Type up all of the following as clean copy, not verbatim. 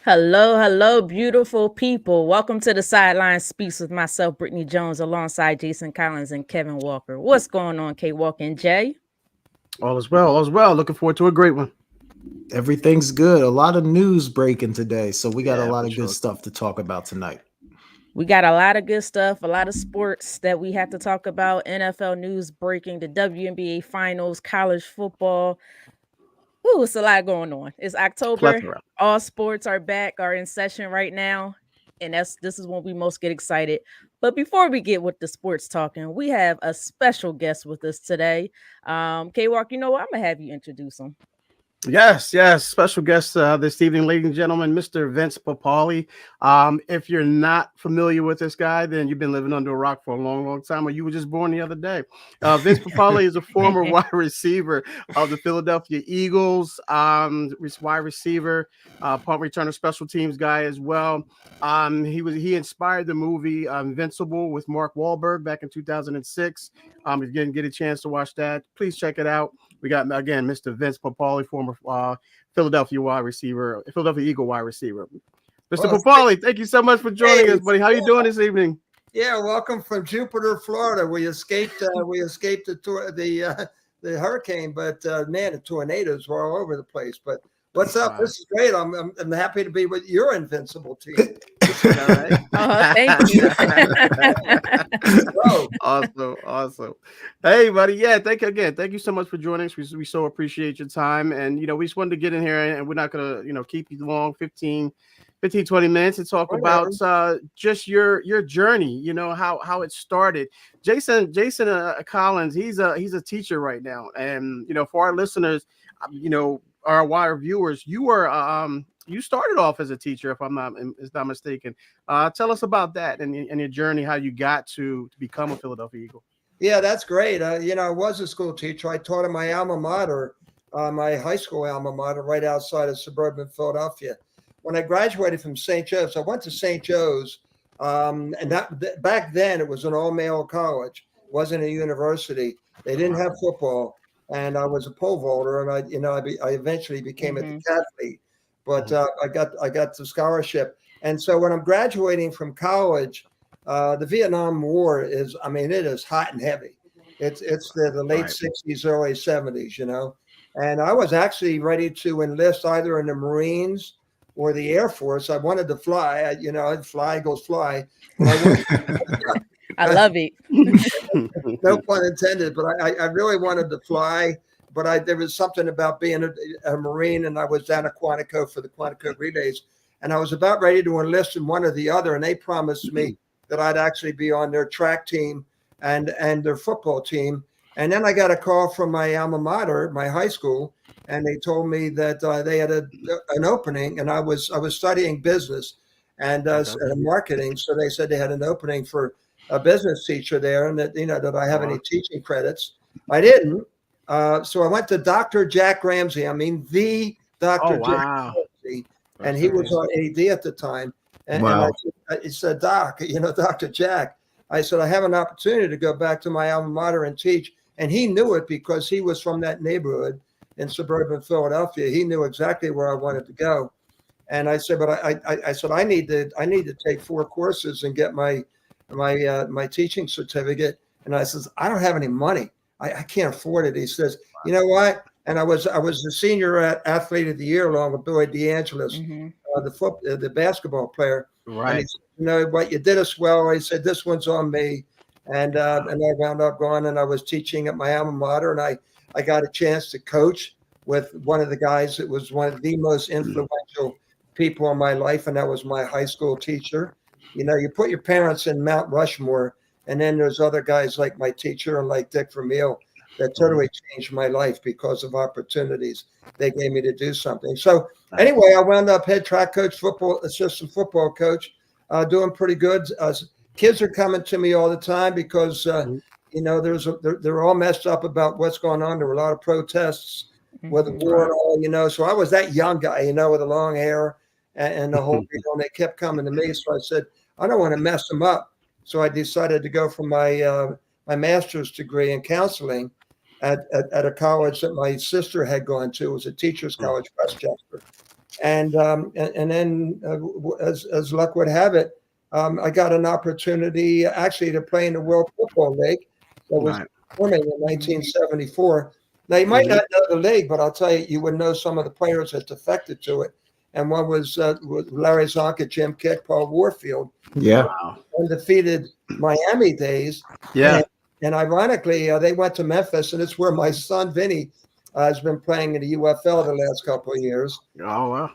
Hello, hello, beautiful people. Welcome to the Sideline Speaks with myself, Brittany Jones, alongside Jason Collins and Kevin Walker. What's going on, K Walker and Jay? All is well. All is well. Looking forward to a great one. Everything's good. A lot of news breaking today, so we got a Yeah, lot for of good sure. stuff to talk about tonight. We got a lot of good stuff, a lot of sports that we have to talk about. NFL news breaking, the WNBA Finals, college football. Ooh, it's a lot going on. It's October. Plethora. All sports are back, are in session right now. And this is when we most get excited. But before we get with the sports talking, we have a special guest with us today. K Walk, you know what? I'm gonna have you introduce him. Yes, yes. Special guest this evening, ladies and gentlemen, Mr. Vince Papale. If you're not familiar with this guy, then you've been living under a rock for a long, long time, or you were just born the other day. Vince Papale is a former wide receiver of the Philadelphia Eagles, wide receiver, punt returner, special teams guy as well. He inspired the movie Invincible with Mark Wahlberg back in 2006. If you didn't get a chance to watch that, please check it out. We got again Mr. Vince Papale, former Philadelphia Eagle wide receiver. Mr. Well, Papale, thank you so much for joining hey, us, buddy. How you doing this evening? yeah, welcome from Jupiter, Florida. We escaped the hurricane, but man, the tornadoes were all over the place. But what's up? This is great. I'm happy to be with your invincible team. All right. Oh, thank you. So, Awesome. Hey, buddy. Yeah, thank you again. Thank you so much for joining us. We so appreciate your time. And, we just wanted to get in here and we're not going to, keep you long, 20 minutes and talk whatever. about just your journey, how it started. Jason Collins, he's a teacher right now. And, for our listeners, our wire viewers, you started off as a teacher, if I'm not mistaken. Tell us about that and your journey, how you got to become a Philadelphia Eagle. Yeah, that's great. I was a school teacher. I taught at my alma mater, my high school alma mater, right outside of suburban Philadelphia. When I graduated from St. Joe's, I went to St. Joe's, and back then it was an all-male college. It wasn't a university. They didn't have football, and I was a pole vaulter, and I eventually became a decathlete. But I got the scholarship, and so when I'm graduating from college, the Vietnam War it is hot and heavy. It's the late Right. 60s, early 70s, and I was actually ready to enlist either in the Marines or the Air Force. I wanted to fly. I'd fly, goes fly. I love it. No pun intended, but I really wanted to fly. But there was something about being a Marine, and I was down at Quantico for the Quantico relays, and I was about ready to enlist in one or the other, and they promised me that I'd actually be on their track team and their football team. And then I got a call from my alma mater, my high school, and they told me that they had an opening, and I was studying business and marketing. So they said they had an opening for a business teacher there, and that I have any teaching credits. I didn't. So I went to Dr. Jack Ramsey. I mean, the Dr. Jack Wow. Ramsey, and he was our AD at the time. And I said, Doc, Dr. Jack, I said, I have an opportunity to go back to my alma mater and teach. And he knew it because he was from that neighborhood in suburban Philadelphia. He knew exactly where I wanted to go. And I said, but I said, I need to take 4 courses and get my teaching certificate. And I says, I don't have any money. I can't afford it. He says, you know what? And I was the senior athlete of the year along with Billy DeAngelis, the basketball player. Right. And he said, you know what? You did us well. He said, this one's on me. And I wound up going, and I was teaching at my alma mater, and I got a chance to coach with one of the guys that was one of the most influential people in my life, and that was my high school teacher. You put your parents in Mount Rushmore, and then there's other guys like my teacher and like Dick Vermeil that totally changed my life because of opportunities they gave me to do something. So anyway, I wound up head track coach, assistant football coach, doing pretty good. Kids are coming to me all the time because they're all messed up about what's going on. There were a lot of protests with the war and all. So I was that young guy, with the long hair and the whole deal. And they kept coming to me. So I said, I don't want to mess them up. So I decided to go for my master's degree in counseling at a college that my sister had gone to. It was a teacher's college, Westchester. And then as luck would have it, I got an opportunity actually to play in the World Football League that was forming in 1974. Now, you might not know the league, but I'll tell you, you would know some of the players that defected to it. And one was Larry Zonka, Jim Kick, Paul Warfield. Yeah. Undefeated Miami days. Yeah. And ironically, they went to Memphis, and it's where my son, Vinny, has been playing in the UFL the last couple of years. Oh, wow.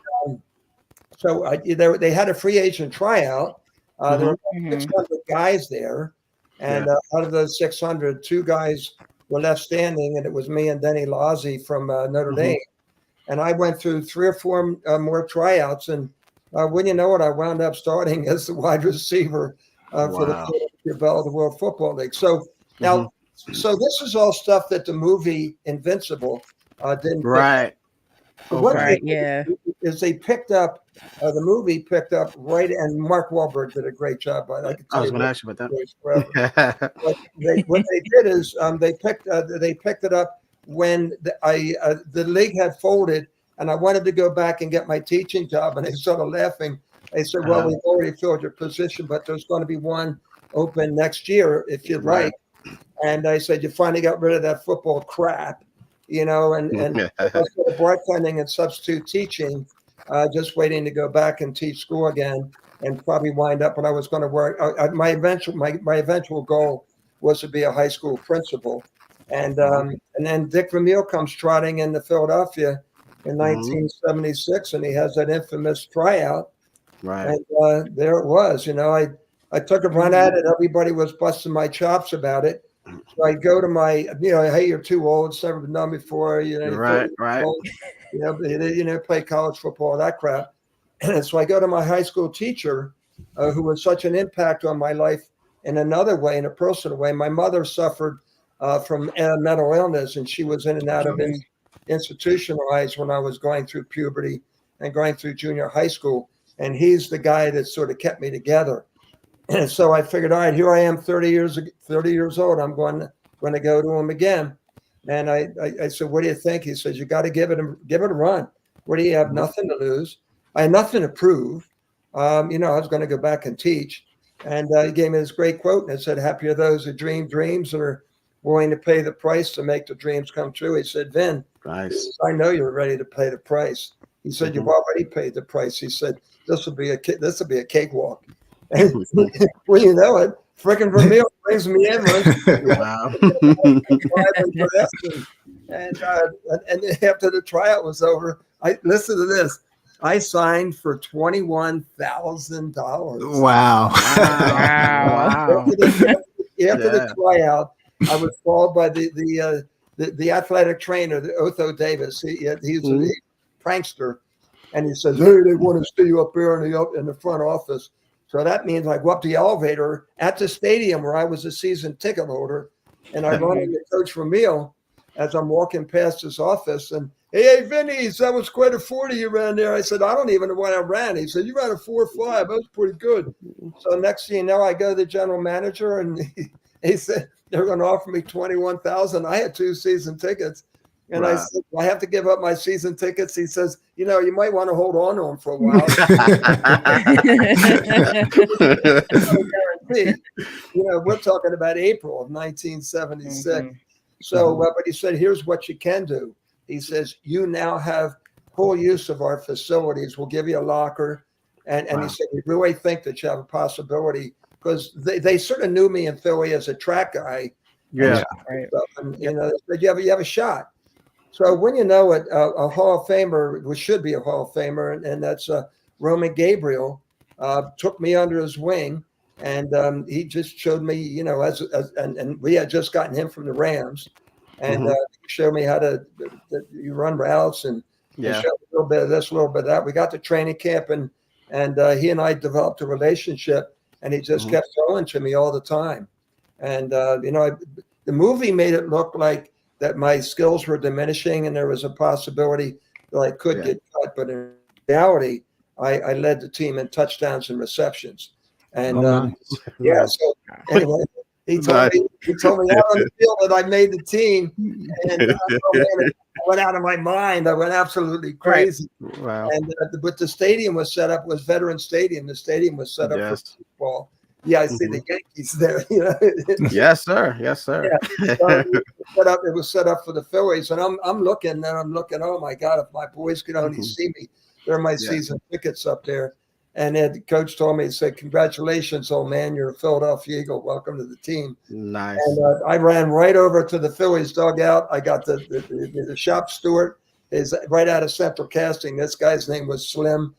So they had a free agent tryout. There were 600 guys there. And out of those 600, 2 guys were left standing, and it was me and Denny Lozzie from Notre Dame. And I went through 3 or 4 more tryouts, and when you know it, I wound up starting as the wide receiver for the Bell of the World Football League. So now, so this is all stuff that the movie Invincible didn't. Right. So what they did is they picked up the movie picked up right, and Mark Wahlberg did a great job. I was going to ask you about that. What they did is they picked it up when the league had folded, and I wanted to go back and get my teaching job, and they started laughing. They said, "Well, we've already filled your position, but there's going to be one open next year if you'd like." And I said, "You finally got rid of that football crap, you know?" And I started bartending and substitute teaching, just waiting to go back and teach school again, and probably wind up when I was going to work. My eventual goal was to be a high school principal. And then Dick Vermeil comes trotting into Philadelphia in 1976, and he has that infamous tryout. Right. And there it was. You know, I took a run at it. Everybody was busting my chops about it. So I go to my, hey, you're too old. It's never been done before. Right. Old, play college football, that crap. And so I go to my high school teacher, who was such an impact on my life in another way, in a personal way. My mother suffered from mental illness, and she was in and out of institutionalized when I was going through puberty and going through junior high school. And he's the guy that sort of kept me together. And so I figured, all right, here I am, 30 years old. I'm going to go to him again. And I said, what do you think? He says, you got to give it a run. What do you have? Nothing to lose. I had nothing to prove. I was going to go back and teach. And he gave me this great quote, and it said, happy are those who dream dreams and are willing to pay the price to make the dreams come true. He said, Vin, nice. I know you're ready to pay the price. He said, you've already paid the price. He said, this will be a cakewalk. And well, you know it, frickin' Vermeil brings me in. Wow. And after the tryout was over, listen to this. I signed for $21,000. Wow. After the tryout, I was called by the athletic trainer, Otho Davis. He's a prankster, and he says, "Hey, they want to see you up here in the front office." So that means I go up the elevator at the stadium where I was a season ticket holder, and I run into Coach Vermeil as I'm walking past his office, and hey, Vinny, that was quite a 40 you ran there. I said, I don't even know what I ran. He said, you ran a 4.5. That was pretty good. So next thing you know, I go to the general manager, and he said they're going to offer me $21,000. I had 2 season tickets. And I said, I have to give up my season tickets. He says, you might want to hold on to them for a while. We're talking about April of 1976. So, but he said, here's what you can do. He says, you now have full use of our facilities. We'll give you a locker. And he said, we really think that you have a possibility, because they sort of knew me in Philly as a track guy. Yeah. And they said, you have a shot. So when you know it, a Hall of Famer, which should be a Hall of Famer, and that's Roman Gabriel, took me under his wing, and he just showed me, and we had just gotten him from the Rams, and he showed me how to you run routes, and he showed me a little bit of this, a little bit of that. We got to training camp, and he and I developed a relationship, and he just kept going to me all the time, and the movie made it look like that my skills were diminishing and there was a possibility that I could get cut. But in reality, I led the team in touchdowns and receptions. And so anyway, He told me out on the field that I made the team, and oh man, I went out of my mind. I went absolutely crazy. Right. Wow. And but the stadium was set up, was Veteran Stadium. The stadium was set up for football. Yeah, I see the Yankees there. You know? Yes, sir. Yes, sir. Yeah. So it was set up for the Phillies, and I'm looking. Oh my God! If my boys could only see me, there are my season tickets up there. And then the coach told me, he said, "Congratulations, old man! You're a Philadelphia Eagle. Welcome to the team." Nice. And I ran right over to the Phillies dugout. I got the shop steward is right out of Central Casting. This guy's name was Slim,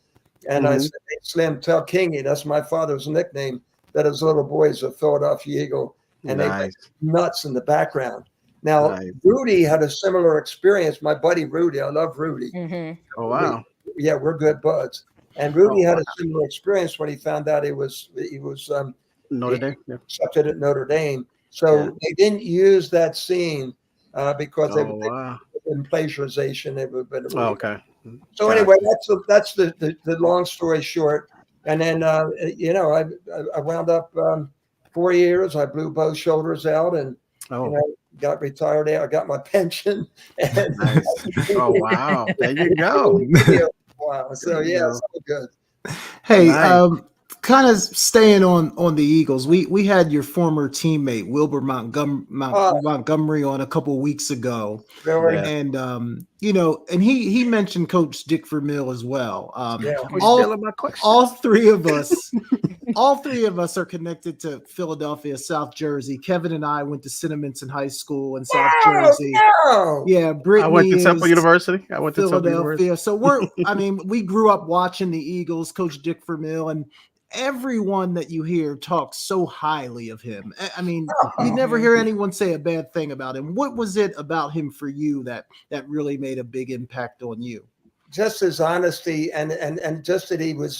and I said, "Hey, Slim, tell Kingy, that's my father's nickname, that his little boy is a Philadelphia Eagle." And they went nuts in the background. Now, Rudy had a similar experience. My buddy Rudy, I love Rudy. Oh wow! We're good buds. And Rudy had a similar experience when he found out he was Notre Dame accepted at Notre Dame. So they didn't use that scene because they in plagiarization. They would have been okay. So anyway, that's the long story short. And then I wound up 4 years. I blew both shoulders out and got retired. I got my pension. And Oh wow! There you go. Wow. So so good. Hey, kind of staying on the Eagles. We had your former teammate Wilbur Montgomery on a couple of weeks ago, and and he mentioned Coach Dick Vermeil as well. All three of us. All three of us are connected to Philadelphia, South Jersey. Kevin and I went to Cinnaminson High School in South Jersey. Yeah, Brittany I went to Temple University. I went to Philadelphia. So we grew up watching the Eagles, Coach Dick Vermeil, and everyone that you hear talks so highly of him. I mean, you never hear anyone say a bad thing about him. What was it about him for you that really made a big impact on you? Just his honesty and just that he was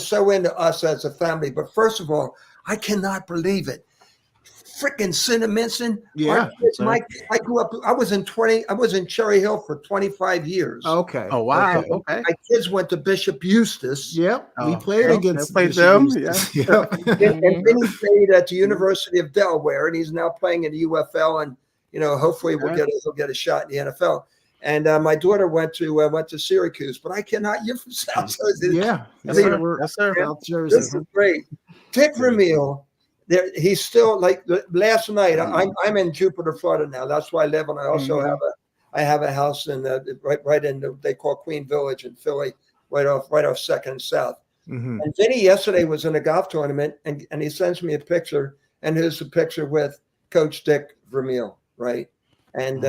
so into us as a family. But first of all, I cannot believe it. Freaking Cinnaminson. Yeah. I grew up, I was in Cherry Hill for 25 years. Okay. Oh wow. Okay. My kids went to Bishop Eustace. Yep. We played against Bishop them. Eustace. Yeah. And Vinny played at the University of Delaware, and he's now playing in the UFL, and hopefully he'll get a shot in the NFL. And my daughter went to Syracuse, but I cannot. You're from South Jersey. Yeah. Yes, sir. South Jersey. This is great. Dick Vermeil. He's still like last night. I'm in Jupiter, Florida now. That's where I live, and I also have a house in right in they call Queen Village in Philly, right off Second and South. And Vinny yesterday was in a golf tournament, and he sends me a picture, and here's a picture with Coach Dick Vermeil, right? And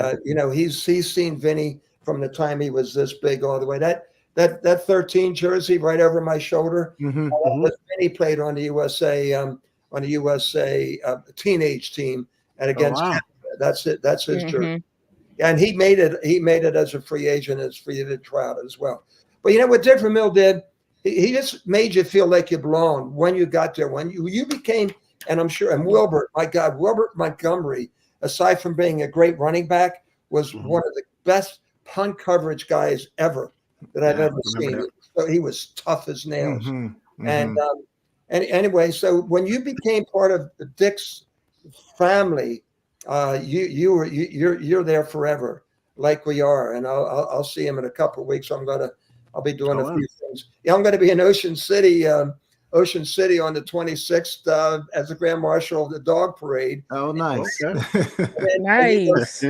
he's seen Vinny from the time he was this big all the way. That 13 jersey right over my shoulder. Vinny played on the USA teenage team and against Canada. That's it. That's his jersey. And he made it as a free agent, as free to try out as well. But what Dick Vermeil did, he just made you feel like you belonged when you got there. When you became, and I'm sure, and Wilbert Montgomery, aside from being a great running back, was one of the best punt coverage guys ever that I've ever seen. So he was tough as nails. And anyway, so when you became part of Dick's family, you're there forever, like we are. And I'll see him in a couple of weeks. I'll be doing a few things. Yeah, I'm going to be in Ocean City on the 26th as the Grand Marshal of the Dog Parade. Oh, nice. Nice.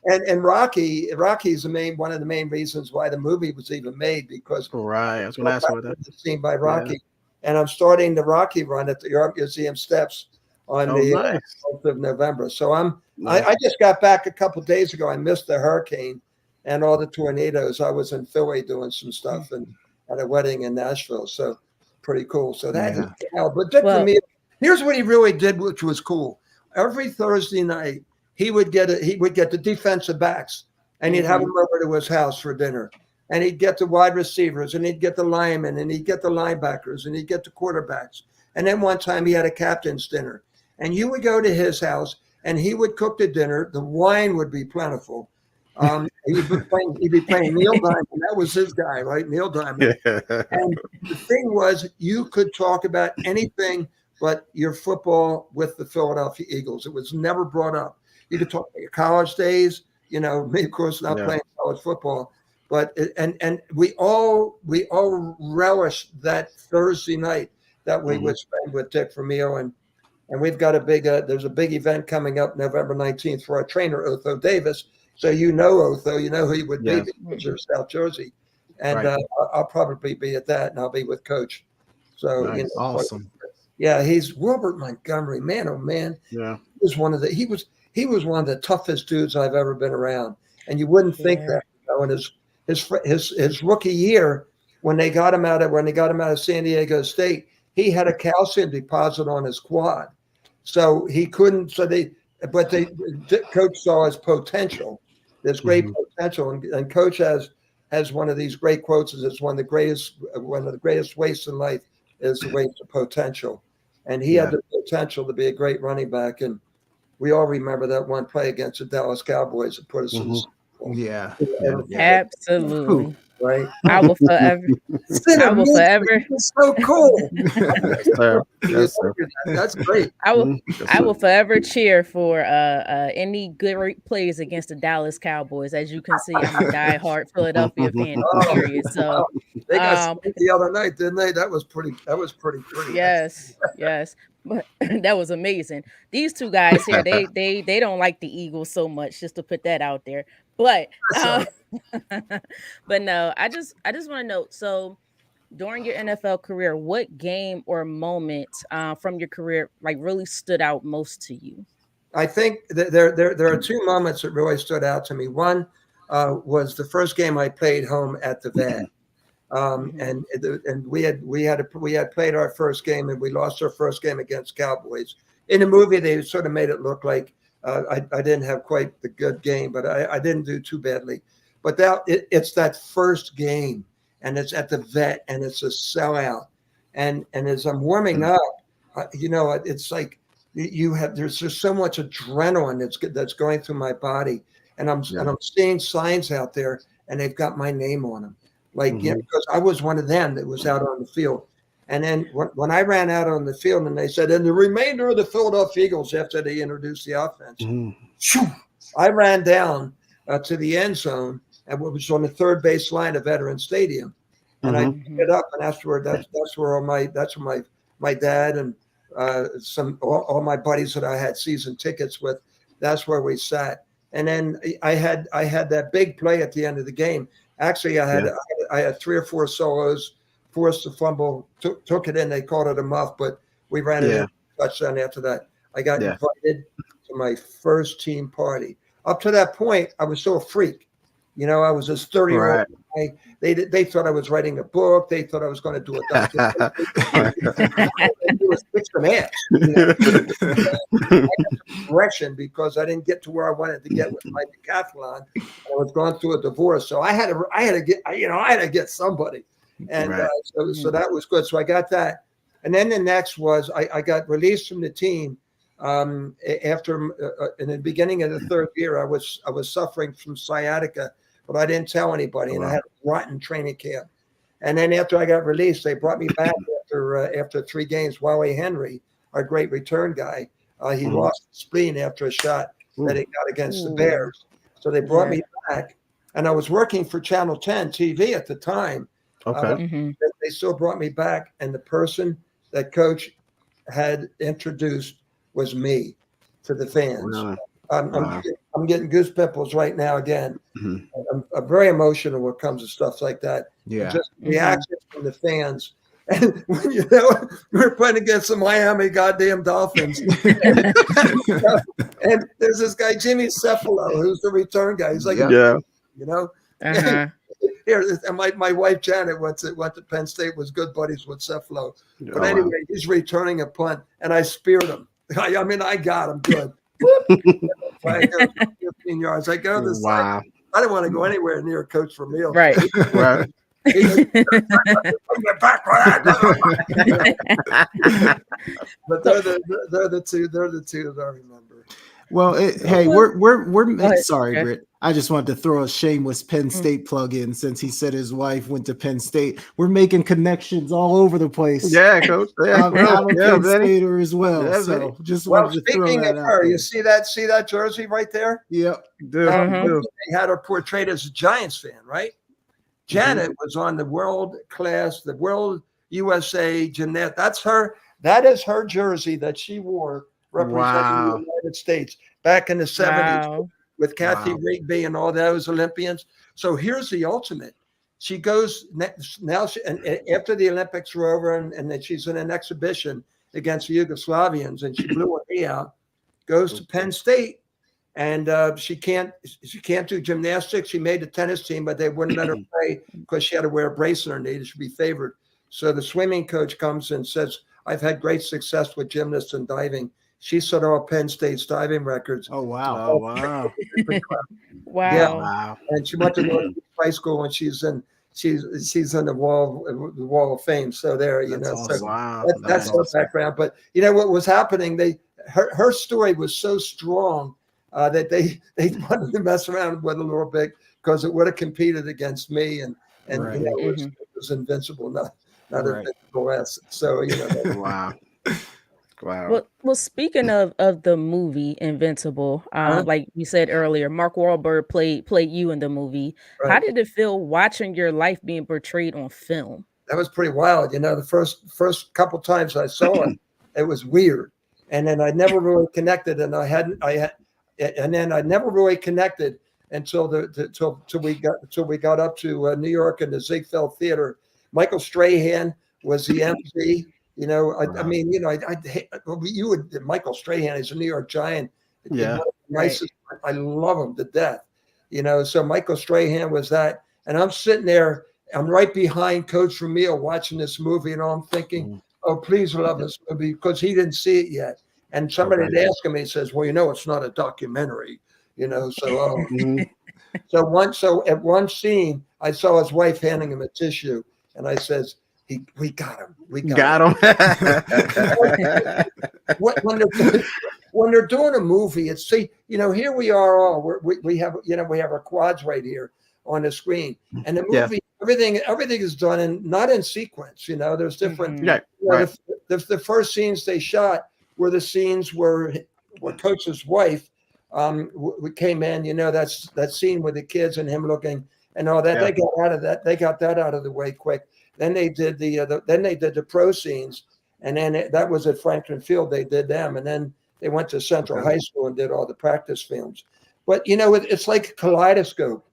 And Rocky's one of the main reasons why the movie was even made, because I was going to ask about that. Seen by Rocky. Yeah. And I'm starting the Rocky run at the Art Museum steps on the 12th of November. So I just got back a couple of days ago. I missed the hurricane and all the tornadoes. I was in Philly doing some stuff and at a wedding in Nashville. So pretty cool. So that is but Dick Vermeil, here's what he really did, which was cool. Every Thursday night, he would get the defensive backs, and he'd have them over to his house for dinner. And he'd get the wide receivers, and he'd get the linemen, and he'd get the linebackers, and he'd get the quarterbacks. And then one time he had a captain's dinner. And you would go to his house, and he would cook the dinner. The wine would be plentiful. He'd be playing Neil Diamond. That was his guy, right? Neil Diamond. And the thing was, you could talk about anything but your football with the Philadelphia Eagles. It was never brought up. You could talk about your college days, me, of course, not playing college football, but and we all relished that Thursday night that we would spend with Dick Vermeil, and we've got there's a big event coming up November 19th for our trainer Otho Davis. So Otho, who he would be because you're South Jersey, and I'll probably be at that, and I'll be with Coach. So nice. Awesome. Yeah, he's Wilbert Montgomery. Man, oh man, yeah, he was one of the toughest dudes I've ever been around, and you wouldn't think that. In his rookie year, when they got him out of San Diego State, he had a calcium deposit on his quad, so he couldn't. Coach saw his potential. There's great potential, and Coach has one of these great quotes. It's one of the greatest wastes in life is the waste of potential, and he had the potential to be a great running back. And we all remember that one play against the Dallas Cowboys that put us in the Super Bowl. Yeah. Absolutely. Right. I will forever. So cool. Yes, sir. That's great. I will forever cheer for any great plays against the Dallas Cowboys. As you can see, I'm a diehard Philadelphia fan. Period. So they got the other night, didn't they? That was pretty. Yes. But that was amazing. These two guys here, they don't like the Eagles so much, just to put that out there. But but no, I just want to know. So during your NFL career, what game or moment from your career really stood out most to you? I think that there are two moments that really stood out to me. One was the first game I played home at the Vet. And we had played our first game, and we lost our first game against Cowboys. In the movie, they sort of made it look like I didn't have quite the good game, but I didn't do too badly. But it's that first game, and it's at the Vet, and it's a sellout. And as I'm warming up, it's like there's just so much adrenaline that's going through my body, and I'm seeing signs out there, and they've got my name on them. Because I was one of them that was out on the field. And then when I ran out on the field and they said, and the remainder of the Philadelphia Eagles, after they introduced the offense, I ran down to the end zone, and it was on the third base line of Veterans Stadium. And I picked it up, and that's where my dad and all my buddies that I had season tickets with, that's where we sat. And then I had that big play at the end of the game. Actually, I had 3 or 4 solos, forced a fumble, took it in. They called it a muff, but we ran it in touchdown after that. I got invited to my first team party. Up to that point, I was still a freak. I was this 30-year-old guy. They thought I was writing a book. They thought I was going to do a documentary. It was kick some ass. I got depression because I didn't get to where I wanted to get with my decathlon. I was going through a divorce, so I had to get somebody, and so that was good. So I got that, and then the next was I got released from the team after in the beginning of the third year. I was suffering from sciatica, but I didn't tell anybody, and I had a rotten training camp. And then after I got released, they brought me back after 3 games. Wally Henry, our great return guy, he lost his spleen after a shot that he got against the Bears. So they brought me back, and I was working for Channel 10 TV at the time. Okay. They still brought me back, and the person that Coach had introduced was me to the fans. Really? I'm getting goose pimples right now again. I'm very emotional when it comes to stuff like that. Yeah. Just reactions from the fans. And we're playing against the Miami goddamn Dolphins. And there's this guy, Jimmy Cephalo, who's the return guy. He's like, here, and my wife Janet went to Penn State, was good buddies with Cephalo. But anyway, he's returning a punt, and I speared him. I got him good. I go 15 yards. I go this side. I didn't want to go anywhere near Coach Vermeil. Right. But they're the two that I remember. Well, hey, we're ahead. sorry, Okay. Britt. I just wanted to throw a shameless Penn State plug in since he said his wife went to Penn State. We're making connections all over the place. Yeah, coach. Yeah, I'm a Penn Vinny. Stater as well, Yeah, so just Well, wanted to throw speaking that of out her, there. you see that jersey right there? Yep. Do. They had her portrayed as a Giants fan, right? Janet was on the world USA gymnast. That is her jersey that she wore representing the United States back in the 70s with Kathy Rigby and all those Olympians. So here's the ultimate. She goes now, and after the Olympics were over, and then she's in an exhibition against the Yugoslavians, and she blew her knee out, goes to Penn State. And she can't do gymnastics. She made the tennis team, but they wouldn't let her play because she had to wear a brace on her knee. It should be favored. So the swimming coach comes and says, "I've had great success with gymnasts and diving." She set all Penn State's diving records. Oh wow! Oh wow! Wow! And she went to North High School, and she's in the wall of fame. So there, That's awesome. So that's her background. But you know what was happening? Her story was so strong. That they wanted to mess around with a little bit because it would have competed against me, and it was invincible, not invincible S. So wow. Well, speaking of the movie Invincible, like you said earlier, Mark Wahlberg played you in the movie. Right. How did it feel watching your life being portrayed on film? That was pretty wild. The first couple times I saw it, it was weird, and then I never really connected, and and then I never really connected until we got up to New York and the Ziegfeld Theater. Michael Strahan was the MC. Michael Strahan is a New York Giant. Yeah, nicest. I love him to death. So Michael Strahan was that, and I'm sitting there. I'm right behind Coach Ramil watching this movie, and I'm thinking, "Oh, please love this movie," because he didn't see it yet. And somebody had asked him, he says, "Well, it's not a documentary, So, so at one scene, I saw his wife handing him a tissue, and I says, "We got him. We got him." when they're doing a movie, here we are all we have our quads right here on the screen, and the movie everything is done not in sequence. There's different. The first scenes they shot were the scenes where Coach's wife came in. That's that scene with the kids and him looking and all that. They got out of that. They got that out of the way quick. Then they did the pro scenes, and then that was at Franklin Field. They did them, and then they went to Central High School and did all the practice films. But it's like a kaleidoscope.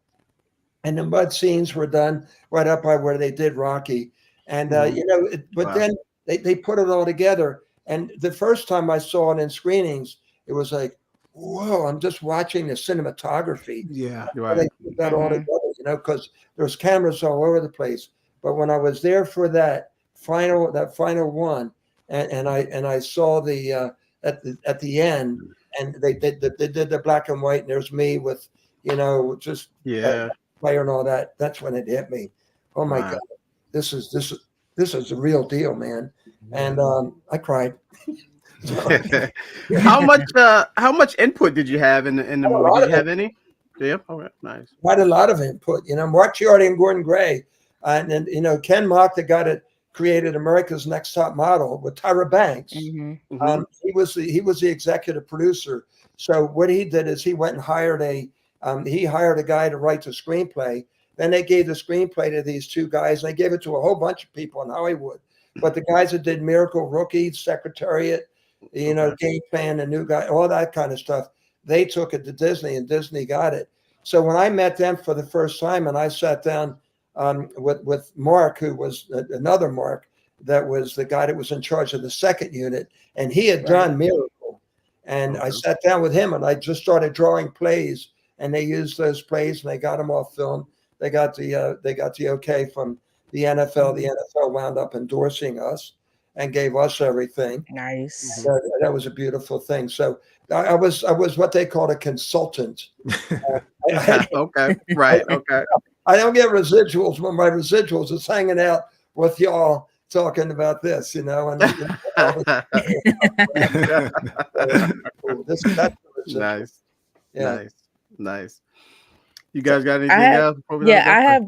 And the mud scenes were done right up by where they did Rocky, and then they put it all together. And the first time I saw it in screenings, it was like, whoa, I'm just watching the cinematography. Yeah, They put that all together, because there's cameras all over the place. But when I was there for that final one, and I saw the at the end, and they did the black and white, and there's me with just player and all that. That's when it hit me. Oh my God, this is the real deal, man. And I cried. How much input did you have in the movie? Did you have any? Yeah. All right. Nice. Quite a lot of input. Mark Chiardi and Gordon Gray, and then Ken Mock, the guy that created America's Next Top Model with Tyra Banks. He was the executive producer. So what he did is he went and hired a guy to write the screenplay. Then they gave the screenplay to these two guys. And they gave it to a whole bunch of people in Hollywood. But the guys that did Miracle Rookie, Secretariat, Game Plan, the new guy, all that kind of stuff, they took it to Disney, and Disney got it. So when I met them for the first time, and I sat down with Mark, who was another Mark, that was the guy that was in charge of the second unit, and he had done Miracle. And I sat down with him, and I just started drawing plays, and they used those plays, and they got them off film. They got the okay from the NFL. The NFL wound up endorsing us and gave us everything. Nice. That was a beautiful thing. So I was what they called a consultant. Okay. Right. Okay. I don't get residuals, but my residuals is hanging out with y'all talking about this, and that's the That's nice, yeah. nice. You So guys got I anything have, else before we let yeah, it go? I have.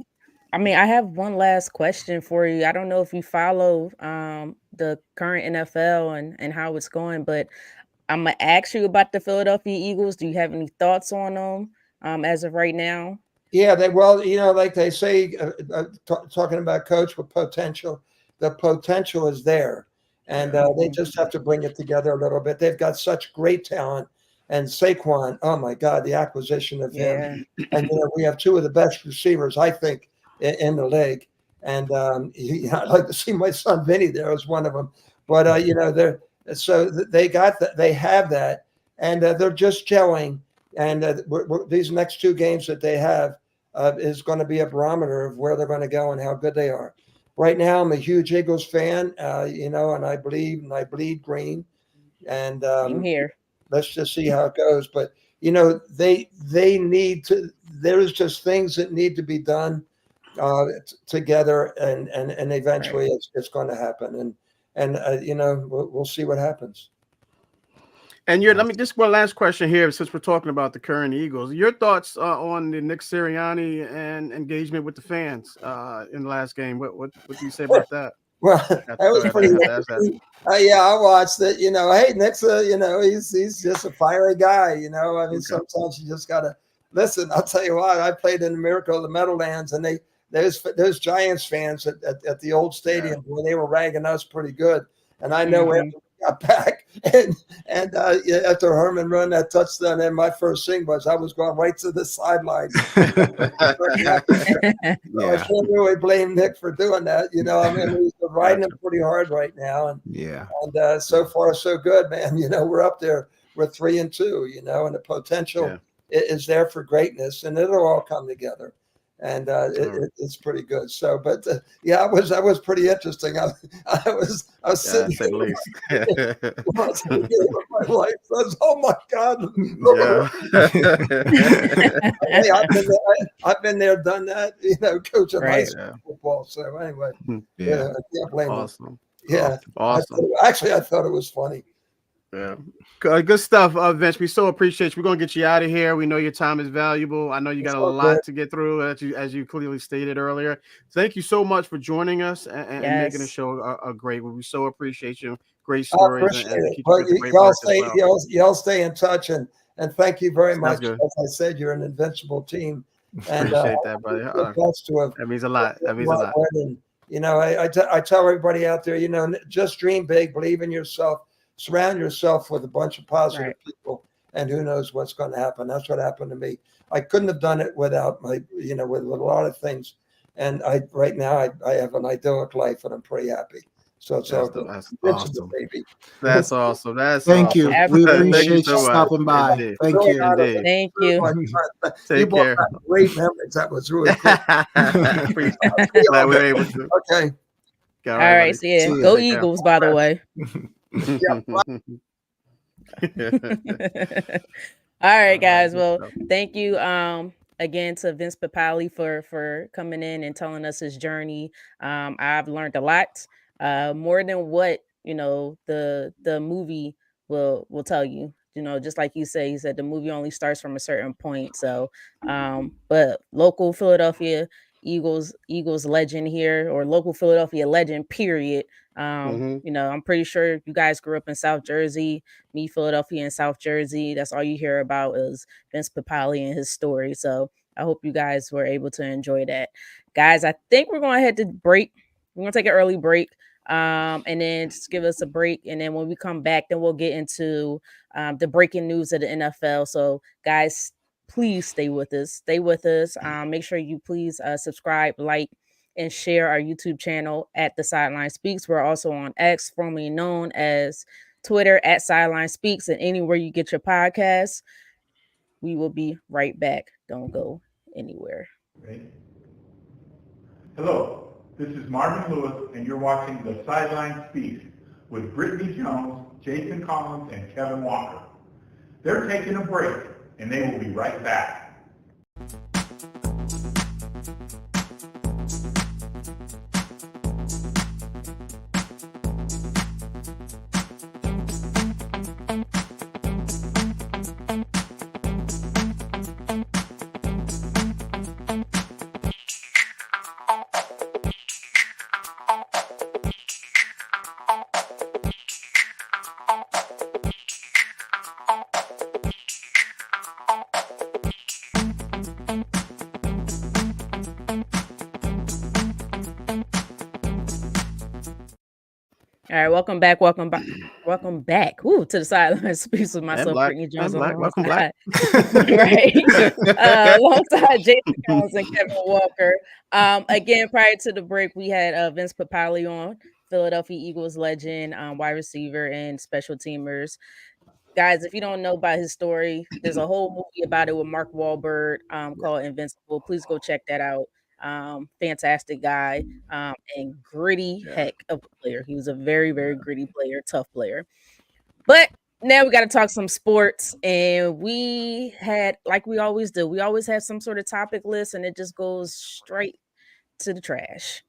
I mean, I have one last question for you. I don't know if you follow the current NFL and how it's going, but I'm gonna ask you about the Philadelphia Eagles. Do you have any thoughts on them as of right now? Yeah, well, like they say, talking about coach with potential, the potential is there, and they just have to bring it together a little bit. They've got such great talent, and Saquon, oh my God, the acquisition of Yeah, him, and we have two of the best receivers, I think, in the league, and I'd like to see my son Vinny there as one of them, but they're they got that, they have that, and they're just gelling. And these next two games that they have is going to be a barometer of where they're going to go and how good they are. Right now, I'm a huge Eagles fan, and I bleed green. And same here. let's just see how it goes. But they need to. There's just things that need to be done together, and eventually Right. it's going to happen. And we'll see what happens. And let me just one last question here, since we're talking about the current Eagles. Your thoughts on the Nick Sirianni and engagement with the fans in the last game? What do you say about that? Well, that was pretty. Yeah, I watched it. Hey, Nick's he's just a fiery guy. I mean, sometimes you just gotta listen. I'll tell you what. I played in the Miracle of the Meadowlands, and those Giants fans at the old stadium where they were ragging us pretty good. And I know after we got back and after Herman run that touchdown, and my first thing was I was going right to the sidelines. So I can't really blame Nick for doing that. I mean, he's riding him pretty hard right now, and so far so good, man. We're up there. We're 3-2. And the potential is there for greatness, and it'll all come together. And it's pretty good. So, but that was pretty interesting. I was sitting there with my wife. I was, oh my God! Hey, I've been there, done that. Coaching high school football. So anyway, I can't blame awesome. them. Yeah, awesome. I thought it was funny. Yeah, good stuff, Vince. We so appreciate you. We're gonna get you out of here. We know your time is valuable. I know you got a lot to get through, as you clearly stated earlier. Thank you so much for joining us and making the show a great one. We so appreciate you. Great stories. I appreciate it. Well, y'all stay in touch, and thank you very much. Good. As I said, you're an invincible team. And appreciate that, buddy. That means a lot. That means a lot. And, I tell everybody out there, just dream big, believe in yourself. Surround yourself with a bunch of positive people, and who knows what's going to happen. That's what happened to me. I couldn't have done it without with a lot of things. And right now I have an idyllic life, and I'm pretty happy. So it's all good. That's awesome, baby. That's awesome. Thank you. We appreciate you you stopping by. Indeed. Thank you. Indeed. Thank you. Take care. Great memories. That was really cool. Glad we were able to. Okay. All right. See ya. Go Eagles, by the way. All right, guys. Well, thank you again to Vince Papale for coming in and telling us his journey. I've learned a lot, more than what the movie will tell you. Just like you say, he said the movie only starts from a certain point. So, but local Philadelphia Eagles legend here, or local Philadelphia legend, period. I'm pretty sure you guys grew up in South Jersey, me, Philadelphia, and South Jersey. That's all you hear about is Vince Papale and his story. So I hope you guys were able to enjoy that. Guys, I think we're going to head to break. We're going to take an early break. And then just give us a break. And then when we come back, then we'll get into the breaking news of the NFL. So guys, please stay with us. Make sure you please subscribe, like, and share our YouTube channel at The Sideline Speaks. We're also on X, formerly known as Twitter, at Sideline Speaks, and anywhere you get your podcasts. We will be right back. Don't go anywhere. Hello, this is Marvin Lewis, and you're watching The Sideline Speaks with Brittany Jones, Jason Collins, and Kevin Walker. They're taking a break, and they will be right back. All right, welcome back. Welcome back. Welcome back. Ooh, to the sideline. Speaks with And myself, black, Brittany and Jones, black. Welcome, black. alongside right, alongside Jason Collins and Kevin Walker. Again, prior to the break, we had Vince Papale on, Philadelphia Eagles legend, wide receiver and special teamers. Guys, if you don't know about his story, there's a whole movie about it with Mark Wahlberg called Invincible. Please go check that out. Fantastic guy and gritty heck of a player. He was a very, very gritty player, tough player. But now we got to talk some sports. And we had, like we always do, we always have some sort of topic list and it just goes straight to the trash.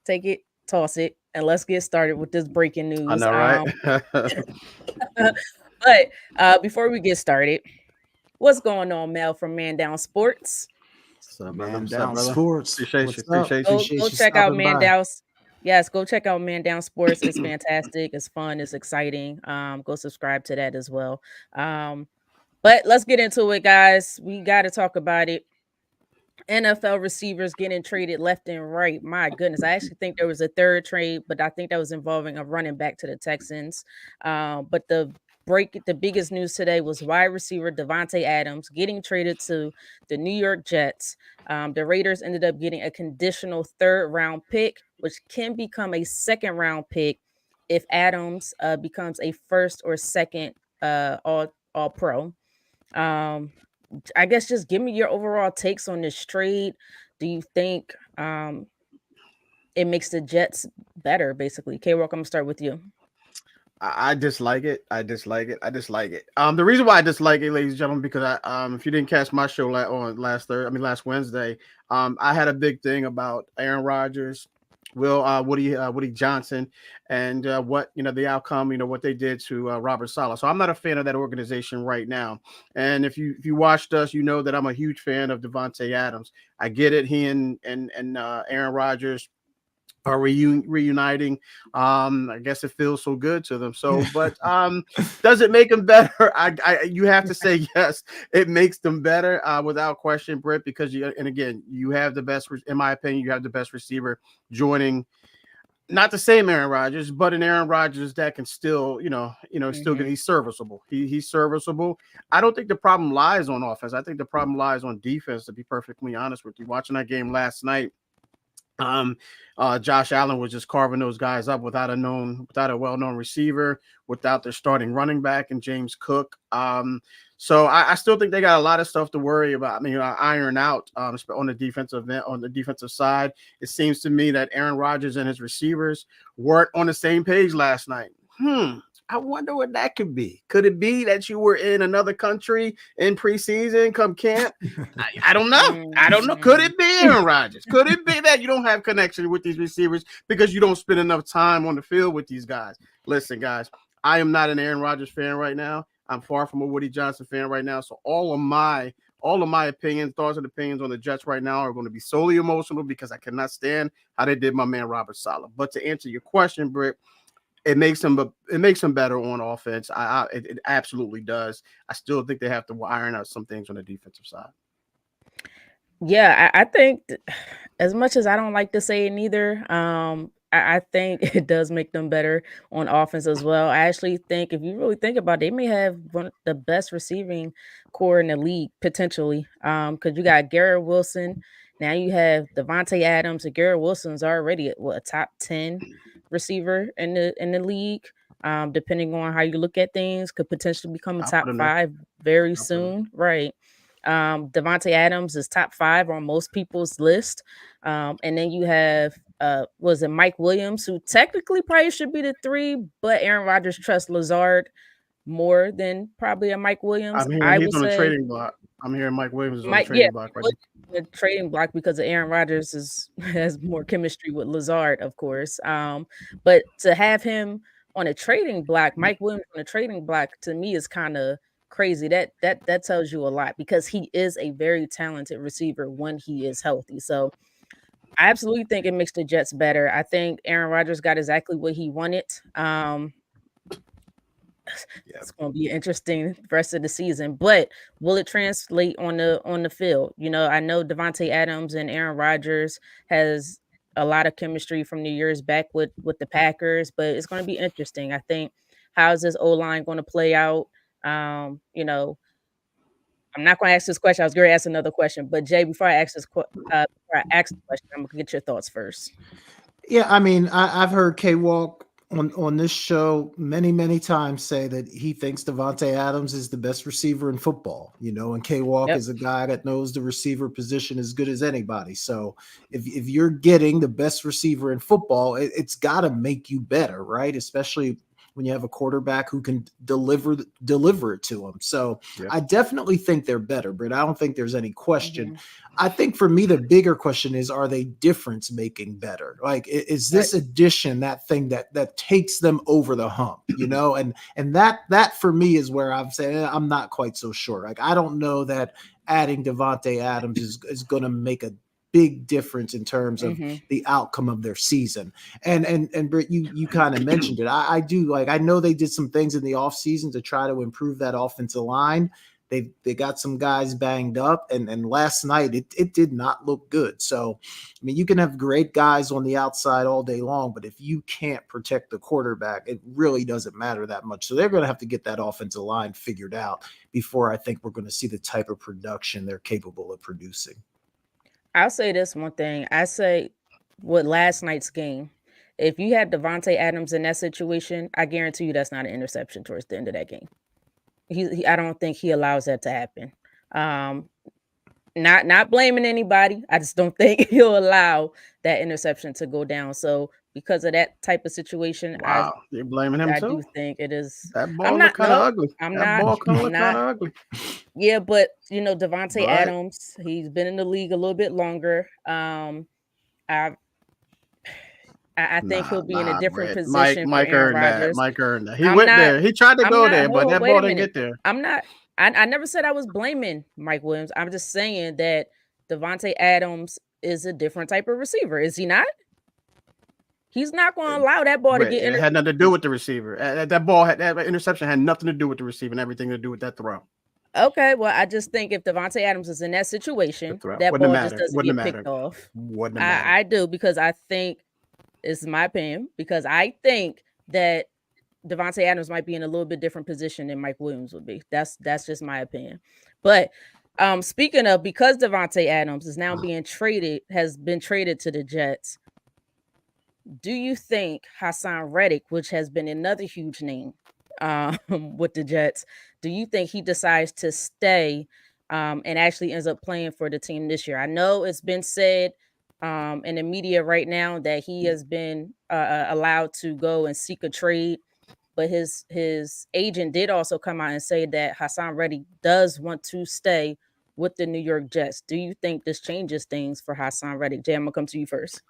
Take it, toss it, and let's get started with this breaking news. I know, right? But before we get started, what's going on, Mel from Man Down Sports? Man Down Sports. Appreciate you. Go check out Man Down. Yes, go check out Man Down Sports. It's fantastic. It's fun. It's exciting. Go subscribe to that as well. But let's get into it, guys. We got to talk about it. NFL receivers getting traded left and right. My goodness. I actually think there was a third trade, but I think that was involving a running back to the Texans. But the biggest news today was wide receiver Davante Adams getting traded to the New York Jets. The Raiders ended up getting a conditional third-round pick, which can become a second-round pick if Adams becomes a first or second all-pro. I guess just give me your overall takes on this trade. Do you think it makes the Jets better, basically? K-Rock, I'm going to start with you. I dislike it. The reason why I dislike it, ladies and gentlemen, because if you didn't catch my show last Wednesday, I had a big thing about Aaron Rodgers, Woody Johnson, and what the outcome, what they did to Robert Saleh. So I'm not a fan of that organization right now. And if you watched us, you know that I'm a huge fan of Davante Adams. I get it. He and Aaron Rodgers are reuniting. I guess it feels so good to them. So, but does it make them better? You have to say yes. It makes them better without question, Britt, because you have the best, in my opinion, you have the best receiver joining. Not the same Aaron Rodgers, but an Aaron Rodgers that can still, still get. He's serviceable. He's serviceable. I don't think the problem lies on offense. I think the problem lies on defense. To be perfectly honest with you, watching that game last night. Josh Allen was just carving those guys up without a well-known receiver, without their starting running back and James Cook. So I still think they got a lot of stuff to worry about. Iron out on the defensive side. It seems to me that Aaron Rodgers and his receivers weren't on the same page last night. I wonder what that could be. Could it be that you were in another country in preseason come camp? I don't know. Could it be Aaron Rodgers? Could it be that you don't have connection with these receivers because you don't spend enough time on the field with these guys? Listen, guys, I am not an Aaron Rodgers fan right now. I'm far from a Woody Johnson fan right now. So all of my opinions, thoughts and opinions on the Jets right now are going to be solely emotional because I cannot stand how they did my man Robert Saleh. But to answer your question, Britt, it makes them better on offense. It absolutely does. I still think they have to iron out some things on the defensive side. Yeah, I think as much as I don't like to say it neither, I think it does make them better on offense as well. I actually think if you really think about it, they may have one of the best receiving core in the league potentially. Because you got Garrett Wilson, now you have Davante Adams, and Garrett Wilson's already a top 10 receiver in the league. Depending on how you look at things, could potentially become a top 5 very soon, right? Davante Adams is top 5 on most people's list. And then you have was it Mike Williams, who technically probably should be the 3, but Aaron Rodgers trusts Lazard more than probably a Mike Williams. I'm hearing he's on the trading block. I'm hearing Mike Williams is on the trading block right now. The trading block because of Aaron Rodgers has more chemistry with Lazard, of course. But to have him on a trading block, Mike Williams on a trading block, to me is kind of crazy. That tells you a lot because he is a very talented receiver when he is healthy. So I absolutely think it makes the Jets better. I think Aaron Rodgers got exactly what he wanted. It's going to be interesting the rest of the season, but will it translate on the field? I know Davante Adams and Aaron Rodgers has a lot of chemistry from the years back with the Packers, but it's going to be interesting. I think how's this O line going to play out? You know, I'm not going to ask this question. I was going to ask another question, but Jay, before I ask before I ask the question, I'm going to get your thoughts first. Yeah, I mean, I've heard K Walk on this show many times say that he thinks Devontae Adams is the best receiver in football, and K Walk is a guy that knows the receiver position as good as anybody. So if you're getting the best receiver in football, it's got to make you better, right? Especially when you have a quarterback who can deliver it to them. So I definitely think they're better, but I don't think there's any question. I think for me, the bigger question is, are they difference making better? Like, is this addition that thing that takes them over the hump, and that for me is where I'm saying I'm not quite so sure. Like, I don't know that adding Devontae Adams is going to make a big difference in terms of the outcome of their season. And Britt, you kind of mentioned it. I do, like, I know they did some things in the offseason to try to improve that offensive line. They got some guys banged up, and last night it did not look good. So, I mean, you can have great guys on the outside all day long, but if you can't protect the quarterback, it really doesn't matter that much. So they're going to have to get that offensive line figured out before I think we're going to see the type of production they're capable of producing. I'll say this one thing. I say with last night's game, if you had Devontae Adams in that situation, I guarantee you that's not an interception towards the end of that game. I don't think he allows that to happen. Not blaming anybody. I just don't think he'll allow that interception to go down. So because of that type of situation, you're blaming him I too? do think it is. That ball look kind of ugly. Ball kind of ugly. Yeah, but Devontae Adams, he's been in the league a little bit longer. I think he'll be in a different position. Mike earned Rodgers. that. Mike earned that. He went there. He tried to go there, but that ball didn't get there. I never said I was blaming Mike Williams. I'm just saying that Devontae Adams is a different type of receiver. Is he not? He's not going to allow that ball to get. It had nothing to do with the receiver. That interception had nothing to do with the receiver and everything to do with that throw. Okay, well, I just think if Devontae Adams is in that situation, that ball just doesn't get picked off. I do, because I think, this is my opinion, because I think that Devontae Adams might be in a little bit different position than Mike Williams would be. That's just my opinion. But speaking of, because Devontae Adams is now has been traded to the Jets, do you think Hassan Reddick, which has been another huge name with the Jets, do you think he decides to stay and actually ends up playing for the team this year? I know it's been said in the media right now that he has been allowed to go and seek a trade, but his agent did also come out and say that Hassan Reddick does want to stay with the New York Jets. Do you think this changes things for Hassan Reddick? Jay, I'm gonna come to you first.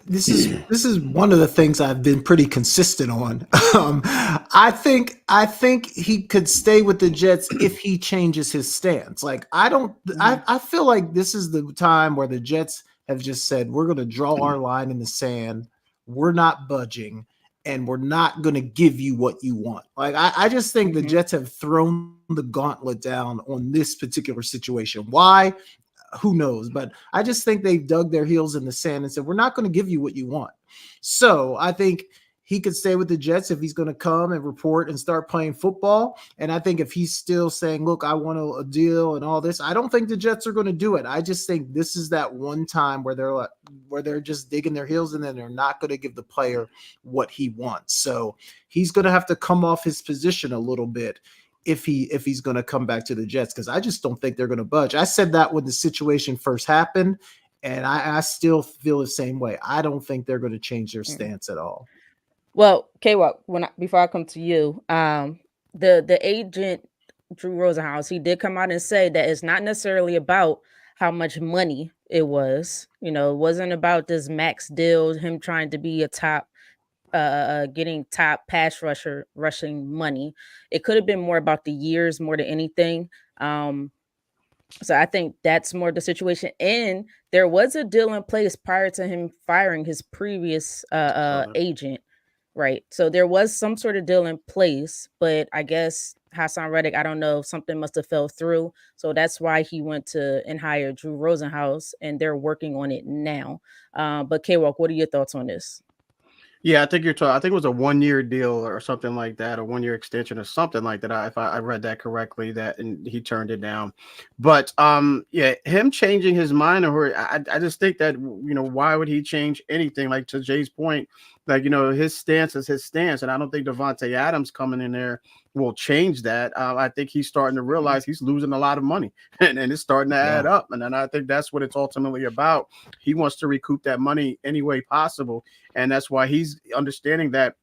This is one of the things I've been pretty consistent on. I think he could stay with the Jets if he changes his stance. Like, I feel like this is the time where the Jets have just said, we're going to draw our line in the sand. We're not budging, and we're not going to give you what you want. Like, I just think the Jets have thrown the gauntlet down on this particular situation. Why? Who knows? But I just think they've dug their heels in the sand and said, we're not going to give you what you want. So I think he could stay with the Jets if he's going to come and report and start playing football. And I think if he's still saying, look, I want a deal and all this, I don't think the Jets are going to do it. I just think this is that one time where they're just digging their heels and then they're not going to give the player what he wants. So he's going to have to come off his position a little bit if he's going to come back to the Jets, because I just don't think they're going to budge. I said that when the situation first happened, and I still feel the same way. I don't think they're going to change their stance at all. Well, K-Walk, before I come to you, the agent Drew Rosenhaus, he did come out and say that it's not necessarily about how much money it was. It wasn't about this max deal, him trying to be a top getting top pass rushing money. It could have been more about the years more than anything. So I think that's more the situation. And there was a deal in place prior to him firing his previous agent, right? So there was some sort of deal in place, but I guess Hassan Reddick, I don't know, something must have fell through. So that's why he went to and hired Drew Rosenhaus, and they're working on it now. But K-Walk, what are your thoughts on this? Yeah, I think you're talking. I think it was a 1-year deal or something like that, a 1-year extension or something like that. If I read that correctly, that and he turned it down. But yeah, him changing his mind, or I just think that why would he change anything? Like to Jay's point, like his stance is his stance, and I don't think Devontae Adams coming in there will change that. I think he's starting to realize he's losing a lot of money, and it's starting to add up. And then I think that's what it's ultimately about. He wants to recoup that money any way possible. And that's why he's understanding that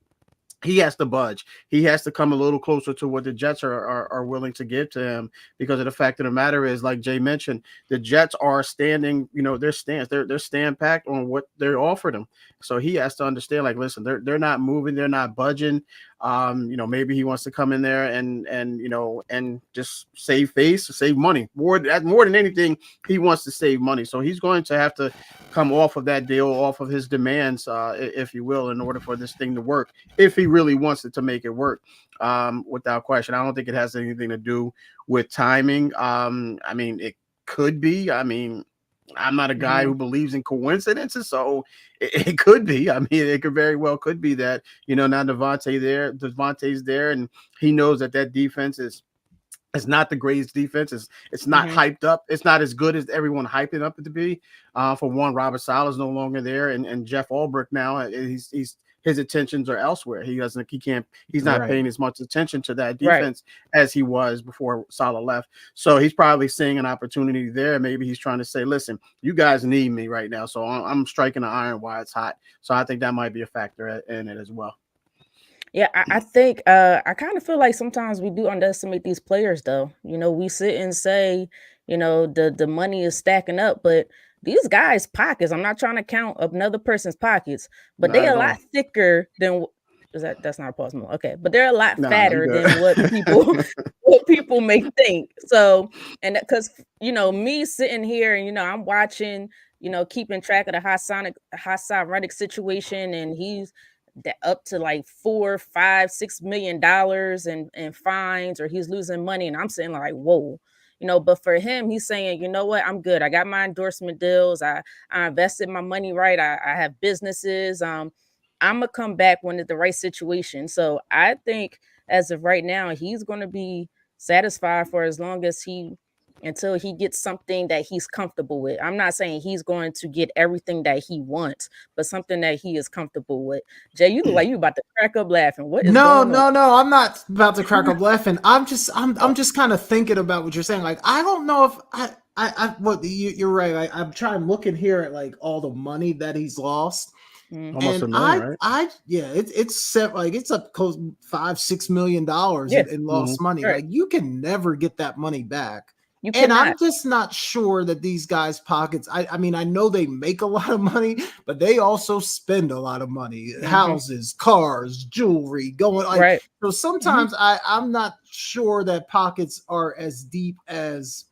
he has to budge. He has to come a little closer to what the Jets are willing to give to him, because of the fact of the matter is, like Jay mentioned, the Jets are standing, their stance, they're stand packed on what they're offered him. So he has to understand, like, listen, they're not moving, they're not budging. Maybe he wants to come in there and just save face, save money. More than anything, he wants to save money. So he's going to have to come off of that deal, off of his demands, if you will, in order for this thing to work. If he really wants it to make it work, without question. I don't think it has anything to do with timing. I mean, it could be. I mean, I'm not a guy who believes in coincidences, so it could be. I mean, it could very well could be that now Devontae's there, and he knows that defense is. It's not the greatest defense. It's not hyped up. It's not as good as everyone hyping up it to be. For one, Robert Sala's no longer there, and Jeff Ulbrich now he's his attentions are elsewhere. He's not paying as much attention to that defense as he was before Salah left. So he's probably seeing an opportunity there. Maybe he's trying to say, listen, you guys need me right now. So I'm striking the iron while it's hot. So I think that might be a factor in it as well. Yeah, I think I kind of feel like sometimes we do underestimate these players, though. We sit and say, the money is stacking up, but these guys' pockets, I'm not trying to count another person's pockets, but they're a lot thicker than that's not possible. Okay, but they're a lot fatter than what people may think. So, and because me sitting here and I'm watching, keeping track of the Hassan Reddick situation, and he's up to like $4, $5, $6 million in fines, or he's losing money, and I'm saying like, whoa. But for him, he's saying, you know what, I'm good. I got my endorsement deals. I invested my money right. I have businesses. I'm gonna come back when it's the right situation. So I think as of right now, he's gonna be satisfied for as long as until he gets something that he's comfortable with. I'm not saying he's going to get everything that he wants, but something that he is comfortable with. Jay, you look like you about to crack up laughing. What is going on? No, I'm not about to crack up laughing. I'm just kind of thinking about what you're saying. Like, I don't know if you're right. I'm trying looking here at like all the money that he's lost. Almost $1 million, right? It's up close $5-6 million in lost money. Right. Like, you can never get that money back. And I'm just not sure that these guys' pockets. I mean, I know they make a lot of money, but they also spend a lot of money. Houses, cars, jewelry, going like. So sometimes I'm not sure that pockets are as deep as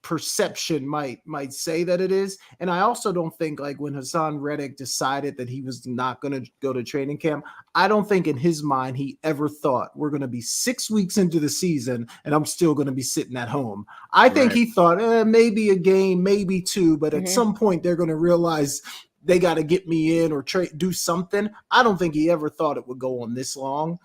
perception might say that it is. And I also don't think, like, when Hassan Reddick decided that he was not going to go to training camp, I don't think in his mind he ever thought we're going to be 6 weeks into the season and I'm still going to be sitting at home. I think he thought maybe a game, maybe two, but at some point they're going to realize they got to get me in or do something. I don't think he ever thought it would go on this long.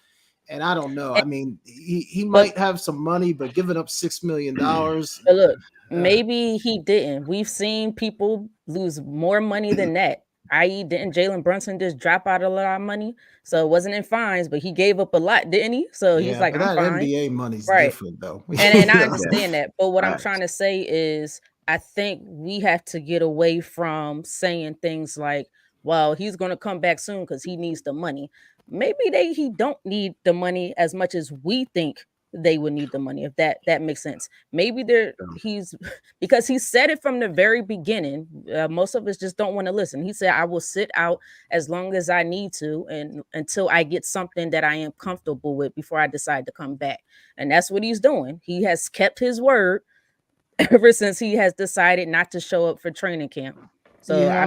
And I don't know. I mean, he might have some money, but giving up $6 million. But look, maybe he didn't. We've seen people lose more money than that. I.e., didn't Jalen Brunson just drop out a lot of money? So it wasn't in fines, but he gave up a lot, didn't he? So he's like, I'm fine. NBA money's different, though. And I understand that. But what I'm trying to say is, I think we have to get away from saying things like, well, he's going to come back soon because he needs the money. Maybe he don't need the money as much as we think they would need the money, if that makes sense. Maybe because he said it from the very beginning. Most of us just don't want to listen. He said, I will sit out as long as I need to, and until I get something that I am comfortable with before I decide to come back. And that's what he's doing. He has kept his word ever since he has decided not to show up for training camp. So yeah.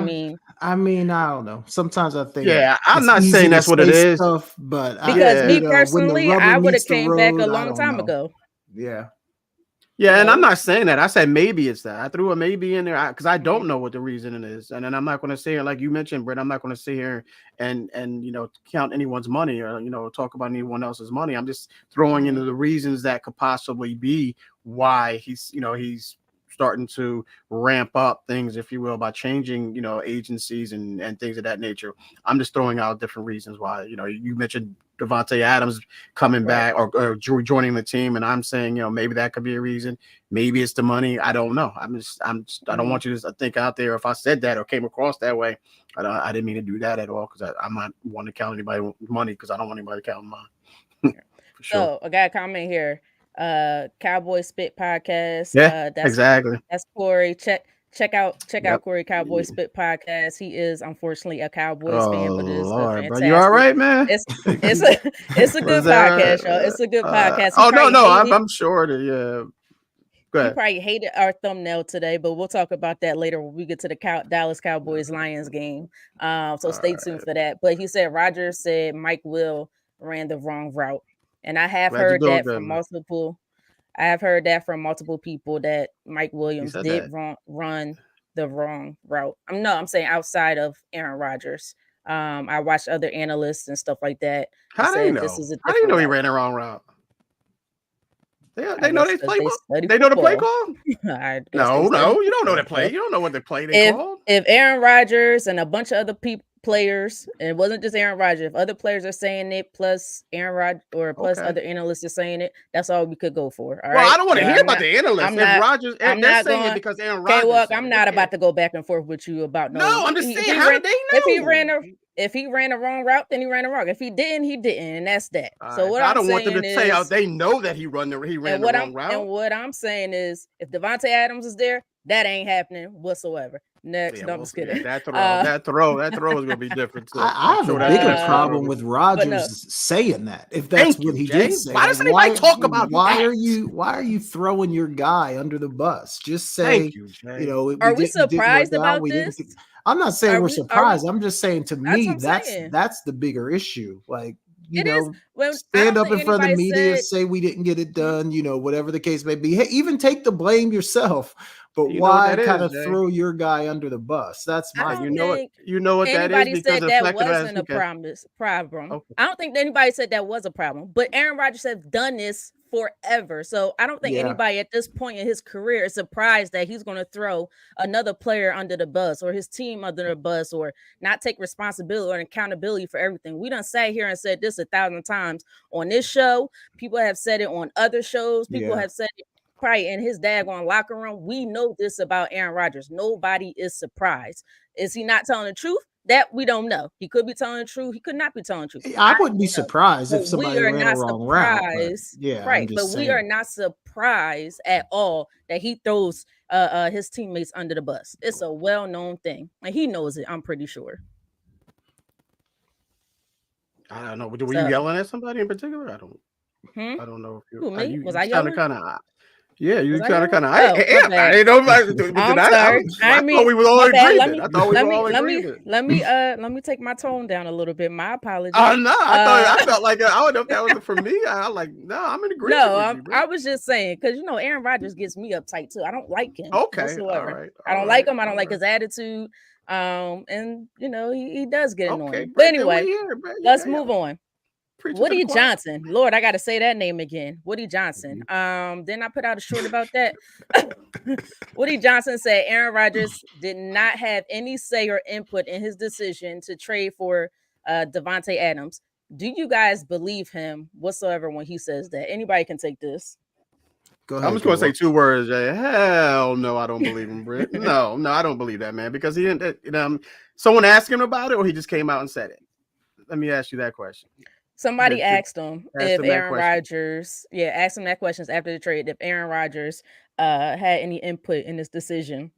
I don't know. Sometimes I think I'm not saying that's what it is. Stuff, but because me when personally, the rubber I would have meets the came back a road, long time ago. Yeah. Yeah, and I'm not saying that. I said maybe it's that. I threw a maybe in there because I don't know what the reason is, and then I'm not going to sit here like you mentioned, Britt. I'm not going to sit here and count anyone's money or talk about anyone else's money. I'm just throwing into the reasons that could possibly be why he's starting to ramp up things, if you will, by changing agencies and things of that nature. I'm just throwing out different reasons why. You mentioned Davante Adams coming back or joining the team, and I'm saying maybe that could be a reason. Maybe it's the money. I don't know. I don't want you to think out there if I said that or came across that way. I didn't mean to do that at all because I'm not want to count anybody's money because I don't want anybody counting mine. For sure. So I got a comment here. Cowboy Spit Podcast. Yeah, exactly. That's Corey. Check out Corey Cowboy Spit Podcast. He is unfortunately a Cowboys fan, but it's fantastic. Bro, you all right, man? It's a good podcast, y'all. It's a good podcast. I'm sure that You probably hated our thumbnail today, but we'll talk about that later when we get to the Dallas Cowboys Lions game. So stay tuned for that. But he said Rodgers said Mike Will ran the wrong route, and I have heard that from multiple. I have heard that from multiple people that Mike Williams did run the wrong route. I'm saying outside of Aaron Rodgers. I watched other analysts and stuff like that. How do you know? How do you know he ran the wrong route? They know they play. They know the play call. No, you don't know the play. You don't know what the play they call. If Aaron Rodgers and a bunch of other players, and it wasn't just Aaron Rodgers, if other players are saying it, plus Aaron Rodgers or plus other analysts are saying it, that's all we could go for. All right. I don't want to hear about the analysts. They're saying it because Aaron Rodgers. Okay, well, I'm not about to go back and forth with you about no. I'm just saying, how did they know? If he ran the wrong route, then he ran the wrong. If he didn't, he didn't, and that's that. So what I don't want them to say how they know that he ran the wrong route. And what I'm saying is, if Davante Adams is there, that ain't happening whatsoever. Next, I'm just kidding. That throw is gonna be different. Too. I have a bigger problem with Rodgers saying that. If that's what he did say, why doesn't anybody talk about? Why are you throwing your guy under the bus? Just say, are we surprised about this? I'm not saying we're surprised. I'm just saying to me that's the bigger issue. Like, stand up in front of the media, say we didn't get it done, whatever the case may be. Hey, even take the blame yourself. But why kind of throw your guy under the bus? That's my. You know what that is. Anybody said that wasn't a problem. Okay. I don't think anybody said that was a problem. But Aaron Rodgers has done this forever, so I don't think anybody at this point in his career is surprised that he's going to throw another player under the bus or his team under the bus or not take responsibility or accountability for everything. We done sat here and said this 1,000 times on this show. People have said it on other shows. People have said it. Probably in his daggone locker room. We know this about Aaron Rodgers. Nobody is surprised. Is he not telling the truth? That we don't know. He could be telling the truth. He could not be telling the truth. I wouldn't be surprised if somebody ran a wrong route. But we are not surprised at all that he throws his teammates under the bus. It's a well-known thing, and he knows it. I'm pretty sure. I don't know. Were you yelling at somebody in particular? I don't know if you. Was I yelling? Yeah, you kind of. I didn't know. I'm sorry. I mean, we were all agreement. I thought we were all agreement. Let me take my tone down a little bit. My apologies. Oh no, I felt like I don't know if that was for me. I'm in agreement. No, I was just saying because Aaron Rodgers gets me uptight too. I don't like him. Okay, all right. I don't like him. I don't like his attitude. And he does get annoying. But anyway, let's move on. Woody Johnson. Lord, I got to say that name again. Woody Johnson. Then I put out a short about that. Woody Johnson said Aaron Rodgers did not have any say or input in his decision to trade for Davante Adams. Do you guys believe him whatsoever when he says that? Anybody can take this. Go ahead, I'm just going to say 2 words. Hell no, I don't believe him, Britt. No, I don't believe that, man, because he didn't. Someone asked him about it, or he just came out and said it. Let me ask you that question. Somebody asked him if Aaron Rodgers, asked him that question after the trade, if Aaron Rodgers had any input in this decision.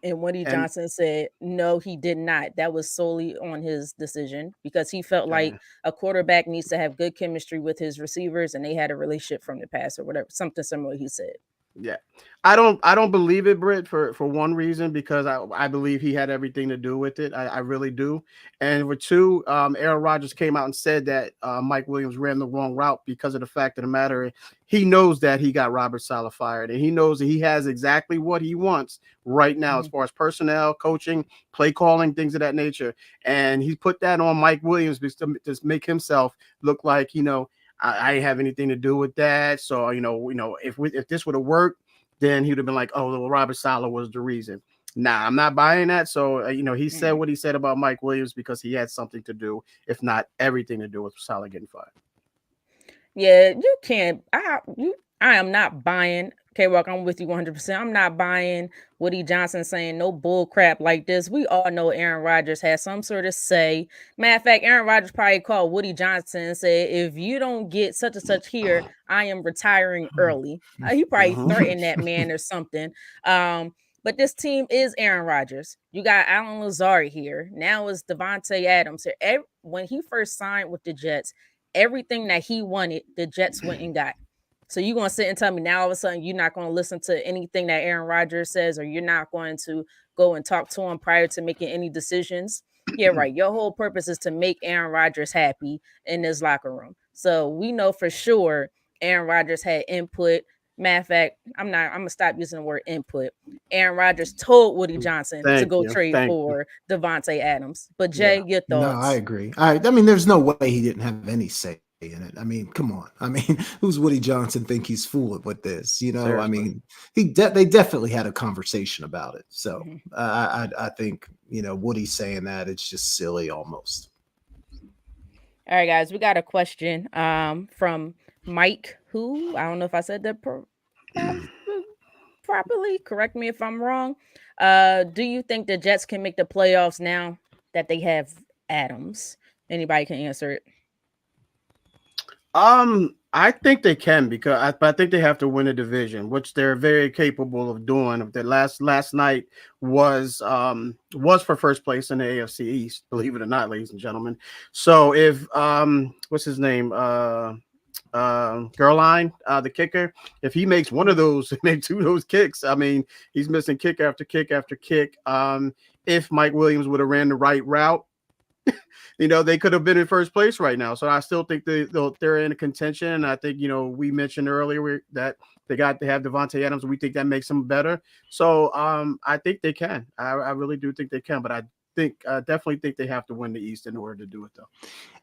And Woody Johnson said, no, he did not. That was solely on his decision because he felt like a quarterback needs to have good chemistry with his receivers and they had a relationship from the past or whatever, something similar he said. Yeah. I don't believe it, Britt, for one reason, because I believe he had everything to do with it. I really do. And for two, Aaron Rodgers came out and said that Mike Williams ran the wrong route because of the fact of the matter. He knows that he got Robert Saleh fired, and he knows that he has exactly what he wants right now as far as personnel, coaching, play calling, things of that nature. And he put that on Mike Williams to just make himself look like, I didn't have anything to do with that. So, if this would have worked, then he would have been like, oh, well, Robert Saleh was the reason. Nah, I'm not buying that. So, he said what he said about Mike Williams because he had something to do, if not everything to do with Saleh getting fired. Yeah, you can't. I am not buying. K-Walk, I'm with you 100%. I'm not buying Woody Johnson saying no bull crap like this. We all know Aaron Rodgers has some sort of say. Matter of fact, Aaron Rodgers probably called Woody Johnson and said, if you don't get such and such here, I am retiring early. He probably threatened that man or something. But this team is Aaron Rodgers. You got Alan Lazard here. Now it's Devontae Adams here. When he first signed with the Jets, everything that he wanted, the Jets went and got. So you're going to sit and tell me now all of a sudden you're not going to listen to anything that Aaron Rodgers says, or you're not going to go and talk to him prior to making any decisions? Yeah, right. Your whole purpose is to make Aaron Rodgers happy in this locker room. So we know for sure Aaron Rodgers had input. Matter of fact, I'm going to stop using the word input. Aaron Rodgers told Woody Johnson to go trade for Devontae Adams. But Jay, your thoughts? No, I agree. I mean, there's no way he didn't have any say in it. I mean, come on. I mean, who's Woody Johnson think he's fooling with this? Seriously. I mean, they definitely had a conversation about it. So I think, Woody saying that, it's just silly almost. All right, guys, we got a question from Mike, who I don't know if I said that properly. Correct me if I'm wrong. Do you think the Jets can make the playoffs now that they have Adams? Anybody can answer it. I think they can, because I think they have to win a division, which they're very capable of doing. If the last night was for first place in the AFC East, believe it or not, ladies and gentlemen. So if what's his name? Gerline, the kicker, if he makes one of those, make two of those kicks, I mean, he's missing kick after kick after kick. If Mike Williams would have ran the right route, they could have been in first place right now. So I still think they're in a contention. And I think, we mentioned earlier that they have Devontae Adams. We think that makes them better. So I think they can. I really do think they can. But I definitely think they have to win the East in order to do it, though.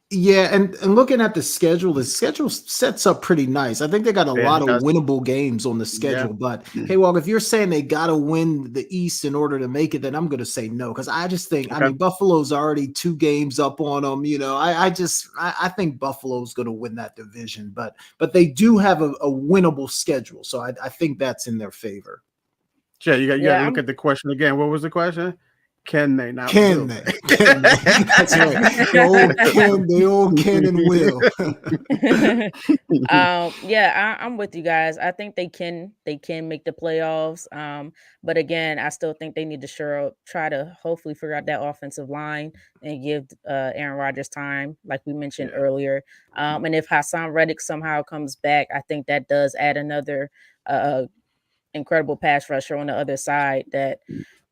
Yeah, and looking at the schedule sets up pretty nice. I think they got a lot of winnable games on the schedule. Yeah. But hey, well, if you're saying they got to win the East in order to make it, then I'm going to say no, because I just think I mean Buffalo's already 2 games up on them. I think Buffalo's going to win that division, but they do have a winnable schedule, so I think that's in their favor. Jay, you got to look at the question again. What was the question? Can they not? Can they? Can they? That's right. They all can and will. I'm with you guys. I think they can make the playoffs. But again, I still think they need to try to hopefully figure out that offensive line and give Aaron Rodgers time, like we mentioned earlier. And if Hassan Reddick somehow comes back, I think that does add another incredible pass rusher on the other side that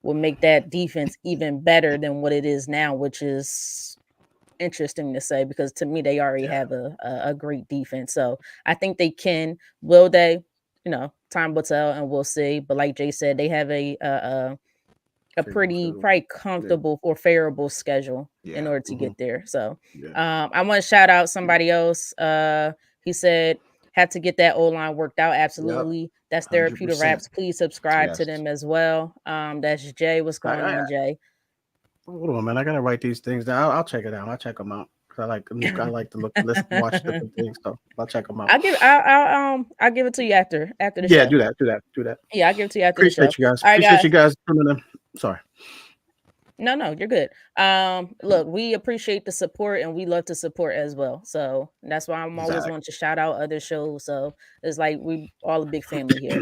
will make that defense even better than what it is now, which is interesting to say, because to me, they already have a great defense. So I think they can. Will they? Time will tell, and we'll see. But like Jay said, they have a pretty probably comfortable or favorable schedule in order to get there. So I want to shout out somebody else. He said, have to get that O-line worked out. Absolutely. Yep. That's Therapeutic Raps. Please subscribe to them as well. That's Jay. What's going on, Jay? Hold on, man. I gotta write these things down. I'll check it out. I'll check them out. I like to look, watch different things. So I'll check them out. I'll give it to you after the show. Yeah, do that. Yeah, I'll give it to you after the show. You guys. All right, Appreciate you guys coming in. Sorry. No, you're good. Look, we appreciate the support, and we love to support as well. So that's why I'm always wanting to shout out other shows. So it's like we all a big family here.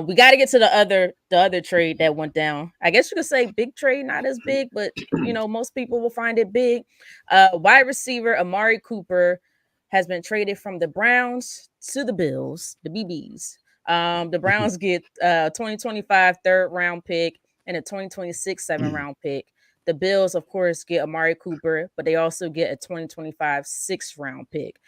We got to get to the other trade that went down. I guess you could say big trade, not as big, but most people will find it big. Wide receiver Amari Cooper has been traded from the Browns to the Bills, the BBs, The Browns get 2025 third round pick and a 2026 7th round pick. The Bills, of course, get Amari Cooper, but they also get a 2025 6th round pick.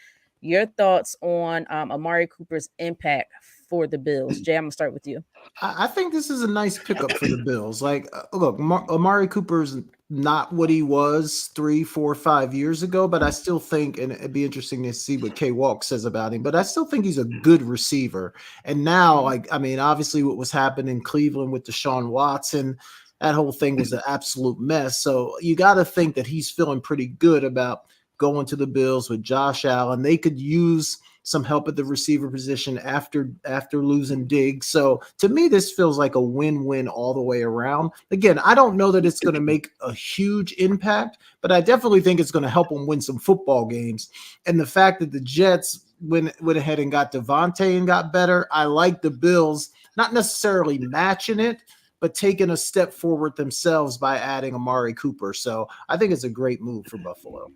Your thoughts on Amari Cooper's impact for the Bills? Jay, I'm going to start with you. I think this is a nice pickup for the Bills. Like, look, Amari Cooper's not what he was 3, 4, 5 years ago, but I still think, and it'd be interesting to see what K Walk says about him, but I still think he's a good receiver. And now, like, I mean, obviously what was happening in Cleveland with Deshaun Watson, that whole thing was an absolute mess. So you got to think that he's feeling pretty good about going to the Bills with Josh Allen. They could use some help at the receiver position after losing Diggs. So to me, this feels like a win-win all the way around. Again, I don't know that it's going to make a huge impact, but I definitely think it's going to help them win some football games. And the fact that the Jets went ahead and got Devontae and got better, I like the Bills not necessarily matching it, but taking a step forward themselves by adding Amari Cooper. So I think it's a great move for Buffalo.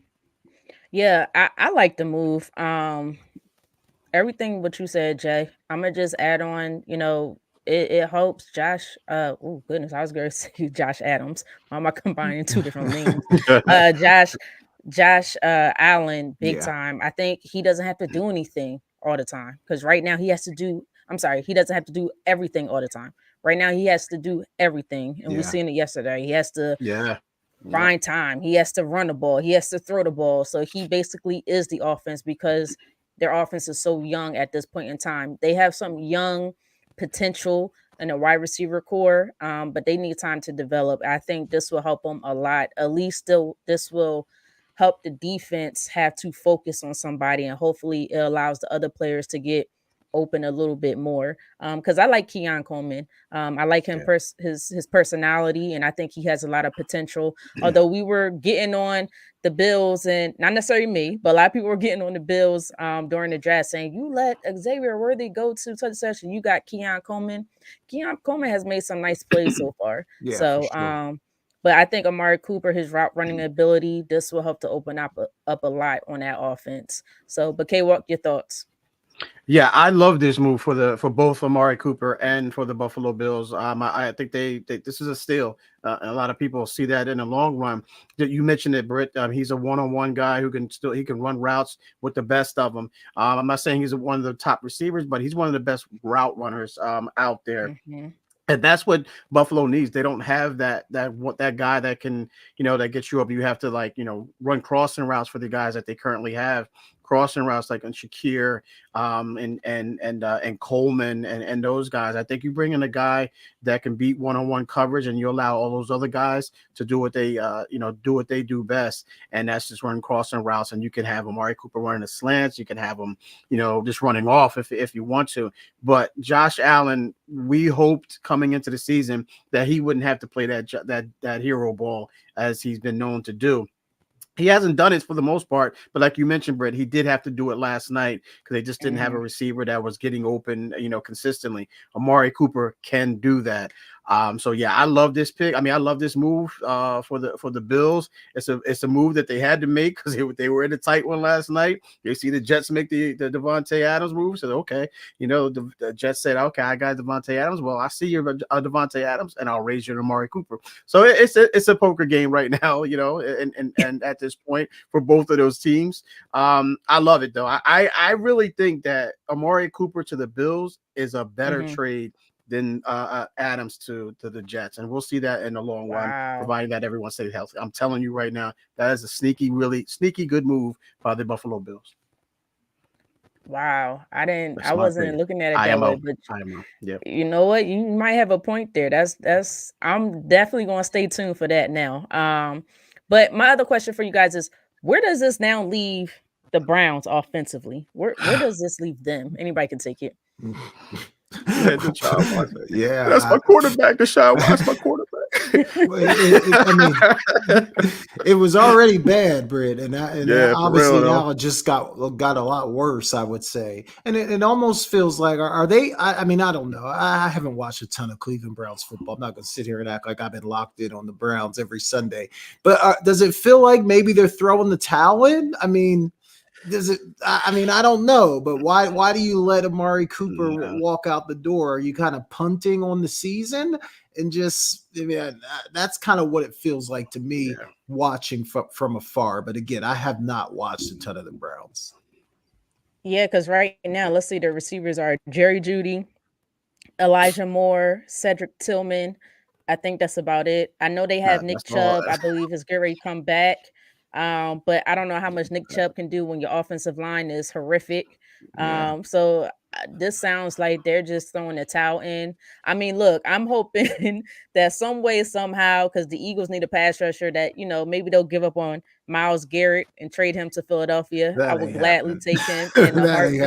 Yeah, I like the move. Everything what you said, Jay. I'm gonna just add on. It helps Josh. Oh goodness, I was gonna say Josh Adams. Why am I combining two different names? Josh Allen, big time. I think he doesn't have to do anything all the time because right now he has to do. I'm sorry, he doesn't have to do everything all the time. Right now he has to do everything, and we seen it yesterday. He has to find time. He has to run the ball. He has to throw the ball. So he basically is the offense because their offense is so young at this point in time. They have some young potential in a wide receiver core, but they need time to develop. I think this will help them a lot. At least this will help the defense have to focus on somebody, and hopefully it allows the other players to get open a little bit more. Because I like Keon Coleman. I like him his personality, and I think he has a lot of potential. Although we were getting on the Bills, and not necessarily me, but a lot of people were getting on the Bills during the draft, saying you let Xavier Worthy go to such session. You got Keon Coleman. Keon Coleman has made some nice plays so far. But I think Amari Cooper, his route running ability, this will help to open up a lot on that offense. So, but K-Walk, your thoughts? Yeah, I love this move for both Amari Cooper and for the Buffalo Bills. I think they this is a steal. A lot of people see that in the long run. You mentioned it, Britt. He's a one-on-one guy who can run routes with the best of them. I'm not saying he's one of the top receivers, but he's one of the best route runners out there. Mm-hmm. And that's what Buffalo needs. They don't have that guy that can, that gets you up. You have to run crossing routes for the guys that they currently have. Crossing routes like on Shakir and Coleman and those guys. I think you bring in a guy that can beat one-on-one coverage, and you allow all those other guys to do what they do best, and that's just run crossing routes. And you can have Amari Cooper running the slants. You can have him, just running off if you want to. But Josh Allen, we hoped coming into the season that he wouldn't have to play that hero ball as he's been known to do. He hasn't done it for the most part, but like you mentioned, Brett, he did have to do it last night because they just didn't have a receiver that was getting open, consistently. Amari Cooper can do that. So yeah, I love this pick. I mean, I love this move for the Bills. It's a move that they had to make because they were in a tight one last night. You see the Jets make the Devontae Adams move. So okay, the Jets said, okay, I got Devontae Adams. Well, I see you're Devontae Adams, and I'll raise you to Amari Cooper. So it's a poker game right now, and at this point for both of those teams. I love it though. I really think that Amari Cooper to the Bills is a better trade than Adams to the Jets, and we'll see that in the long run, providing that everyone stays healthy. I'm telling you right now, that is a really sneaky good move by the Buffalo Bills. Wow, I wasn't looking at it that way, but you know what? You might have a point there. That's I'm definitely going to stay tuned for that now. But my other question for you guys is, where does this now leave the Browns offensively? Where does this leave them? Anybody can take it. Yeah, that's my quarterback. Deshaun Watson, my quarterback. It was already bad, Britt, and obviously now it just got a lot worse, I would say. And it almost feels like are they? I mean, I don't know. I haven't watched a ton of Cleveland Browns football. I'm not going to sit here and act like I've been locked in on the Browns every Sunday. But does it feel like maybe they're throwing the towel in? I mean, does it? I mean, I don't know, but why do you let Amari Cooper walk out the door? Are you kind of punting on the season and just? I mean, that's kind of what it feels like to me watching from afar. But again, I have not watched a ton of the Browns. Yeah, because right now, let's see, the receivers are Jerry Jeudy, Elijah Moore, Cedric Tillman. I think that's about it. I know they have Nick Chubb. I believe is getting ready to come back. But I don't know how much Nick Chubb can do when your offensive line is horrific. So this sounds like they're just throwing the towel in. I mean, look, I'm hoping that some way, somehow, because the Eagles need a pass rusher, that, you know, maybe they'll give up on Myles Garrett and trade him to Philadelphia. I would gladly take him in a heartbeat.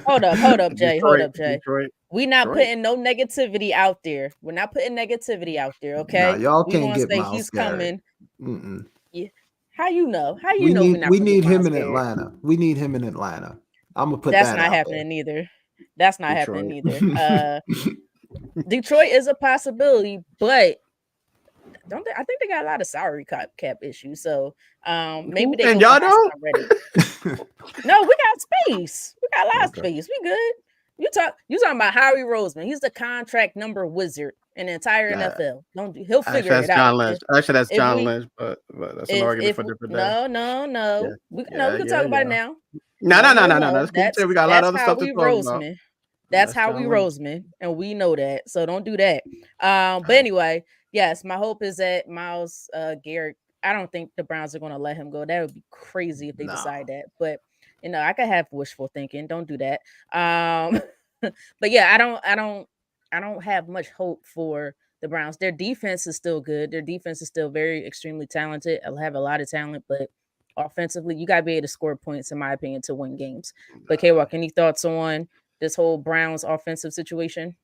Hold up, Jay. Hold up, Jay. We not putting no negativity out there. We're not putting negativity out there, okay? Nah, y'all we can't get say Myles he's Garrett. coming. Yeah. How you know? How you we know we need him in Garrett? Atlanta. We need him in Atlanta. I'm gonna put That's that not out happening there. either. That's not happening either. Detroit is a possibility, but I think they got a lot of salary cap issues. So maybe they and y'all don't already. No, we got space. We got a lot of space. We good. You talking about Howie Roseman. He's the contract number wizard in the entire NFL. He'll figure it out. Actually, that's John Lynch, but that's an argument for a different day. No. We can talk about it now. No. That's cool. We got a lot of other stuff to talk about. That's Howie Roseman, and we know that. So don't do that. But anyway, yes, my hope is that Myles Garrett. I don't think the Browns are going to let him go. That would be crazy if they decide that. But you know, I could have wishful thinking. Don't do that. But yeah, I don't have much hope for the Browns. Their defense is still good. Their defense is still very extremely talented. I'll have a lot of talent, but offensively, you gotta be able to score points, in my opinion, to win games. But K-Walk, any thoughts on this whole Browns offensive situation?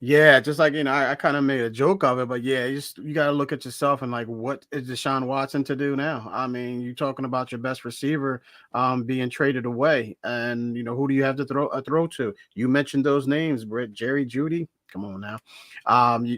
Yeah, just like, I kind of made a joke of it, but yeah, you got to look at yourself and like, what is Deshaun Watson to do now? I mean, you're talking about your best receiver being traded away, and who do you have to throw to? You mentioned those names, Britt, Jerry Jeudy. Come on now,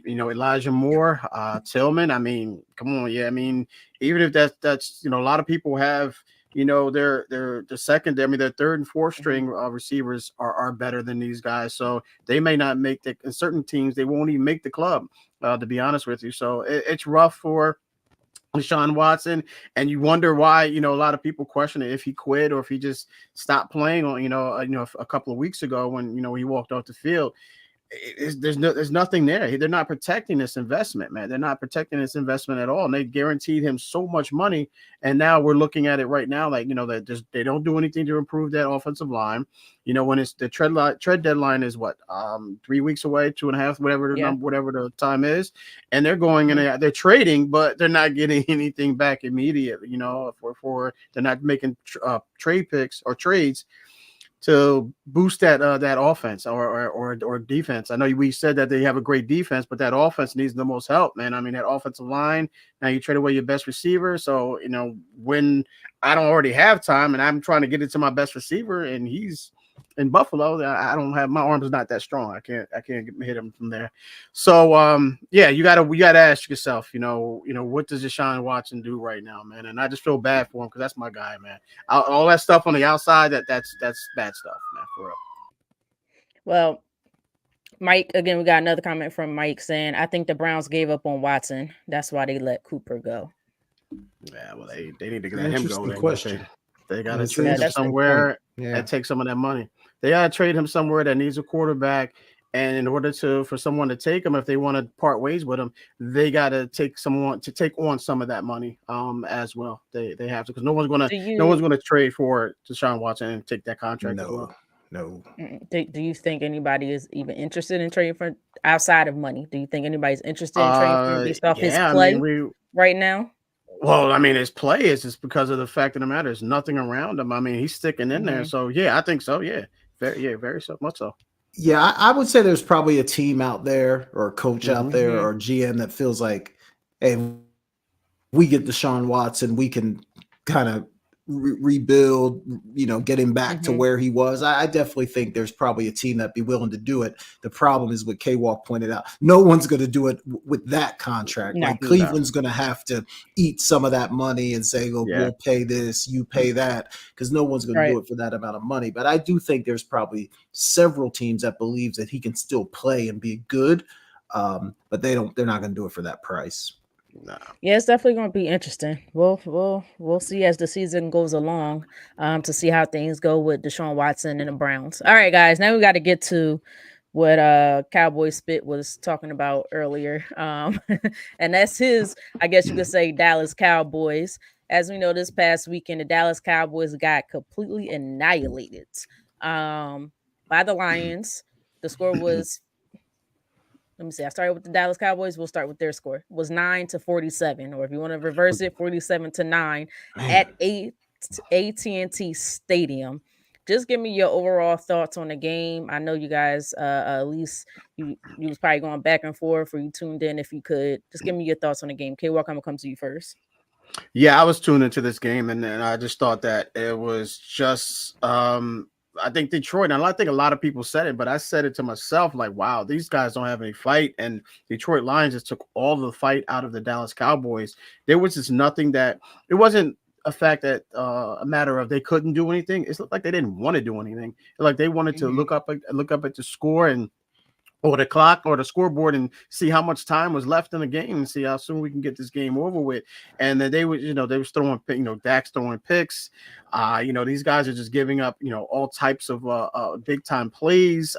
Elijah Moore, Tillman. I mean, come on, yeah. I mean, even if that's a lot of people have. Their second, I mean, their third and fourth string receivers are better than these guys. So they may not make in certain teams, they won't even make the club, to be honest with you. So it's rough for Deshaun Watson. And you wonder why, a lot of people question it, if he quit or if he just stopped playing on, a couple of weeks ago when, he walked off the field. There's nothing there. They're not protecting this investment, man. They're not protecting this investment at all. And they guaranteed him so much money. And now we're looking at it right now, like, that they don't do anything to improve that offensive line. When it's the trade deadline is what, 3 weeks away, 2.5, whatever the time is. And they're going and they're trading, but they're not getting anything back immediately, for they're not making trade picks or trades to boost that offense or defense. I know we said that they have a great defense, but that offense needs the most help, man. I mean, that offensive line, now you trade away your best receiver. So, when I don't already have time and I'm trying to get it to my best receiver and he's in Buffalo, I don't have, my arm is not that strong. I can't hit him from there. So, yeah, you gotta ask yourself, what does Deshaun Watson do right now, man? And I just feel bad for him because that's my guy, man. All that stuff on the outside, that's bad stuff, man, for real. Well, Mike, again, we got another comment from Mike saying, I think the Browns gave up on Watson. That's why they let Cooper go. Yeah, well, they need to let him go. Question. They got to trade him somewhere and take some of that money. They got to trade him somewhere that needs a quarterback. And in order for someone to take him, if they want to part ways with him, they got to take on some of that money as well. They have to, because no one's going to trade for Deshaun Watson and take that contract. No. Do you think anybody is even interested in trading for outside of money? Do you think anybody's interested in trading for him based off his play right now? Well, I mean, his play is just because of the fact of the matter. There's nothing around him. I mean, he's sticking in there. So, yeah, I think so. Yeah, very so much so. Yeah, I would say there's probably a team out there or a coach out there or GM that feels like, hey, we get Deshaun Watson, we can kind of rebuild, get him back to where he was. I definitely think there's probably a team that'd be willing to do it. The problem is what K-Walk pointed out. No one's going to do it with that contract. No. Like Cleveland's going to have to eat some of that money and say, oh, we'll pay this, you pay that, because no one's going to do it for that amount of money. But I do think there's probably several teams that believes that he can still play and be good, but they're not going to do it for that price. No. Yeah, it's definitely going to be interesting. We'll see as the season goes along, to see how things go with Deshaun Watson and the Browns. All right, guys, now we got to get to what Cowboy Spit was talking about earlier, and that's his, I guess you could say, Dallas Cowboys. As we know, this past weekend, the Dallas Cowboys got completely annihilated by the Lions. The score was, let me see, I started with the Dallas Cowboys. We'll start with their score. It was 9-47, or if you want to reverse it, 47-9 at AT&T Stadium. Just give me your overall thoughts on the game. I know you guys, at least you was probably going back and forth, or you tuned in. If you could, just give me your thoughts on the game. K-Walk, I'm going to come to you first. Yeah, I was tuned into this game, and I just thought that it was just I think Detroit, and I think a lot of people said it, but I said it to myself, like, wow, these guys don't have any fight. And Detroit Lions just took all the fight out of the Dallas Cowboys. There was just nothing that, it wasn't a fact that a matter of they couldn't do anything. It's like they didn't want to do anything. Like they wanted to look up at the score and or the clock or the scoreboard and see how much time was left in the game and see how soon we can get this game over with. And then they was throwing, Dak's throwing picks. These guys are just giving up, all types of big time plays.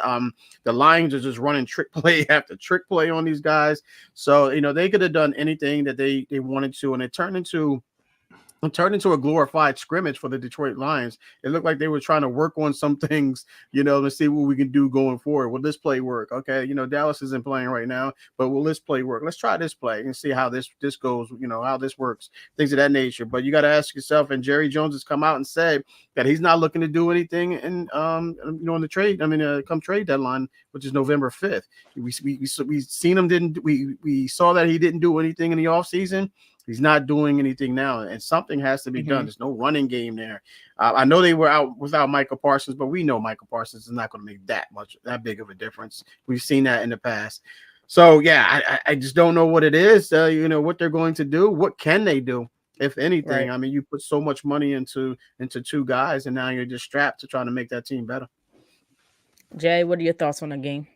The Lions are just running trick play after trick play on these guys. So, they could have done anything that they wanted to, and it turned into a glorified scrimmage for the Detroit Lions. It looked like they were trying to work on some things, to see what we can do going forward. Will this play work? Okay, Dallas isn't playing right now, but will this play work? Let's try this play and see how this goes, how this works, things of that nature. But you got to ask yourself, and Jerry Jones has come out and said that he's not looking to do anything in the trade. Come trade deadline, which is November 5th. We seen him we saw that he didn't do anything in the offseason. He's not doing anything now, and something has to be done. There's no running game there. I know they were out without Micah Parsons, but we know Micah Parsons is not going to make that big of a difference. We've seen that in the past. So, yeah, I just don't know what it is, what they're going to do. What can they do, if anything? Right. You put so much money into two guys, and now you're just strapped to trying to make that team better. Jay, what are your thoughts on the game?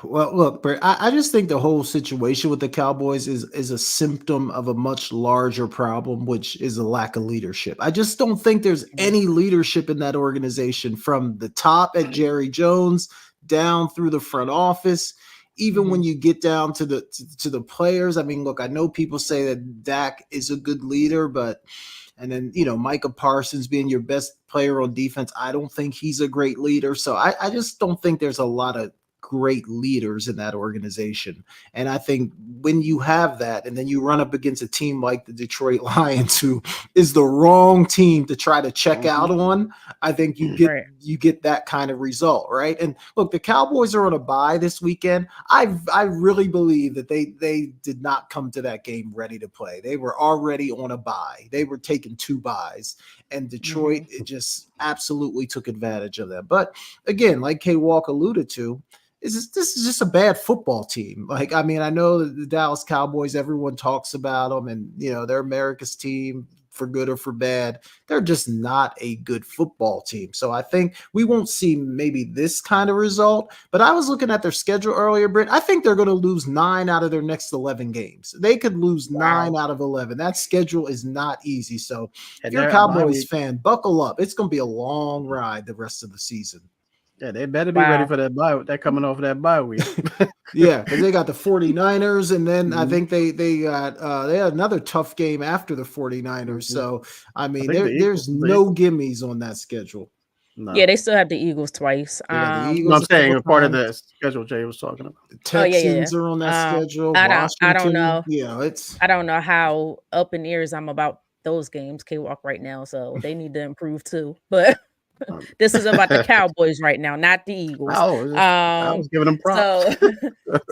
Well, look, Brett, I just think the whole situation with the Cowboys is a symptom of a much larger problem, which is a lack of leadership. I just don't think there's any leadership in that organization from the top at Jerry Jones down through the front office. Even when you get down to the players, look, I know people say that Dak is a good leader, and then, Micah Parsons being your best player on defense, I don't think he's a great leader. So I just don't think there's a lot of great leaders in that organization. And I think when you have that, and then you run up against a team like the Detroit Lions, who is the wrong team to try to check out on, I think you get that kind of result, right? And look, the Cowboys are on a bye this weekend. I really believe that they did not come to that game ready to play. They were already on a bye. They were taking 2 byes, and Detroit it just absolutely took advantage of that. But again, like K-Walk alluded to, this is just a bad football team. I know the Dallas Cowboys, everyone talks about them, and they're America's team for good or for bad. They're just not a good football team. So I think we won't see maybe this kind of result. But I was looking at their schedule earlier, Britt. I think they're going to lose 9 out of their next 11 games. They could lose 9 out of 11. That schedule is not easy. So if you're a Cowboys fan, buckle up. It's going to be a long ride the rest of the season. Yeah, they better be ready for that bye. They're coming off of that bye week. Yeah, because they got the 49ers, and then I think they had another tough game after the 49ers. So, there's no gimmies on that schedule. No. Yeah, they still have the Eagles twice. The Eagles I'm saying part of the schedule Jay was talking about. The Texans are on that schedule. I don't know. I don't know how up in ears I'm about those games. K-Walk right now, so they need to improve too. But this is about the Cowboys right now, not the Eagles. I was giving them props.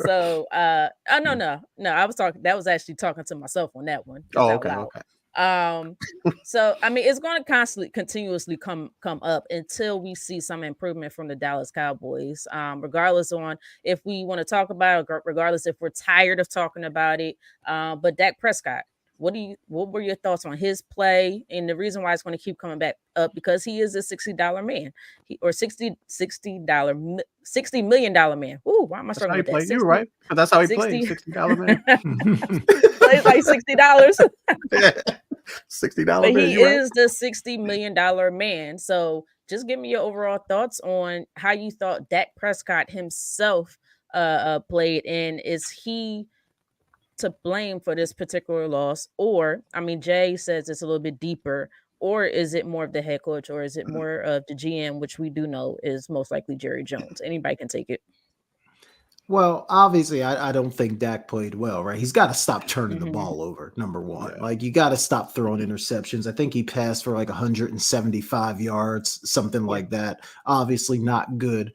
No, I was actually talking to myself on that one. Oh, okay. So I mean, it's going to continuously come up until we see some improvement from the Dallas Cowboys. Regardless on if we want to talk about it, regardless if we're tired of talking about it. But Dak Prescott, what were your thoughts on his play? And the reason why it's going to keep coming back up because he is a $60 man, or $60 million man. Ooh, why am I struggling with that? You're right, but that's how he played. $60 man. Plays like $60. $60 but man. He is the $60 million man. So just give me your overall thoughts on how you thought Dak Prescott himself played, and is he to blame for this particular loss? Or, I mean, Jay says it's a little bit deeper, or is it more of the head coach, or is it more of the GM, which we do know is most likely Jerry Jones? Anybody can take it. Well, obviously, I don't think Dak played well, right? He's got to stop turning the ball over, number one. Like, you got to stop throwing interceptions. I think he passed for like 175 yards, something like that. Obviously not good.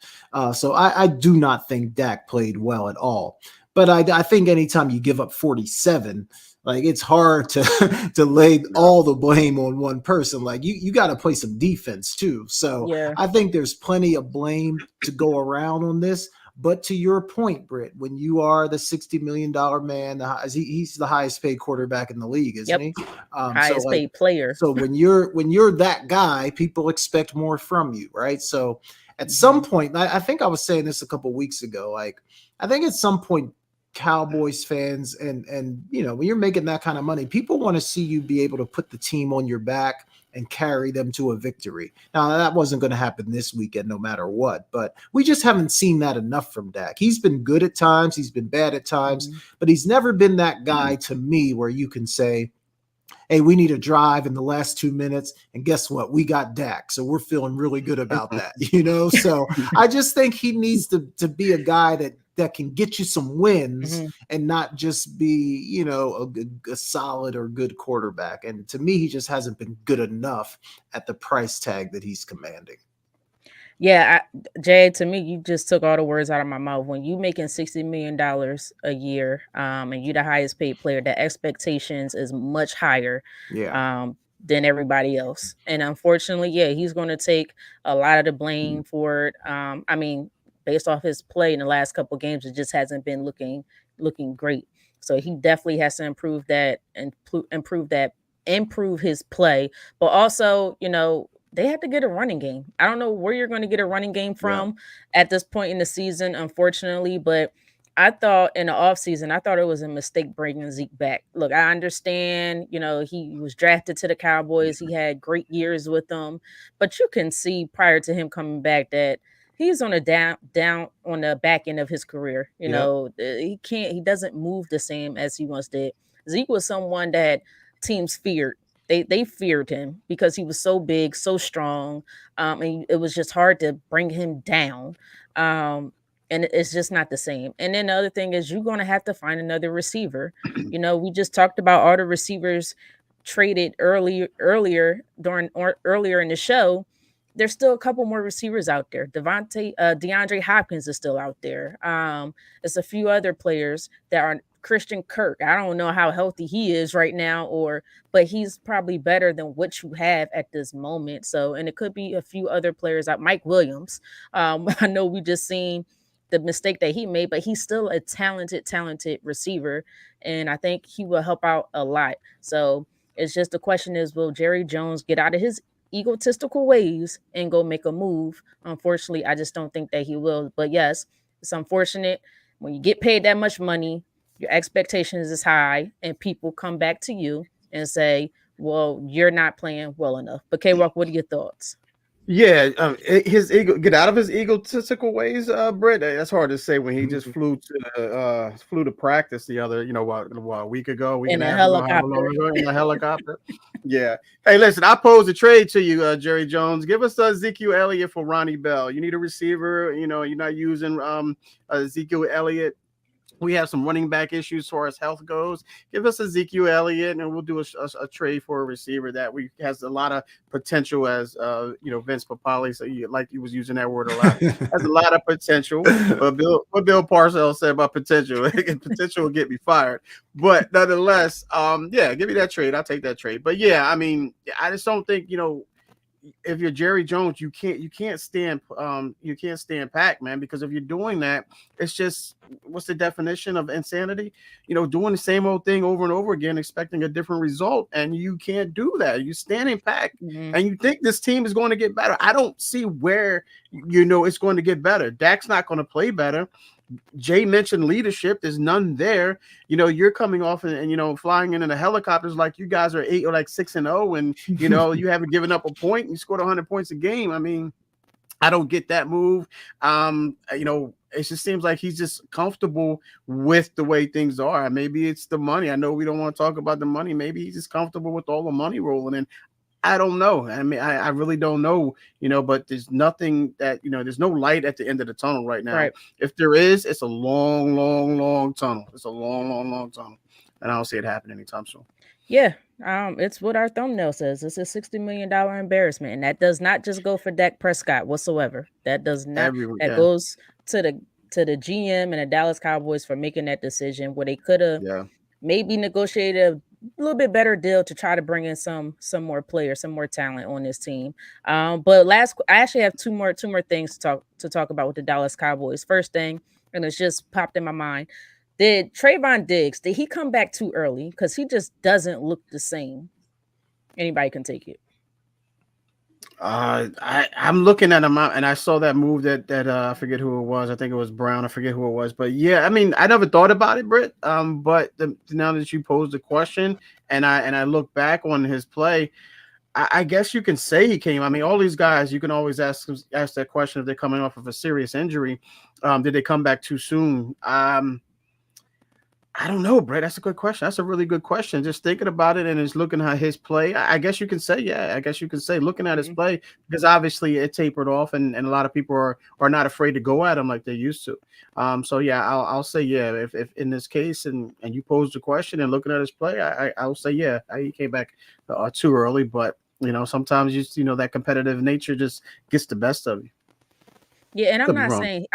So I do not think Dak played well at all. But I think anytime you give up 47, like, it's hard to lay all the blame on one person. Like, you got to play some defense too. So I think there's plenty of blame to go around on this. But to your point, Britt, when you are the $60 million man, he's the highest paid quarterback in the league, isn't he? Highest paid player. So when you're that guy, people expect more from you, right? So at some point, I think I was saying this a couple of weeks ago, like, I think at some point, Cowboys fans and when you're making that kind of money, people want to see you be able to put the team on your back and carry them to a victory. Now, that wasn't going to happen this weekend no matter what, but we just haven't seen that enough from Dak. He's been good at times, he's been bad at times, but he's never been that guy to me where you can say, hey, we need a drive in the last 2 minutes, and guess what? We got Dak, so we're feeling really good about that, So I just think he needs to be a guy that can get you some wins and not just be, a solid or good quarterback. And to me, he just hasn't been good enough at the price tag that he's commanding. Yeah, Jay, to me, you just took all the words out of my mouth. When you making $60 million a year, and you're the highest paid player, the expectations is much higher than everybody else. And unfortunately, he's going to take a lot of the blame for it. I mean, based off his play in the last couple of games, it just hasn't been looking great. So he definitely has to improve that and improve his play. But also, they have to get a running game. I don't know where you're going to get a running game from at this point in the season, unfortunately. But I thought in the offseason, I thought it was a mistake bringing Zeke back. Look, I understand, he was drafted to the Cowboys. He had great years with them. But you can see prior to him coming back that he's on a down on the back end of his career. He doesn't move the same as he once did. Zeke was someone that teams feared. They feared him because he was so big, so strong, and it was just hard to bring him down. And it's just not the same. And then the other thing is you're going to have to find another receiver. We just talked about all the receivers traded earlier in the show. There's still a couple more receivers out there. DeAndre Hopkins is still out there. There's a few other players that are Christian Kirk. I don't know how healthy he is right now, but he's probably better than what you have at this moment. So, and it could be a few other players out. Mike Williams. I know we just seen the mistake that he made, but he's still a talented receiver. And I think he will help out a lot. So it's just the question is, will Jerry Jones get out of his egotistical ways and go make a move? Unfortunately, I just don't think that he will. But yes, it's unfortunate when you get paid that much money, your expectations is high, and people come back to you and say, well, you're not playing well enough. But K-Rock, what are your thoughts? Yeah, his ego, get out of his egotistical ways, Britt. That's hard to say when he just flew to practice the other, a week ago, in a helicopter. In a helicopter. Yeah. Hey, listen, I pose a trade to you, Jerry Jones. Give us Ezekiel Elliott for Ronnie Bell. You need a receiver. You're not using Ezekiel Elliott. We have some running back issues as far as health goes. Give us Ezekiel Elliott, and we'll do a trade for a receiver that we has a lot of potential. As Vince Papale, so he was using that word a lot. Has a lot of potential. But what Bill Parcells said about potential, potential will get me fired. But nonetheless, give me that trade. I'll take that trade. But yeah, I mean, I just don't think if you're Jerry Jones, you can't stand Pac, man, because if you're doing that, it's just what's the definition of insanity? Doing the same old thing over and over again, expecting a different result, and you can't do that. You standing Pac, and you think this team is going to get better. I don't see where it's going to get better. Dak's not going to play better. Jay mentioned leadership. There's none there. You're coming off and flying in the helicopters like you guys are 8 or like 6-0, and you haven't given up a point. And you scored 100 points a game. I mean, I don't get that move. It just seems like he's just comfortable with the way things are. Maybe it's the money. I know we don't want to talk about the money. Maybe he's just comfortable with all the money rolling in. I don't know. I mean, I really don't know, but there's nothing that, there's no light at the end of the tunnel right now. Right. If there is, it's a long, long, long tunnel. It's a long, long, long tunnel. And I don't see it happening anytime soon. Yeah. It's what our thumbnail says. It's a $60 million embarrassment. And that does not just go for Dak Prescott whatsoever. That does not. Goes to the GM and the Dallas Cowboys for making that decision where they could have maybe negotiated a little bit better deal to try to bring in some more players, some more talent on this team. But I actually have two more things to talk about with the Dallas Cowboys. First thing, and it's just popped in my mind. Did Trayvon Diggs, did he come back too early? Because he just doesn't look the same. Anybody can take it. I'm looking at him, and I saw that move that I forget who it was. I think it was Brown. I forget who it was, but yeah, I mean, I never thought about it, Britt. But now that you posed the question, and I look back on his play, I guess you can say he came. I mean, all these guys, you can always ask that question if they're coming off of a serious injury. Did they come back too soon? I don't know, Brett. That's a good question. That's a really good question. Just thinking about it and just looking at his play, I guess you can say, looking at his play, because obviously it tapered off, and a lot of people are not afraid to go at him like they used to. So yeah, I'll say yeah. If in this case, and you posed the question and looking at his play, I'll say yeah. He came back too early, but sometimes that competitive nature just gets the best of you. Yeah, and I'm not saying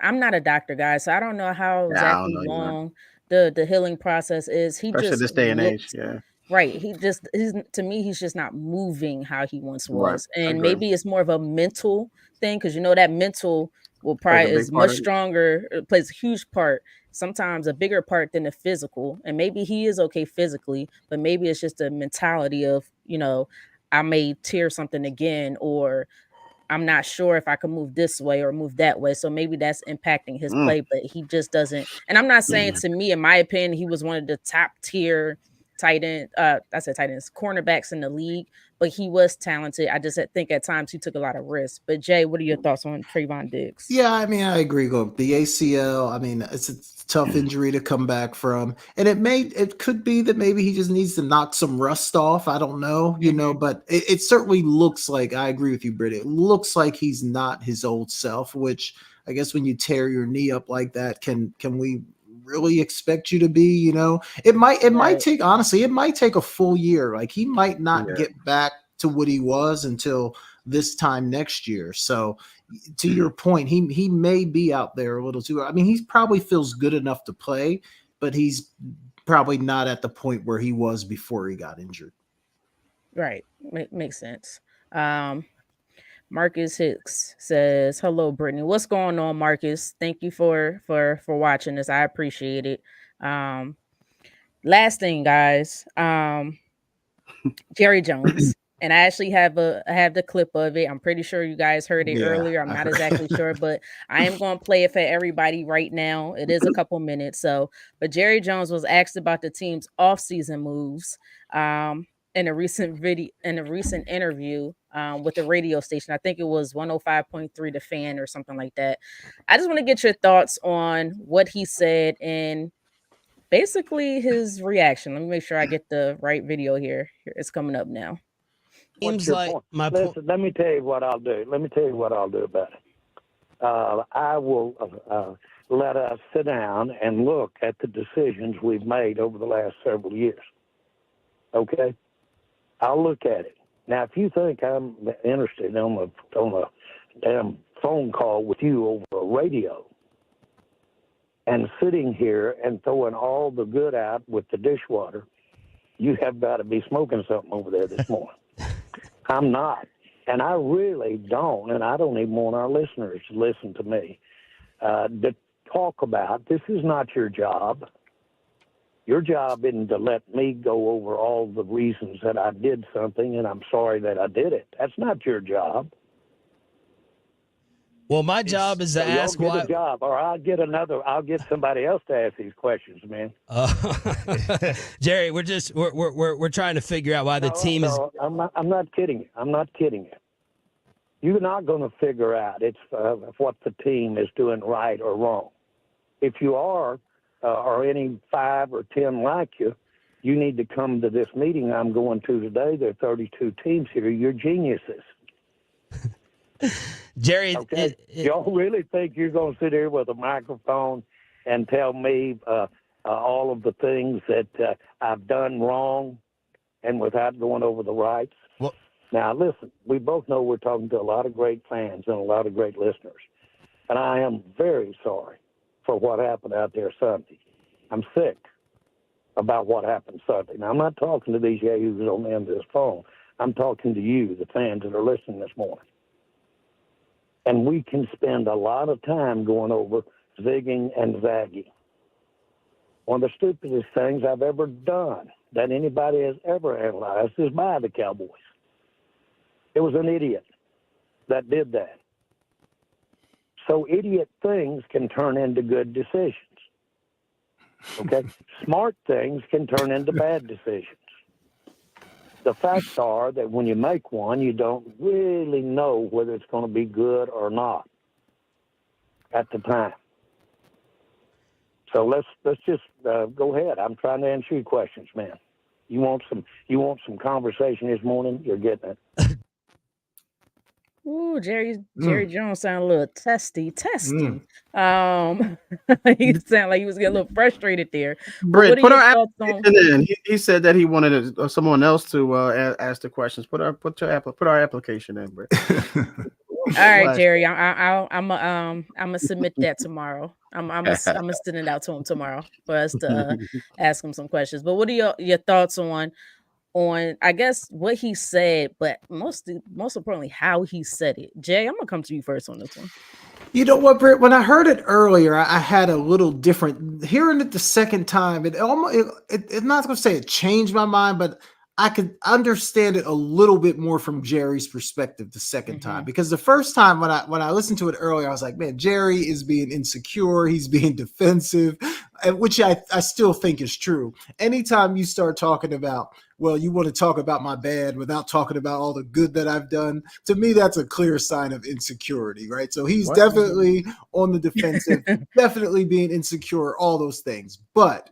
I'm not a doctor, guys, so I don't know how exactly long the healing process is. Especially this day and age, yeah. Right. To me, he's just not moving how he once was. Right. And maybe it's more of a mental thing, because that mental will probably is much stronger, plays a huge part, sometimes a bigger part than the physical. And maybe he is okay physically, but maybe it's just a mentality of, I may tear something again, or I'm not sure if I can move this way or move that way. So maybe that's impacting his play, but he just doesn't. And I'm not saying, to me, in my opinion, he was one of the top tier tight ends, cornerbacks in the league, but he was talented. I just think at times he took a lot of risks. But Jay, what are your thoughts on Trayvon Diggs? Yeah, I mean, I agree. The ACL, I mean, it's a tough injury to come back from. And it could be that maybe he just needs to knock some rust off. I don't know, but it certainly looks like, I agree with you, Britt. It looks like he's not his old self, which I guess when you tear your knee up like that, can we really expect you to be, it might take, honestly, it might take a full year. Like, he might not get back to what he was until this time next year. So to your point, he may be out there a little too. I mean, he probably feels good enough to play, but he's probably not at the point where he was before he got injured. Right. Makes sense. Marcus Hicks says, "Hello, Brittany. What's going on, Marcus? Thank you for watching this. I appreciate it." Last thing, guys. Jerry Jones. And I actually have the clip of it. I'm pretty sure you guys heard it earlier. I'm not exactly sure, but I am going to play it for everybody right now. It is a couple minutes. But Jerry Jones was asked about the team's offseason moves in a recent interview with the radio station. I think it was 105.3 The Fan or something like that. I just want to get your thoughts on what he said and basically his reaction. Let me make sure I get the right video here. It's coming up now. Seems like Listen, let me tell you what I'll do. Let me tell you what I'll do about it. I will let us sit down and look at the decisions we've made over the last several years. Okay? I'll look at it. Now, if you think I'm interested on a damn phone call with you over a radio and sitting here and throwing all the good out with the dishwater, you have got to be smoking something over there this morning. I'm not. And I really don't, and I don't even want our listeners to listen to me, to talk about, this is not your job. Your job isn't to let me go over all the reasons that I did something and I'm sorry that I did it. That's not your job. Well, my job is to ask why. Job, or I'll get somebody else to ask these questions, man. Jerry, we're trying to figure out why the team is. I'm not kidding you. I'm not kidding you. You're not going to figure out what the team is doing right or wrong. If you are, or any 5 or 10 like you, you need to come to this meeting I'm going to today. There are 32 teams here. You're geniuses. Jerry, okay. Y'all really think you're going to sit here with a microphone and tell me all of the things that I've done wrong and without going over the rights? Well, now, listen, we both know we're talking to a lot of great fans and a lot of great listeners. And I am very sorry for what happened out there Sunday. I'm sick about what happened Sunday. Now, I'm not talking to these yahoos on the end of this phone. I'm talking to you, the fans that are listening this morning. And we can spend a lot of time going over zigging and zagging. One of the stupidest things I've ever done that anybody has ever analyzed is by the Cowboys. It was an idiot that did that. So idiot things can turn into good decisions. Okay? Smart things can turn into bad decisions. The facts are that when you make one, you don't really know whether it's going to be good or not at the time. So let's just go ahead. I'm trying to answer your questions, man. You want some conversation this morning? You're getting it. Ooh, Jerry Jones sounded a little testy. He sounded like he was getting a little frustrated there. Britt, put our application in. He said that he wanted someone else to ask the questions. Put our application in, Britt. All right, Jerry. I'm gonna submit that tomorrow. I'm gonna send it out to him tomorrow for us to ask him some questions. But what are your thoughts on I guess what he said, but most importantly how he said it? Jay, I'm gonna come to you first on this one. You know what, Britt? When I heard it earlier, I had a little different. Hearing it the second time, it's not going to say it changed my mind, but I could understand it a little bit more from Jerry's perspective the second time. Because the first time when I listened to it earlier, I was like, man, Jerry is being insecure. He's being defensive, which I still think is true. Anytime you start talking about, well, you want to talk about my bad without talking about all the good that I've done, to me, that's a clear sign of insecurity, right? So he's definitely on the defensive, definitely being insecure, all those things. But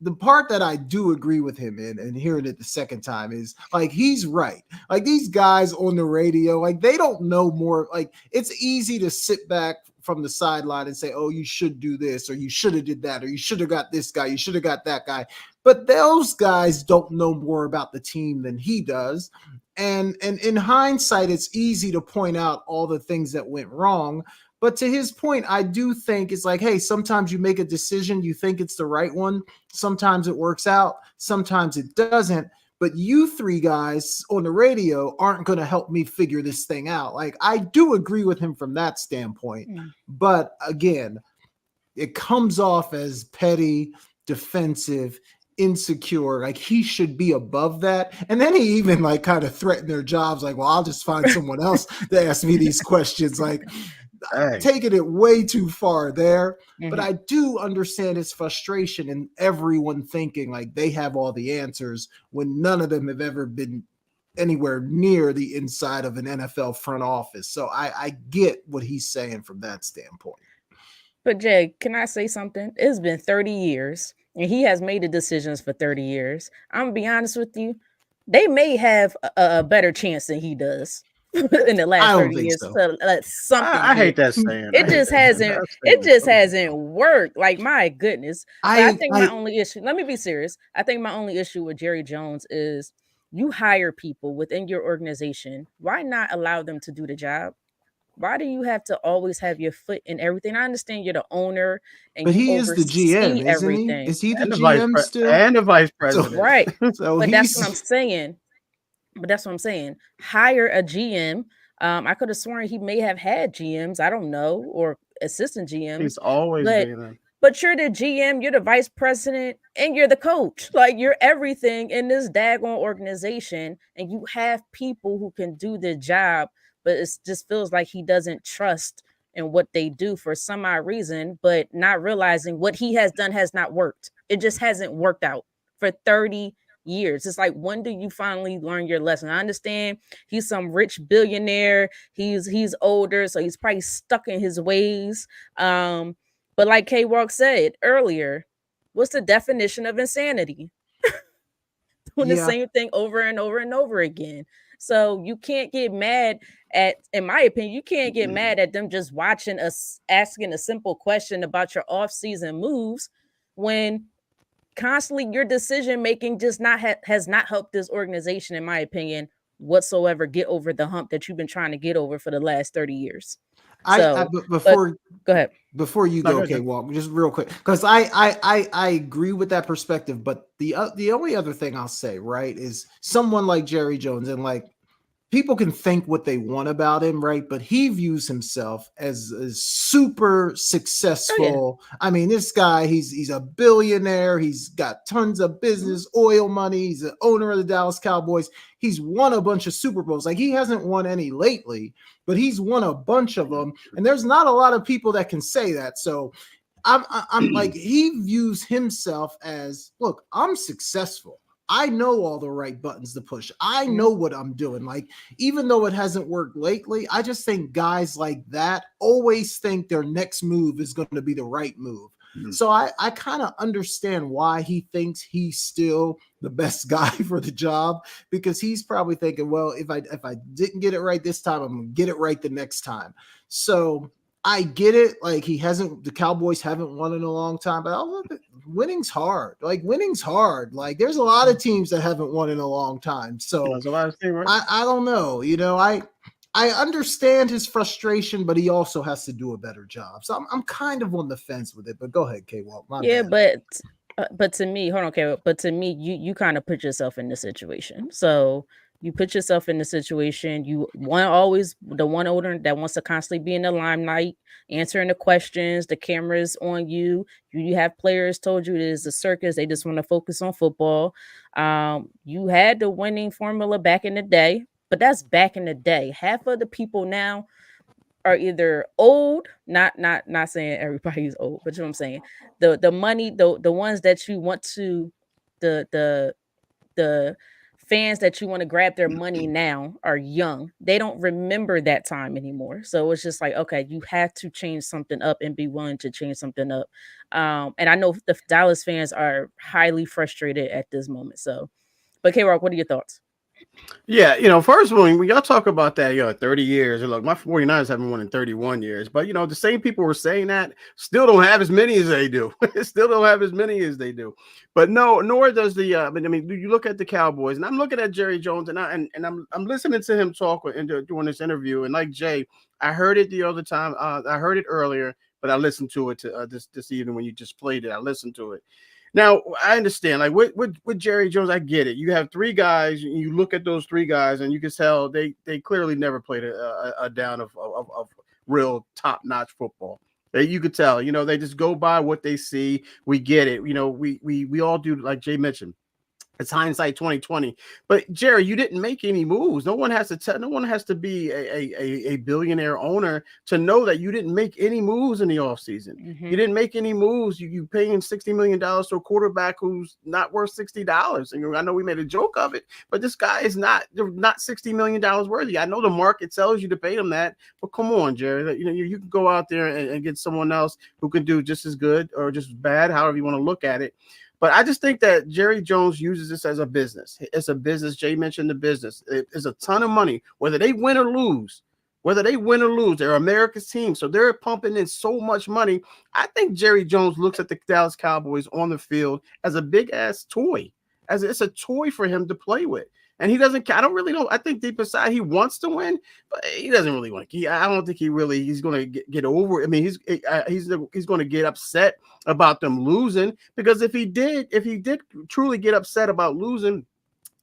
the part that I do agree with him in, and hearing it the second time, is like, he's right. Like, these guys on the radio, like, they don't know more. Like, it's easy to sit back from the sideline and say, oh, you should do this, or you should have did that, or you should have got this guy, you should have got that guy. But those guys don't know more about the team than he does. And in hindsight, it's easy to point out all the things that went wrong. But to his point, I do think it's like, hey, sometimes you make a decision, you think it's the right one. Sometimes it works out, sometimes it doesn't. But you three guys on the radio aren't going to help me figure this thing out. Like, I do agree with him from that standpoint. But again, it comes off as petty, defensive, insecure. Like, he should be above that. And then he even like kind of threatened their jobs. Like, well, I'll just find someone else to ask me these questions. Like, taking it way too far there. But I do understand his frustration and everyone thinking like they have all the answers when none of them have ever been anywhere near the inside of an NFL front office. So I get what he's saying from that standpoint. But Jay, can I say something? It's been 30 years and he has made the decisions for 30 years. I'm gonna be honest with you. They may have a better chance than he does. in the last I don't 30 think years so. to let something I hate hit. that saying. It just hasn't. It just hasn't worked. Like, my goodness. So I think my only issue. Let me be serious. I think my only issue with Jerry Jones is you hire people within your organization. Why not allow them to do the job? Why do you have to always have your foot in everything? I understand you're the owner and But you he is the GM, oversee isn't he? everything. Is he the And GM still? and the vice So, president. Right. so But that's what I'm he's saying. Hire a GM. I could have sworn he may have had GMs. I don't know, or assistant GMs. He's always But been in. but you're the GM, you're the vice president, and you're the coach. Like, you're everything in this daggone organization, and you have people who can do the job. But it just feels like he doesn't trust in what they do for some odd reason, but not realizing what he has done has not worked. It just hasn't worked out for 30 years. It's like, when do you finally learn your lesson? I understand he's some rich billionaire. He's older, so he's probably stuck in his ways. But like K Walk said earlier, what's the definition of insanity? Doing the same thing over and over and over again. So you can't get mad at, in my opinion, you can't get mad at them just watching us asking a simple question about your off-season moves when constantly your decision making just has not helped this organization, in my opinion, whatsoever, get over the hump that you've been trying to get over for the last 30 years. Go ahead. Before you go, okay, Walk, just real quick, because I agree with that perspective. But the only other thing I'll say, right, is someone like Jerry Jones, and like, people can think what they want about him, right? But he views himself as super successful. Oh, yeah. I mean, this guy, he's a billionaire. He's got tons of business, oil money. He's the owner of the Dallas Cowboys. He's won a bunch of Super Bowls. Like, he hasn't won any lately, but he's won a bunch of them. And there's not a lot of people that can say that. So I'm like, he views himself as, look, I'm successful. I know all the right buttons to push. I know what I'm doing. Like, even though it hasn't worked lately, I just think guys like that always think their next move is going to be the right move. Mm-hmm. So I kind of understand why he thinks he's still the best guy for the job, because he's probably thinking, well, if I didn't get it right this time, I'm going to get it right the next time. So I get it. Like, the Cowboys haven't won in a long time, but winning's hard. Like, winning's hard. Like, there's a lot of teams that haven't won in a long time. So that's a lot of things, right? I don't know. You know, I understand his frustration, but he also has to do a better job. So I'm kind of on the fence with it. But go ahead, K-Walk. Yeah, bad. But to me, hold on, K. But to me, you kind of put yourself in the situation. So you put yourself in the situation. You always the one owner that wants to constantly be in the limelight, answering the questions. The camera's on you. You have players told you it is a circus. They just want to focus on football. You had the winning formula back in the day, but that's back in the day. Half of the people now are either old, not saying everybody's old, but you know what I'm saying. The money, the ones that you want to, the fans that you want to grab their money now are young. They don't remember that time anymore. So it's just like, okay, you have to change something up and be willing to change something up. And I know the Dallas fans are highly frustrated at this moment. So, but K-Rock, what are your thoughts? Yeah, first when y'all talk about that, 30 years, and look, my 49ers haven't won in 31 years, but the same people were saying that still don't have as many as they do. Still don't have as many as they do. But no, nor does the you look at the Cowboys, and I'm looking at Jerry Jones, and I'm listening to him talk during this interview, and like Jay, I heard it the other time, I heard it earlier, but I listened to it this evening when you just played it. I listened to it. Now, I understand, like with Jerry Jones, I get it. You have three guys, and you look at those three guys, and you can tell they clearly never played a down of real top-notch football. You could tell, they just go by what they see. We get it. We all do, like Jay mentioned. It's hindsight 2020. But Jerry, you didn't make any moves. No one has to be a billionaire owner to know that you didn't make any moves in the offseason. Mm-hmm. You didn't make any moves. You paying $60 million to a quarterback who's not worth $60. And I know we made a joke of it, but this guy is not $60 million worthy. I know the market tells you to pay him that, but come on, Jerry. You can go out there and get someone else who can do just as good or just as bad, however you want to look at it. But I just think that Jerry Jones uses this as a business. It's a business. Jay mentioned the business. It's a ton of money, whether they win or lose. They're America's team. So they're pumping in so much money. I think Jerry Jones looks at the Dallas Cowboys on the field as a big ass toy, as it's a toy for him to play with. And he doesn't. I don't really know. I think deep inside he wants to win, but he doesn't really want. I don't think he's going to get over. I mean, he's going to get upset about them losing, because if he did truly get upset about losing,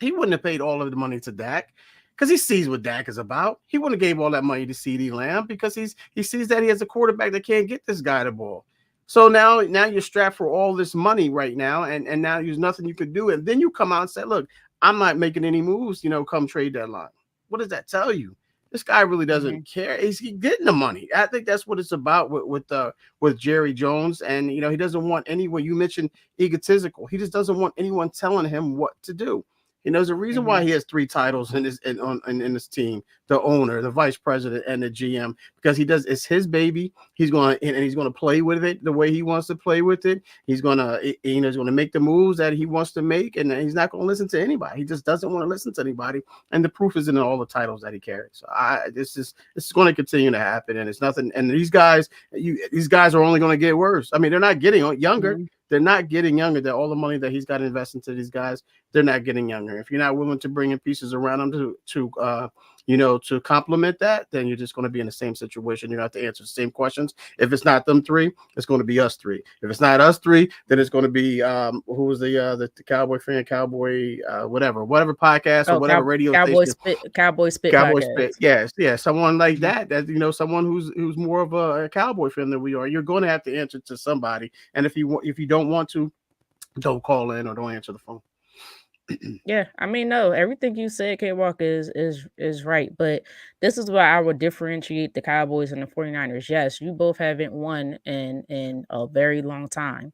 he wouldn't have paid all of the money to Dak, because he sees what Dak is about. He wouldn't have gave all that money to CeeDee Lamb, because he sees that he has a quarterback that can't get this guy the ball. So now you're strapped for all this money right now, and now there's nothing you could do. And then you come out and say, look, I'm not making any moves, come trade deadline. What does that tell you? This guy really doesn't care. He's getting the money. I think that's what it's about with Jerry Jones. And, he doesn't want anyone. You mentioned egotistical. He just doesn't want anyone telling him what to do. There's a reason why he has 3 titles in his team: the owner, the vice president, and the GM, because it's his baby. He's going to play with it the way he wants to play with it. He's going to make the moves that he wants to make, and he's not going to listen to anybody. He just doesn't want to listen to anybody. And the proof is in all the titles that he carries. So this is going to continue to happen, and it's nothing. And these guys are only going to get worse. I mean, they're not getting younger. They're not getting younger. That all the money that he's got to invest into these guys, they're not getting younger. If you're not willing to bring in pieces around them to complement that, then you're just going to be in the same situation. You have to answer the same questions. If it's not them 3, it's going to be us 3. If it's not us 3, then it's going to be who was the Cowboy fan, whatever podcast or whatever radio station. Cowboy Spit. Yes, someone like that. Someone who's more of a Cowboy fan than we are. You're going to have to answer to somebody. And if you don't want to, don't call in or don't answer the phone. Yeah, I mean, no, everything you said, K-Walk, is right. But this is why I would differentiate the Cowboys and the 49ers. Yes, you both haven't won in a very long time,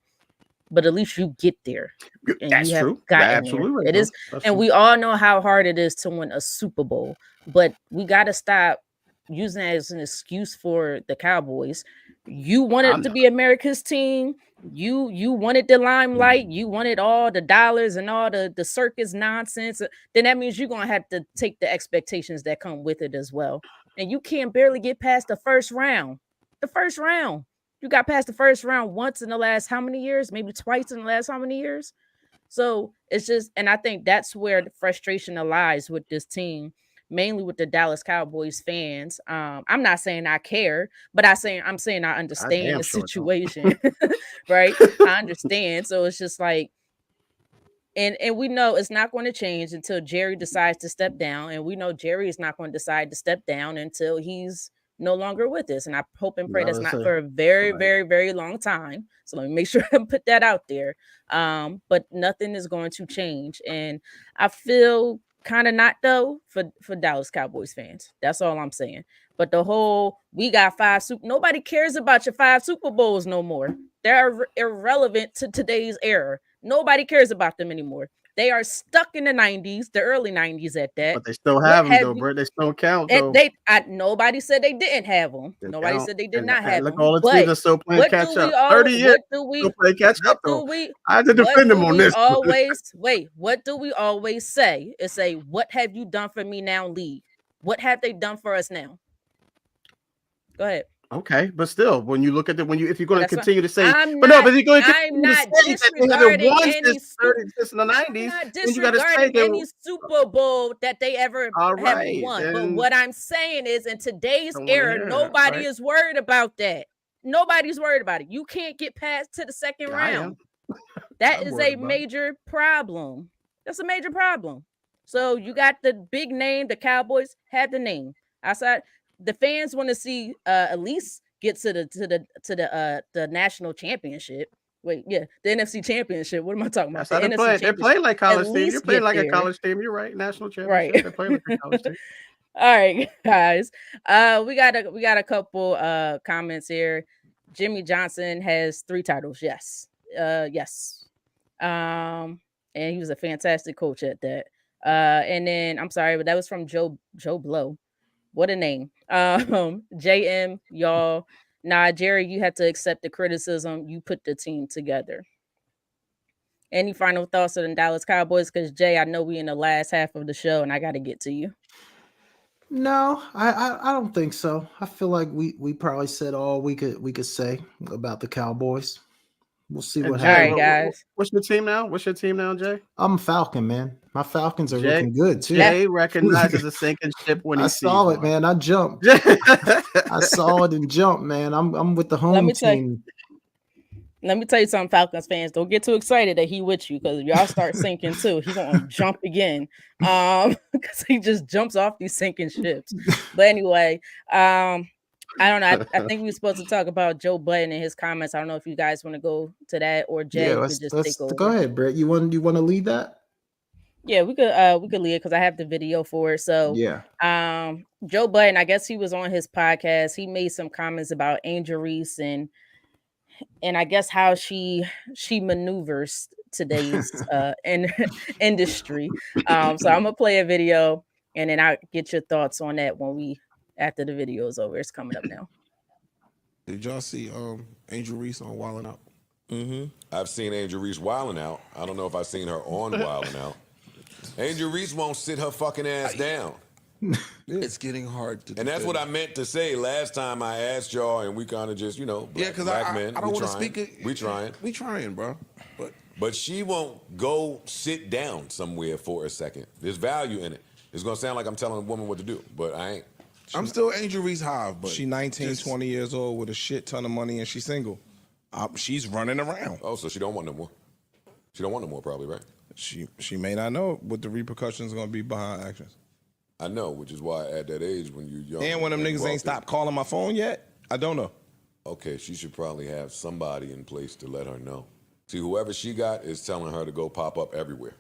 but at least you get there. And That's you have true. gotten Absolutely there. right. It is, and we all know how hard it is to win a Super Bowl. But we got to stop using it as an excuse for the Cowboys. You wanted to be America's team. You wanted the limelight. You wanted all the dollars and all the circus nonsense. Then that means you're gonna have to take the expectations that come with it as well. And you can't barely get past the first round. You got past the first round once in the last how many years? Maybe twice in the last how many years? So it's just, and I think that's where the frustration lies with this team, mainly with the Dallas Cowboys fans. I'm not saying I care, but I'm saying I understand the situation, right? I understand. So it's just like, and we know it's not going to change until Jerry decides to step down, and we know Jerry is not going to decide to step down until he's no longer with us. And I hope and pray that's not for a very, very, very long time. So let me make sure I put that out there. But nothing is going to change, and I feel kind of not though for Dallas Cowboys fans. That's all I'm saying. But the whole we got 5 nobody cares about your 5 Super Bowls no more. They're irrelevant to today's era. Nobody cares about them anymore. They are stuck in the 90s, the early 90s at that. But they still have them though, bro. They still count though. Nobody said they didn't have them. Nobody said they did not have them. All the teams are still playing catch up. 30 years. Still playing catch up though. I had to defend them on this. What do we always say? It's a what have you done for me now, league? What have they done for us now? Go ahead. Okay, but still, when you look at if you're going to continue to say, I'm not disregarding any Super Bowl that they ever have won. But what I'm saying is, in today's era, nobody is worried about that. Nobody's worried about it. You can't get past to the second round. That is a major problem. That's a major problem. So you got the big name. The Cowboys had the name. Outside. The fans want to see at least get to the national championship. The NFC championship. What am I talking about? They're playing like college team. You're playing like a college team. You're right. National championship. Right. They're playing like a college team. All right, guys. We got a couple comments here. Jimmy Johnson has 3 titles. Yes. Yes. And he was a fantastic coach at that. And then I'm sorry, but that was from Joe Blow. What a name. JM, y'all. Nah, Jerry, you had to accept the criticism. You put the team together. Any final thoughts on the Dallas Cowboys? Because Jay, I know we in the last half of the show, and I got to get to you. No, I don't think so. I feel like we probably said all we could say about the Cowboys. We'll see what Jay, All right, happens. guys. What's your team now? What's your team now, Jay? I'm a Falcon, man. My Falcons are Jay, looking good too. Jay recognizes a sinking ship when he I sees saw it, one. man. I jumped. I saw it and jumped, man. I'm with the home team. Let me tell you something, Falcons fans. Don't get too excited that he with you, because if y'all start sinking too, he gonna jump again. Because he just jumps off these sinking ships. But anyway, I don't know. I think we were supposed to talk about Joe Budden and his comments. I don't know if you guys want to go to that, or Jay, Yeah, you let's could just take over. Go ahead, Brett. You want to lead that? Yeah, we could lead it because I have the video for it. So yeah. Joe Budden, I guess he was on his podcast. He made some comments about Angel Reese and I guess how she maneuvers today's industry. So I'm gonna play a video and then I'll get your thoughts on that after the video is over. It's coming up now. Did y'all see Angel Reese on Wildin' Out? Mm-hmm. I've seen Angel Reese wilding out. I don't know if I've seen her on Wildin' Out. Angel Reese won't sit her fucking ass down. It's getting hard to. And that's what I meant to say last time I asked y'all, and we kind of just, black men. I don't want to speak it. We trying. We trying, bro. But she won't go sit down somewhere for a second. There's value in it. It's gonna sound like I'm telling a woman what to do, but I ain't. I'm still Angel Reese Hive, but she 19, 20 years old with a shit ton of money, and she's single. She's running around. Oh, so she don't want no more. She don't want no more, probably, right? She may not know what the repercussions are gonna be behind actions. I know, which is why at that age when you're young. And when them niggas ain't stopped calling my phone yet, I don't know. Okay, she should probably have somebody in place to let her know. See, whoever she got is telling her to go pop up everywhere.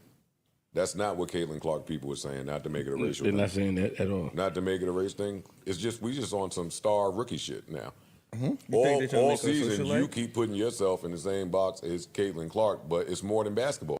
That's not what Caitlin Clark people were saying, not to make it a racial thing. They're not saying that at all. Not to make it a race thing. It's just, we just on some star rookie shit now. Mm-hmm. All season, you keep putting yourself in the same box as Caitlin Clark, but it's more than basketball.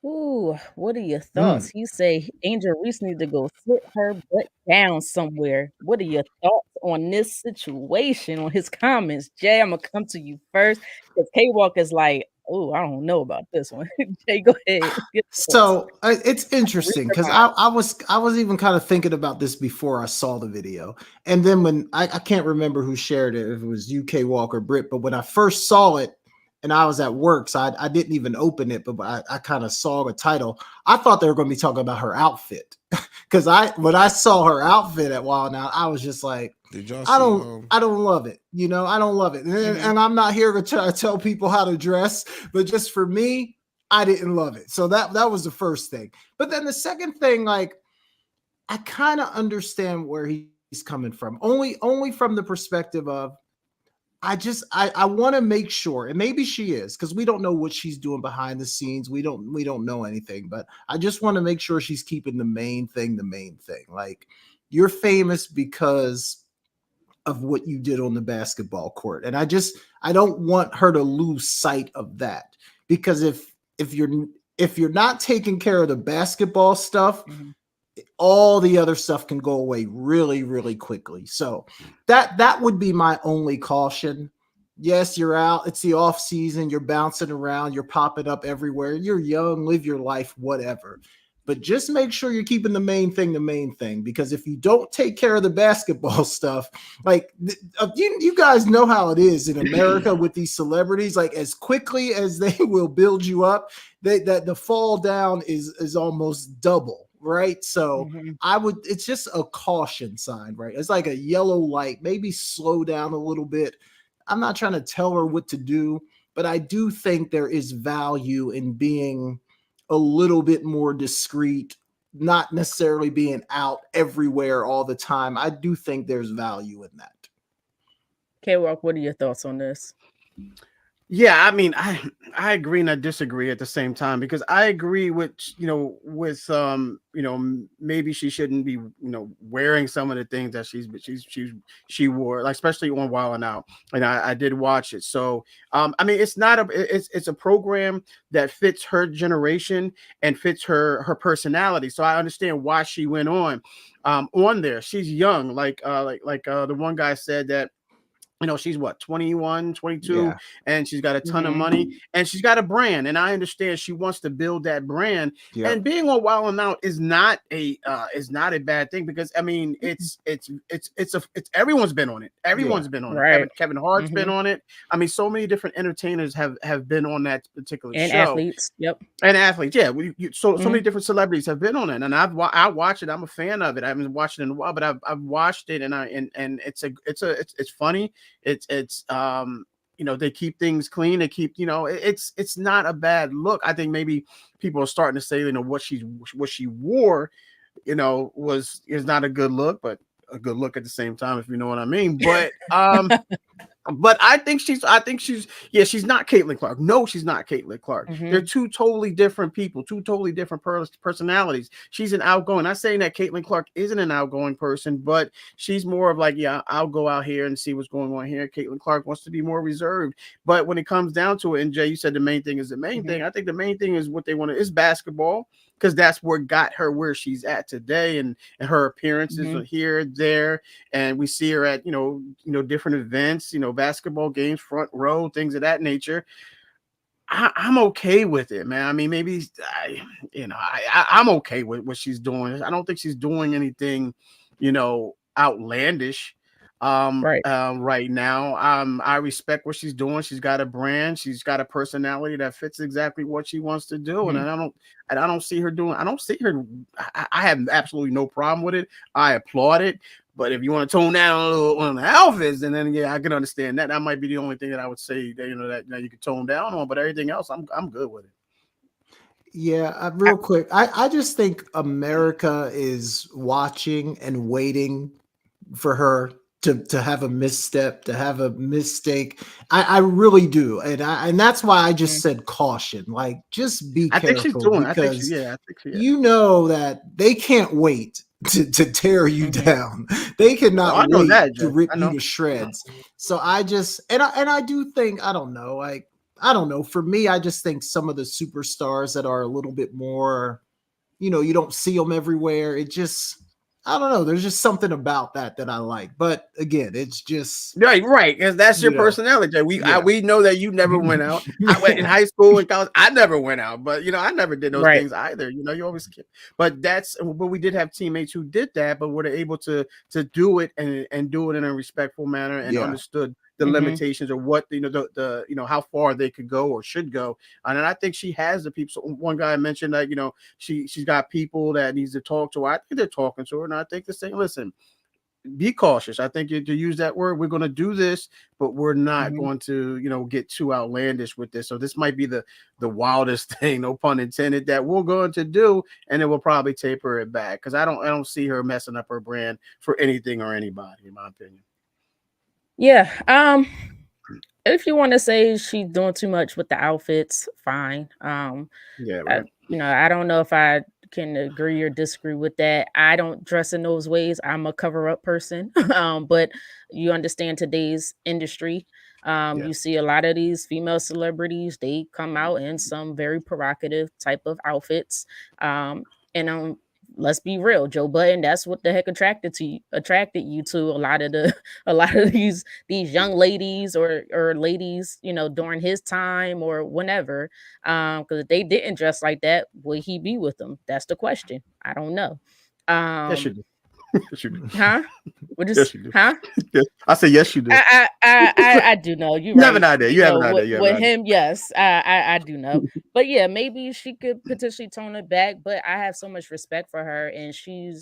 Ooh, what are your thoughts? You say Angel Reese need to go sit her butt down somewhere. What are your thoughts on this situation, on his comments? Jay, I'm gonna come to you first because K-Walk is like, oh, I don't know about this one. Jay, go ahead. So it's interesting because I was even kind of thinking about this before I saw the video, and then when I can't remember who shared it, if it was you, K-Walk, or Britt, but when I first saw it. And I was at work, so I didn't even open it, but I kind of saw the title. I thought they were going to be talking about her outfit because when I saw her outfit at Wild Now, I was just like, I don't love it. I don't love it. And I'm not here to try to tell people how to dress, but just for me, I didn't love it. So that was the first thing. But then the second thing, like, I kind of understand where he's coming from, only from the perspective of, I want to make sure, and maybe she is, because we don't know what she's doing behind the scenes. We don't know anything, but I just want to make sure she's keeping the main thing. Like, you're famous because of what you did on the basketball court. And I don't want her to lose sight of that, because if you're not taking care of the basketball stuff, all the other stuff can go away really, really quickly. So that would be my only caution. Yes, you're out. It's the off season. You're bouncing around. You're popping up everywhere. You're young. Live your life, whatever. But just make sure you're keeping the main thing, because if you don't take care of the basketball stuff, like you guys know how it is in America with these celebrities, like as quickly as they will build you up, that the fall down is almost double. Right. So it's just a caution sign, right? It's like a yellow light, maybe slow down a little bit. I'm not trying to tell her what to do, but I do think there is value in being a little bit more discreet, not necessarily being out everywhere all the time. I do think there's value in that. K-Walk, what are your thoughts on this? Yeah, I mean, I agree and I disagree at the same time, because I agree with maybe she shouldn't be wearing some of the things that she wore, like especially on Wild and Out, and I did watch it. So I mean, it's a program that fits her generation and fits her personality. So I understand why she went on there. She's young, like the one guy said that You know, she's what, 21, 22, Yeah. and she's got a ton of money, and she's got a brand. And I understand she wants to build that brand. Yep. And being on Wild 'N Out is not a bad thing, because I mean it's everyone's been on it. Everyone's been on it. Right. Kevin Hart's been on it. I mean, so many different entertainers have been on that particular And show. athletes. Yep. And athletes, yeah. So many different celebrities have been on it, and I watch it. I'm a fan of it. I haven't watched it in a while, but I've watched it, and it's funny. It's you know, they keep things clean. They keep, you know, it's not a bad look. I think maybe people are starting to say, you know, what she wore, you know, is not a good look, but a good look at the same time, if you know what I mean. But but I think she's she's not Caitlin Clark. No, she's not Caitlin Clark. They're two totally different people, two totally different personalities. She's an outgoing. Not saying that Caitlin Clark isn't an outgoing person, but she's more of like, yeah, I'll go out here and see what's going on here. Caitlin Clark wants to be more reserved. But when it comes down to it, and Jay, you said the main thing is the main thing. I think the main thing is what they want is basketball, because that's what got her where she's at today, and her appearances are here, there, and we see her at you know different events, you know, basketball games, front row, things of that nature. I'm okay with it, man. I mean, maybe I'm okay with what she's doing. I don't think she's doing anything, you know, outlandish right now. I respect what she's doing. She's got a brand, she's got a personality that fits exactly what she wants to do. And I don't see her doing, I have absolutely no problem with it. I applaud it. But if you want to tone down a little on the outfits, and then I can understand that. That might be the only thing that I would say that, you know, that you can tone down on. But everything else, I'm good with it. Yeah, real quick, I just think America is watching and waiting for her to have a misstep, to have a mistake. I really do, and that's why I just said caution. Like, just be careful. I think she's doing. Because I think she is. You know that they can't wait to tear you down. They cannot wait to rip you to shreds. So I just and I do think, I don't know. For me, I just think some of the superstars that are a little bit more, you know, you don't see them everywhere. It just, I don't know. There's just something about that I like. But again, it's just right. Because that's your personality. We know that you never went out. I went in high school and college. I never went out, but you know, I never did those things either. You know, you always. But we did have teammates who did that, but were able to do it and do it in a respectful manner and understood the limitations of what, you know, the you know, how far they could go or should go. And I think she has the people. So one guy mentioned that, you know, she's got people that needs to talk to her. I think they're talking to her, and I think they're saying, listen, be cautious. I think to use that word, we're going to do this, but we're not going to, you know, get too outlandish with this. So this might be the wildest thing, no pun intended, that we're going to do, and then we'll probably taper it back, because I don't see her messing up her brand for anything or anybody, in my opinion. Yeah. If you want to say she's doing too much with the outfits, fine. Yeah, right. I don't know if I can agree or disagree with that. I don't dress in those ways. I'm a cover-up person. But you understand today's industry. You see a lot of these female celebrities, they come out in some very provocative type of outfits. And let's be real, Joe Budden, that's what the heck attracted you to a lot of these young ladies or ladies, you know, during his time or whenever. Because if they didn't dress like that, would he be with them? That's the question. I don't know. Yes, you do. Yes, you do. Huh? Yes, you do. Huh? Yes. I say yes, you do. I do know. You have an idea. You have an idea. With him, yes, I do know. But yeah, maybe she could potentially tone it back. But I have so much respect for her, and she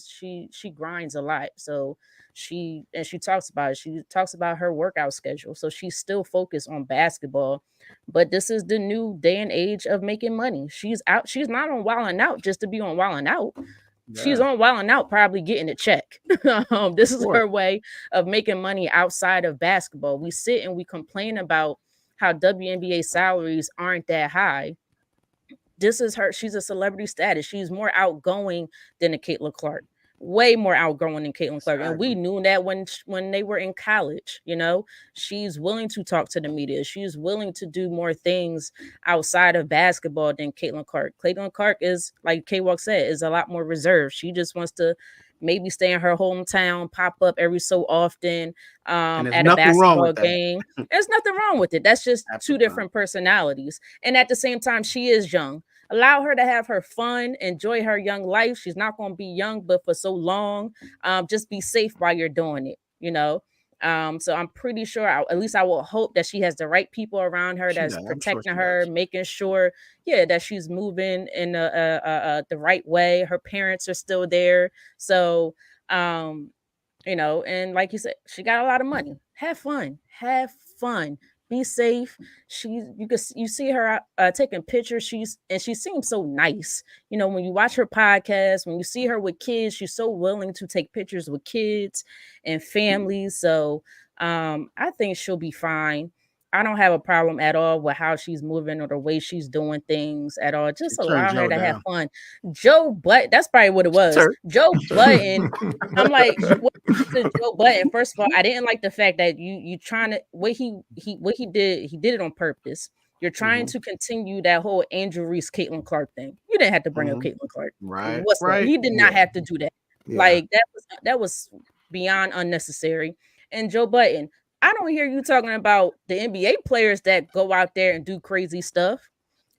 grinds a lot. So she talks about it. She talks about her workout schedule. So she's still focused on basketball. But this is the new day and age of making money. She's out. She's not on Wild 'N Out just to be on Wild 'N Out. Yeah. She's on Wild 'N Out, probably getting a check. This is her way of making money outside of basketball. We sit and we complain about how WNBA salaries aren't that high. This is her. She's a celebrity status. She's more outgoing than a Caitlin Clark. Way more outgoing than Caitlin Clark. And we knew that when they were in college. You know, she's willing to talk to the media. She's willing to do more things outside of basketball than Caitlin Clark. Caitlin Clark is, like K-Walk said, is a lot more reserved. She just wants to maybe stay in her hometown, pop up every so often And there's at a nothing wrong basketball with that. game. There's nothing wrong with it. That's just two Absolutely. different personalities. And at the same time, she is young. Allow her to have her fun, enjoy her young life. She's not going to be young, but for so long, just be safe while you're doing it, you know? So I'm pretty sure, at least I will hope that she has the right people around her She that's does. I'm sure protecting she her, does. making sure, that she's moving in the right way. Her parents are still there. So, and like you said, she got a lot of money. Have fun, be safe. You see her taking pictures. She seems so nice. When you watch her podcast, when you see her with kids, she's so willing to take pictures with kids and families. So I think she'll be fine. I don't have a problem at all with how she's moving or the way she's doing things at all. Just She turned allow her Joe to have down. fun. Joe Button, that's probably what it was. Joe Button. I'm like, what to Joe Button? First of all, I didn't like the fact that you trying to what he did it on purpose. You're trying to continue that whole Angel Reese, Caitlin Clark thing. You didn't have to bring up Caitlin Clark. Right. He did not have to do that. Yeah. Like that was beyond unnecessary. And Joe Button, I don't hear you talking about the NBA players that go out there and do crazy stuff.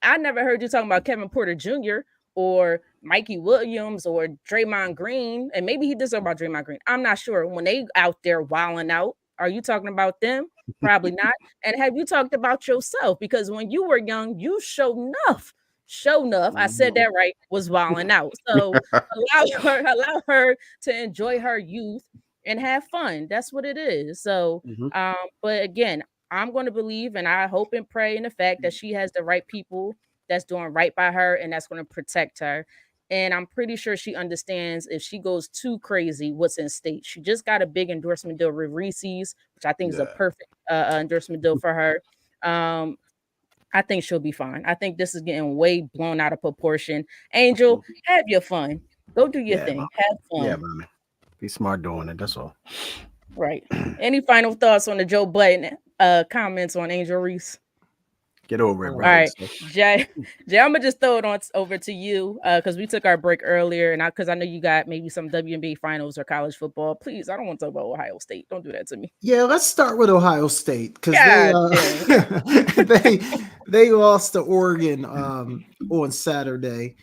I never heard you talking about Kevin Porter Jr. or Mikey Williams or Draymond Green. And maybe he did something about Draymond Green. I'm not sure. When they out there wilding out, are you talking about them? Probably not. And have you talked about yourself? Because when you were young, you show enough. I said that right, was wilding out. So allow her to enjoy her youth and have fun. That's what it is. So, but again, I'm going to believe and I hope and pray in the fact that she has the right people that's doing right by her and that's going to protect her. And I'm pretty sure she understands if she goes too crazy, what's in stake. She just got a big endorsement deal with Reese's, which I think is a perfect endorsement deal for her. I think she'll be fine. I think this is getting way blown out of proportion. Angel, have your fun. Go do your thing. Have fun. Yeah, man. Be smart doing it. That's all. Right. Any final thoughts on the Joe Button comments on Angel Reese? Get over it, bro. All right, Jay, I'm gonna just throw it on over to you because we took our break earlier, and because I know you got maybe some WNBA Finals or college football. Please, I don't want to talk about Ohio State. Don't do that to me. Yeah, let's start with Ohio State because they lost to Oregon on Saturday.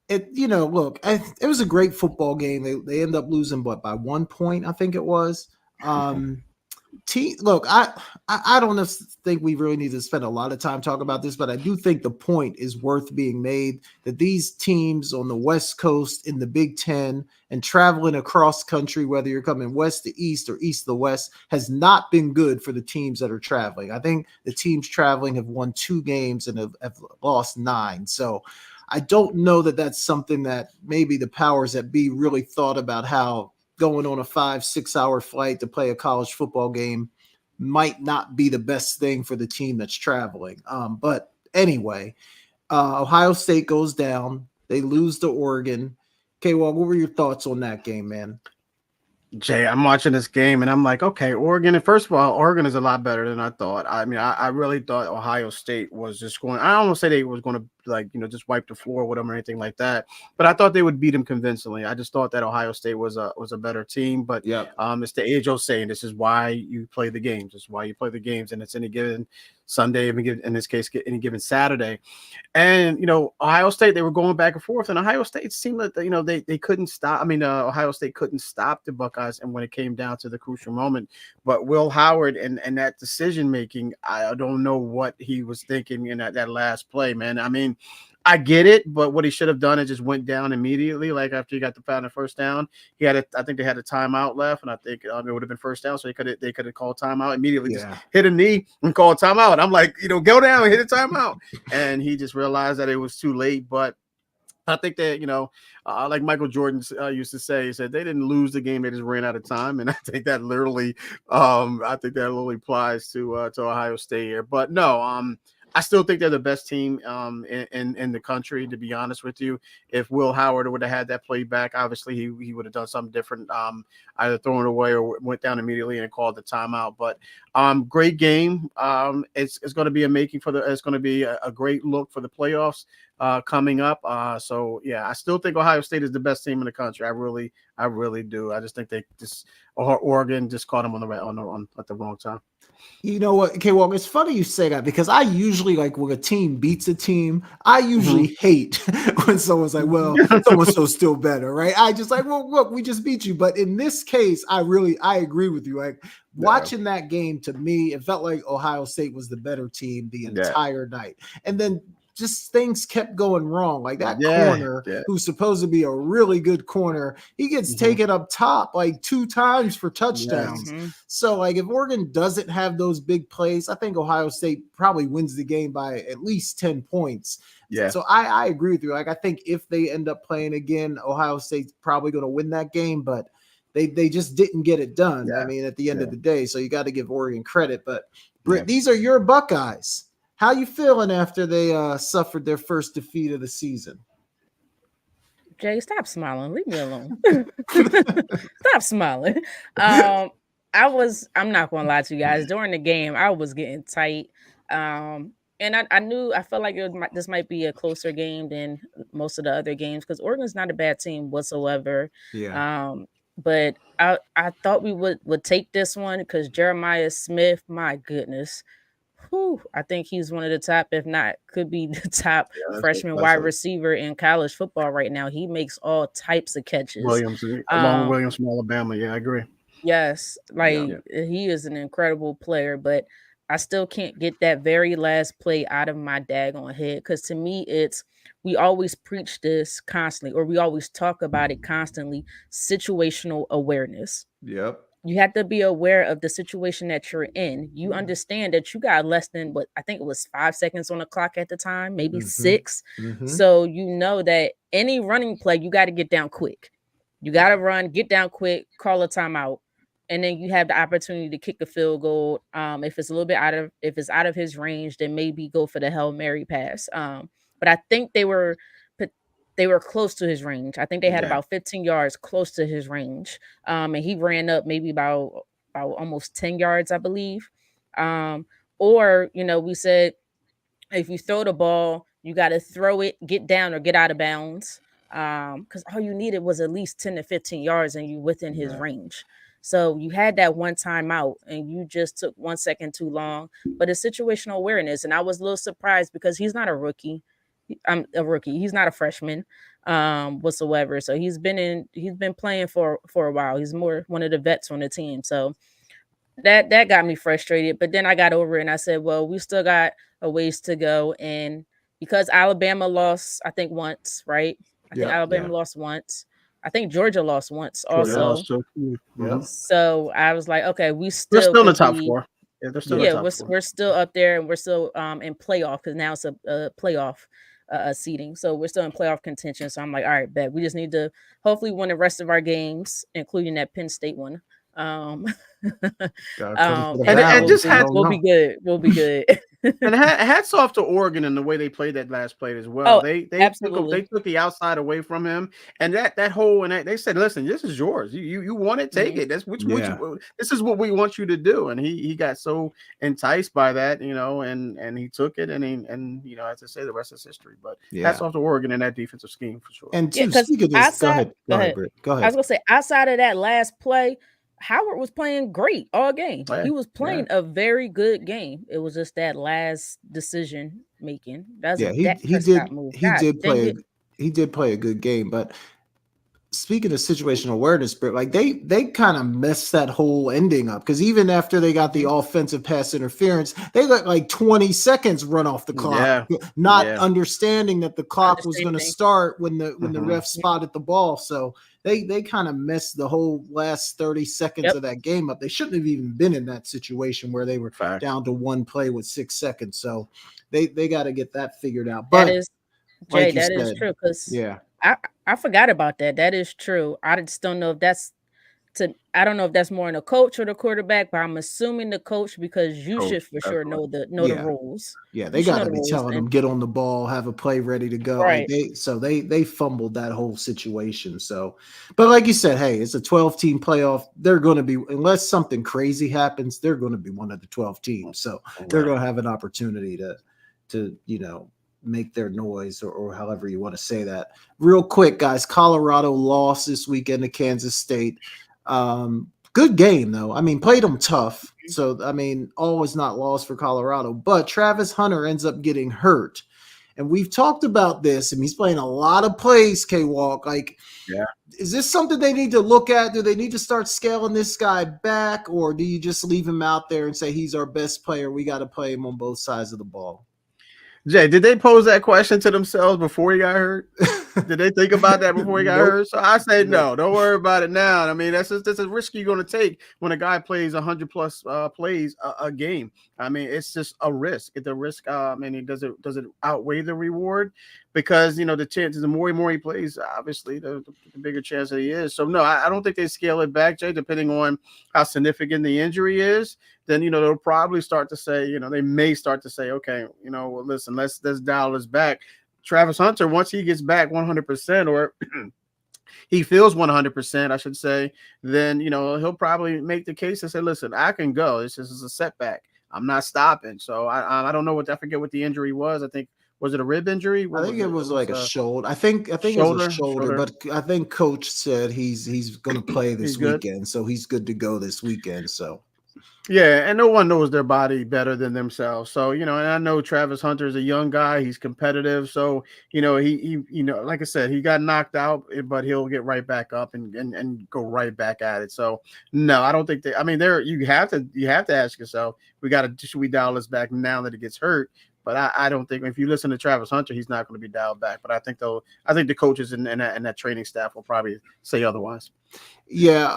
It was a great football game. They ended up losing by 1 point, I think it was. Look, I don't think we really need to spend a lot of time talking about this, but I do think the point is worth being made that these teams on the West Coast in the Big Ten and traveling across country, whether you're coming west to east or east to west, has not been good for the teams that are traveling. I think the teams traveling have won 2 games and have lost 9. So I don't know that that's something that maybe the powers that be really thought about, how going on a 5-6 hour flight to play a college football game might not be the best thing for the team that's traveling. But anyway, Ohio State goes down. They lose to Oregon. Okay, well, what were your thoughts on that game, man? Jay, I'm watching this game and I'm like, okay, Oregon. And first of all, Oregon is a lot better than I thought. I mean, I really thought Ohio State was just going. I don't want to say they was going to just wipe the floor with them or anything like that. But I thought they would beat them convincingly. I just thought that Ohio State was a better team. But it's the age old saying, this is why you play the games. This is why you play the games, and it's any given Sunday, in this case, any given Saturday. And Ohio State, they were going back and forth, and Ohio State seemed like they couldn't stop. I mean, Ohio State couldn't stop the Buckeyes, and when it came down to the crucial moment, but Will Howard and that decision making, I don't know what he was thinking in that last play, man. I mean, I get it, but what he should have done is just went down immediately. Like after he got the first down, I think they had a timeout left, and I think it would have been first down, so they could have called timeout immediately. Just hit a knee and call timeout. I'm like, go down and hit a timeout, and he just realized that it was too late. But I think that like Michael Jordan used to say, he said they didn't lose the game; they just ran out of time, and I think that literally applies to Ohio State here. But no, I still think they're the best team in the country, to be honest with you. If Will Howard would have had that play back, obviously he would have done something different, either thrown it away or went down immediately and called the timeout. But great game. It's going to be it's going to be a great look for the playoffs. coming up. So yeah, I still think Ohio State is the best team in the country. I really do. I just think Oregon just caught them at the wrong time. You know what? Okay, well, it's funny you say that because I usually like when a team beats a team, I usually hate when someone's like, well, so-and-so's still better, right? I just like, well, look, we just beat you. But in this case, I agree with you. Like watching that game, to me, it felt like Ohio State was the better team the entire night. And then just things kept going wrong. Like that corner, who's supposed to be a really good corner, he gets taken up top like 2 times for touchdowns. So like if Oregon doesn't have those big plays, I think Ohio State probably wins the game by at least 10 points. Yeah. So I agree with you. Like I think if they end up playing again, Ohio State's probably going to win that game, but they just didn't get it done. I mean, at the end of the day, so you got to give Oregon credit. But Britt, these are your Buckeyes. How you feeling after they suffered their first defeat of the season? Jay, stop smiling. Leave me alone. Stop smiling. I'm not going to lie to you guys. During the game, I was getting tight. And I felt like this might be a closer game than most of the other games because Oregon's not a bad team whatsoever. Yeah. But I thought we would take this one because Jeremiah Smith, my goodness. I think he's one of the top, if not, could be the top freshman wide receiver in college football right now. He makes all types of catches. Along with Williams from Alabama. Yeah, I agree. Yes, he is an incredible player, but I still can't get that very last play out of my daggone head because to me, we always preach this constantly, or we always talk about it constantly, situational awareness. Yep. You have to be aware of the situation that you're in. You understand that you got less than I think it was 5 seconds on the clock at the time, maybe 6. So you know that any running play, you got to get down quick. You got to run, get down quick, call a timeout, and then you have the opportunity to kick a field goal. If it's a little bit if it's out of his range, then maybe go for the Hail Mary pass. But I think they were close to his range. I think they had about 15 yards close to his range. And he ran up maybe about almost 10 yards, I believe. Or, we said, if you throw the ball, you got to throw it, get down or get out of bounds. Because all you needed was at least 10 to 15 yards and you within his range. So you had that one time out and you just took 1 second too long. But it's situational awareness. And I was a little surprised because he's not a rookie. I'm a rookie. He's not a freshman whatsoever. So he's been playing for a while. He's more one of the vets on the team. So that got me frustrated. But then I got over it and I said, well, we still got a ways to go. And because Alabama lost, I think once, right? I think Alabama lost once. I think Georgia lost once also. So I was like, okay, they're still in the top 4. We're still up there and we're still in playoff because now it's a playoff seeding. So we're still in playoff contention. So I'm like, all right, bet we just need to hopefully win the rest of our games, including that Penn State one. We'll be good. We'll be good. And hats off to Oregon and the way they played that last play as well. They took the outside away from him, and that hole, and they said, "Listen, this is yours. You want it, take it. That's this is what we want you to do." And he got so enticed by that, and he took it, and as I say, the rest is history. But hats off to Oregon and that defensive scheme for sure. And speaking of this, go ahead. I was gonna say, outside of that last play, Howard was playing great all game. He was playing a very good game. It was just that last decision making. He did play a good game. But speaking of situational awareness, but like they kind of messed that whole ending up because even after they got the offensive pass interference, they let like 20 seconds run off the clock, not understanding that the clock was going to start when the ref spotted the ball. So they kind of messed the whole last 30 seconds of that game up. They shouldn't have even been in that situation where they were down to one play with 6 seconds. So they got to get that figured out. But is true because I forgot about that. That is true. I just don't know if that's I don't know if that's more in the coach or the quarterback, but I'm assuming the coach because you should for sure know the rules. Yeah, they got to be telling them get on the ball, have a play ready to go. Right. They fumbled that whole situation. So, but like you said, hey, it's a 12-team playoff. They're going to be, unless something crazy happens, they're going to be one of the 12 teams. So they're going to have an opportunity to make their noise, or however you want to say that. Real quick, guys, Colorado lost this weekend to Kansas State. Good game, though. I mean, played them tough. So, I mean, always not lost for Colorado. But Travis Hunter ends up getting hurt. And we've talked about this, and he's playing a lot of plays, K-Walk. Like, yeah. Is this something they need to look at? Do they need to start scaling this guy back, or do you just leave him out there and say he's our best player? We got to play him on both sides of the ball. Jay, did they pose that question to themselves before he got hurt? Did they think about that before he got hurt? So I say no. Don't worry about it now. I mean, that's a risk you're going to take when a guy plays 100 plus plays a game. I mean, it's just a risk. It's a risk. And does it outweigh the reward? Because the chances, the more he plays, obviously, the bigger chance that he is. So no, I don't think they scale it back, Jay. Depending on how significant the injury is, then they'll probably start to say, they may start to say, okay, well, listen, let's dial this back. Travis Hunter, once he gets back 100%, or he feels 100%, I should say, then he'll probably make the case and say, listen, I can go. This is a setback. I'm not stopping. So I don't know I forget what the injury was. I think. Was it a rib injury? I think it was like a shoulder. I think it was a shoulder, but I think coach said he's going to play this weekend, so he's good to go this weekend. So yeah, and no one knows their body better than themselves. So and I know Travis Hunter is a young guy. He's competitive. So he like I said, he got knocked out, but he'll get right back up and go right back at it. So no, I don't think they. I mean, you have to ask yourself, should we dial this back now that he gets hurt? But I don't think if you listen to Travis Hunter, he's not going to be dialed back. But I think the coaches and that training staff will probably say otherwise. Yeah,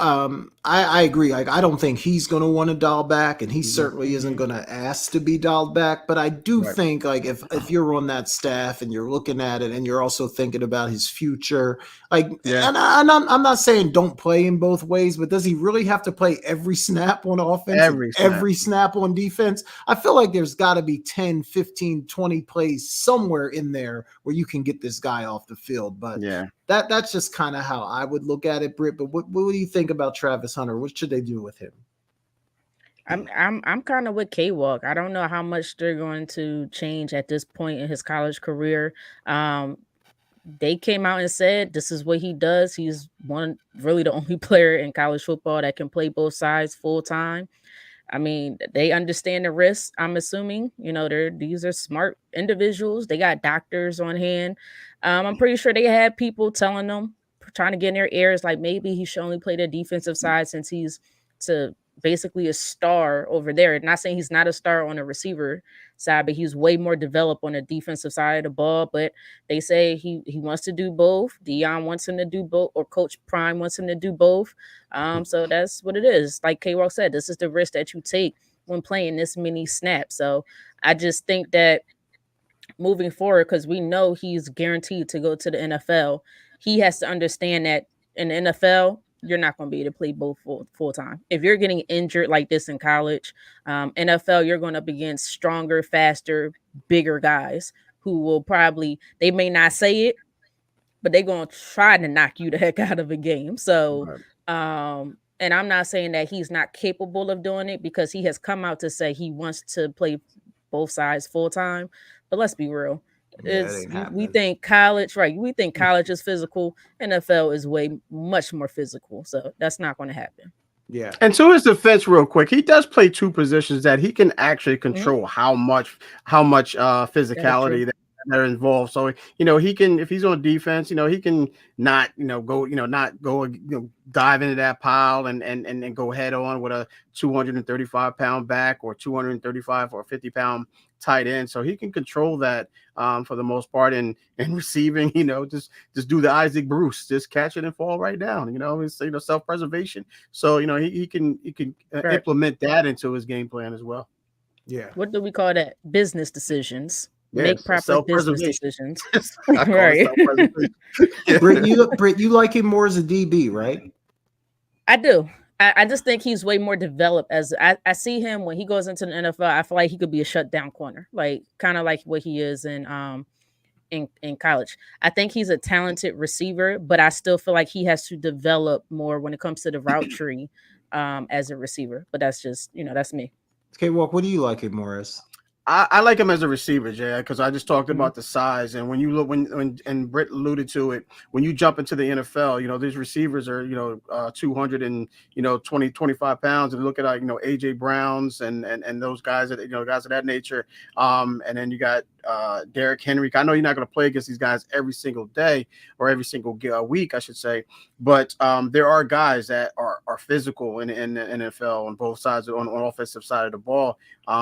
I agree. Like, I don't think he's going to want to dial back, and he certainly isn't going to ask to be dialed back. But I do think, like, if you're on that staff and you're looking at it and you're also thinking about his future, like, and I'm not saying don't play in both ways, but does he really have to play every snap on offense, every snap on defense? I feel like there's got to be 10, 15, 20 plays somewhere in there where you can get this guy off the field. But that's just kind of how I would look at it, Britt. But what do you think about Travis Hunter? What should they do with him? I'm kind of with K-Walk. I don't know how much they're going to change at this point in his college career. They came out and said this is what he does. He's really the only player in college football that can play both sides full time. I mean, they understand the risks, I'm assuming. These are smart individuals. They got doctors on hand. I'm pretty sure they had people telling them, trying to get in their ears, like maybe he should only play the defensive side since he's basically a star over there. Not saying he's not a star on the receiver side, but he's way more developed on the defensive side of the ball. But they say he wants to do both. Deion wants him to do both, or Coach Prime wants him to do both. So that's what it is. Like K-Walk said, this is the risk that you take when playing this many snaps. So I just think that moving forward, because we know he's guaranteed to go to the NFL, he has to understand that in the NFL, you're not going to be able to play both full time. If you're getting injured like this in college, NFL, you're going up against stronger, faster, bigger guys who will they may not say it, but they're going to try to knock you the heck out of a game. So, and I'm not saying that he's not capable of doing it, because he has come out to say he wants to play both sides full time. But let's be real. We think college, right? We think college is physical. NFL is much more physical. So that's not going to happen. Yeah. And to his defense, real quick, he does play two positions that he can actually control how much physicality that they're involved. So, he can, if he's on defense, he can not, go dive into that pile and go head on with a 235-pound back or 235 or 50-pound tight end. So he can control that for the most part. And receiving, just do the Isaac Bruce, just catch it and fall right down. It's self-preservation. So he can implement that into his game plan as well. Yeah. What do we call that? Business decisions. Make proper business decisions. Right. Britt, you like him more as a DB, right? I do. I just think he's way more developed. As I see him when he goes into the NFL, I feel like he could be a shutdown corner, like kind of like what he is in college. I think he's a talented receiver, but I still feel like he has to develop more when it comes to the route tree. As a receiver, but that's just, that's me. Okay, Walk, what do you like him more as? I like him as a receiver, Jay, because I just talked about the size. And when you look, when and Britt alluded to it, when you jump into the NFL, these receivers are, 200 and, 20, 25 pounds. And look at, AJ Browns and those guys that, guys of that nature. And then you got Derrick Henry. I know you're not going to play against these guys every single day or every single week, I should say. But there are guys that are physical in the NFL on both sides, on offensive side of the ball,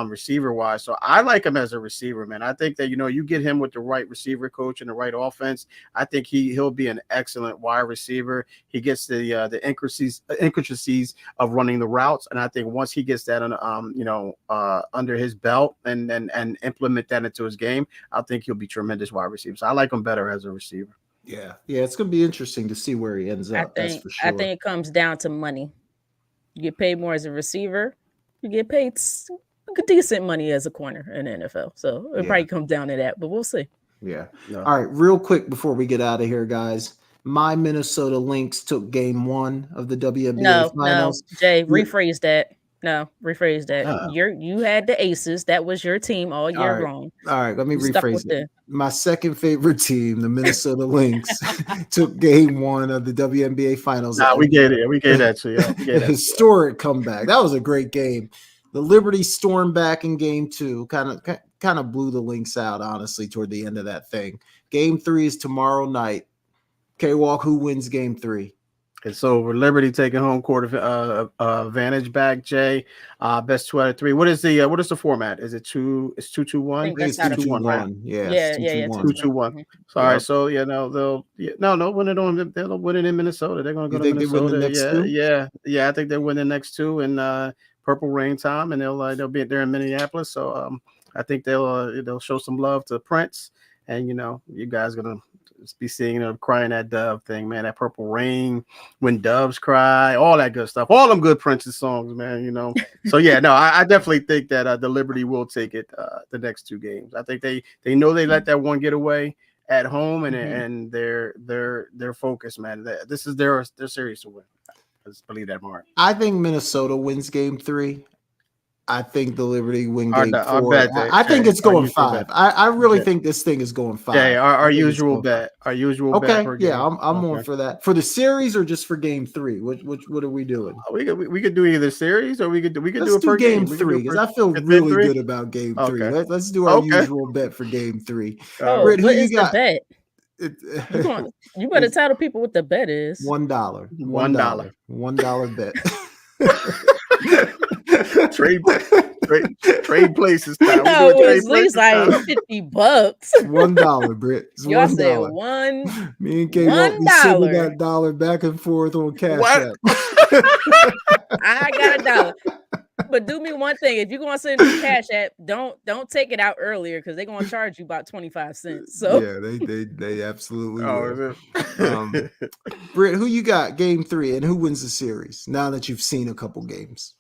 receiver wise. So I like him as a receiver, man. I think that, you get him with the right receiver coach and the right offense. I think he'll be an excellent wide receiver. He gets the intricacies of running the routes. And I think once he gets that under his belt and implement that into his game, I think he'll be tremendous wide receiver. So I like him better as a receiver. Yeah, it's going to be interesting to see where he ends up. That's for sure. I think it comes down to money. You get paid more as a receiver. You get paid decent money as a corner in the NFL. So it probably comes down to that, but we'll see. Yeah. All right, real quick before we get out of here, guys. My Minnesota Lynx took game 1 of the WNBA Finals. No, Jay, rephrase that. No, rephrase that. You had the Aces. That was your team all year long. All right, let me rephrase it. My second favorite team, the Minnesota Lynx, took game 1 of the WNBA Finals. We get it. We gave that to you. Historic comeback. That was a great game. The Liberty stormed back in game 2. Kind of blew the Lynx out, honestly, toward the end of that thing. Game 3 is tomorrow night. K-Walk, who wins game 3? And so Liberty taking home court advantage back, Jay. Best 2 out of 3. What is the format? Is it 2? It's 2-2-1. I think it's 2-2-1, right? Yeah. 2-2-1. Sorry. So they'll win it They'll win it in Minnesota. They're going to go to Minnesota. They win the next 2? Yeah. I think they win the next 2 in Purple Rain time, and they'll be there in Minneapolis. So I think they'll show some love to Prince, and you guys are gonna be seeing them crying that Dove thing, man. That Purple Rain, When Doves Cry, all that good stuff, all them good Prince's songs, man. So I definitely think that the Liberty will take it the next 2 games. I think they know they let that one get away at home, and they're focused, man. This is their series to win. Let's believe that, Mark. I think Minnesota wins game 3. I think the Liberty win game 4. I think it's going 5. I really think this thing is going 5. Yeah, our usual bet. Our usual bet. Okay, yeah, I'm on for that. For the series or just for game 3? What are we doing? We could do either series or we could do it per game 3 because I feel really good about game 3. Okay. Let's do our usual bet for game 3. Britt, who you got? The bet? You better tell the people what the bet is. $1. $1 bet. trade places. Time. No, it's at least like $50. $1, Britt. Y'all said $1. Me and Kay be sending that dollar back and forth on Cash App. I got $1. But do me one thing: if you're gonna send the Cash App, don't take it out earlier because they're gonna charge you about 25 cents. So yeah, they absolutely will. Britt, who you got game 3 and who wins the series now that you've seen a couple games?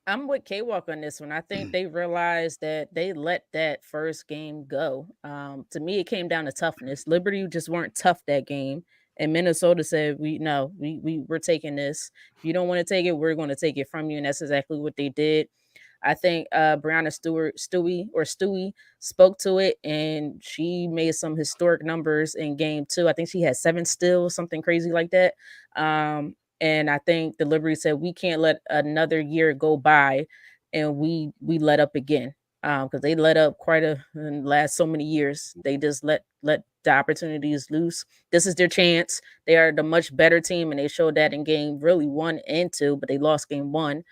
I'm with K-Walk on this one. I think they realized that they let that first game go. To me, it came down to toughness. Liberty just weren't tough that game. And Minnesota said, we're taking this. If you don't want to take it, we're going to take it from you. And that's exactly what they did. I think Brianna Stewie spoke to it, and she made some historic numbers in game 2. I think she had 7 steals, something crazy like that. And I think the Liberty said, we can't let another year go by and we let up again. Because they let up quite in the last so many years. They just let the opportunities loose. This is their chance. They are the much better team, and they showed that in game 1 and 2, but they lost game 1.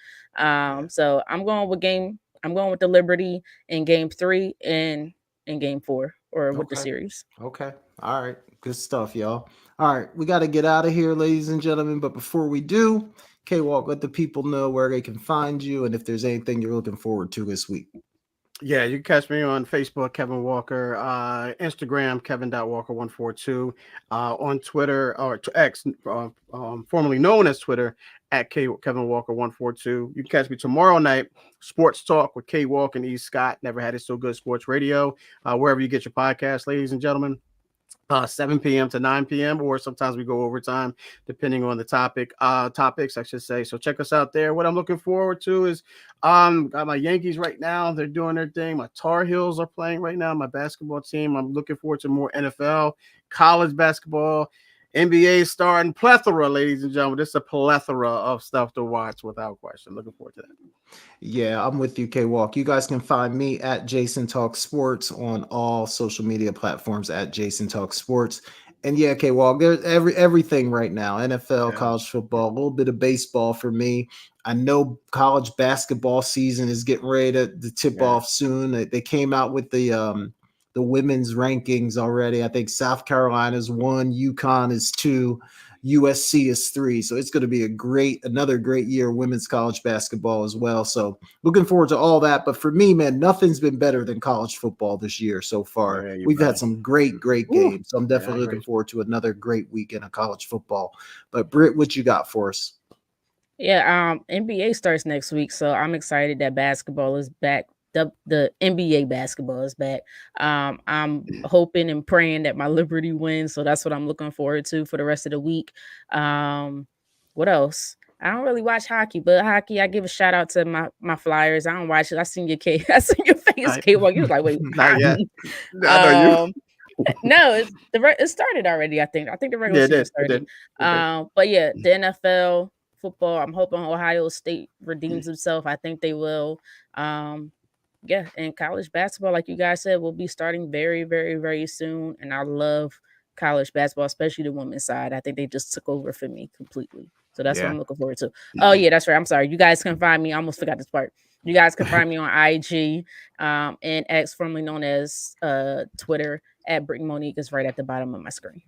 So I'm going with the Liberty in game 3 and in game 4 or with the series. Okay. All right. Good stuff, y'all. All right. We got to get out of here, ladies and gentlemen. But before we do, K-Walk, let the people know where they can find you and if there's anything you're looking forward to this week. Yeah, you can catch me on Facebook, Kevin Walker, Instagram, Kevin.Walker142, on Twitter or X, formerly known as Twitter, at Kevin Walker 142. You can catch me tomorrow night, Sports Talk with K Walk and E. Scott. Never had it so good, sports radio, wherever you get your podcast, ladies and gentlemen. 7 p.m. to 9 p.m. or sometimes we go overtime depending on the topics, I should say. So check us out there. What I'm looking forward to is got my Yankees right now. They're doing their thing. My Tar Heels are playing right now, my basketball team. I'm looking forward to more NFL, college basketball, NBA starting, plethora, ladies and gentlemen. This is a plethora of stuff to watch without question. Looking forward to that. Yeah, I'm with you, K-Walk. You guys can find me at Jason Talk Sports on all social media platforms at Jason Talk Sports. And yeah, K-Walk, there's everything right now. NFL, college football, a little bit of baseball for me. I know college basketball season is getting ready to tip off soon. They came out with the women's rankings already. I think South Carolina's 1, UConn is 2. USC is 3. So it's going to be another great year of women's college basketball as well. So looking forward to all that. But for me, man, nothing's been better than college football this year so far. We've had some great games. So I'm definitely looking forward to another great weekend of college football. But Britt, what you got for us? Yeah, NBA starts next week, so I'm excited that basketball is back. The NBA basketball is back. I'm hoping and praying that my Liberty wins, so that's what I'm looking forward to for the rest of the week. What else? I don't really watch hockey, but hockey, I give a shout out to my Flyers. I don't watch it. I seen your face, K-Walk. You was like, wait, not yet. I know you. No, it started already. I think the regular season started. But yeah, the NFL football. I'm hoping Ohio State redeems himself. I think they will. Yeah, and college basketball, like you guys said, will be starting very, very, very soon. And I love college basketball, especially the women's side. I think they just took over for me completely. So that's what I'm looking forward to. Oh, yeah, that's right. I'm sorry. You guys can find me. I almost forgot this part. You guys can find me on IG and X, formerly known as Twitter, at Brittany Monique is right at the bottom of my screen.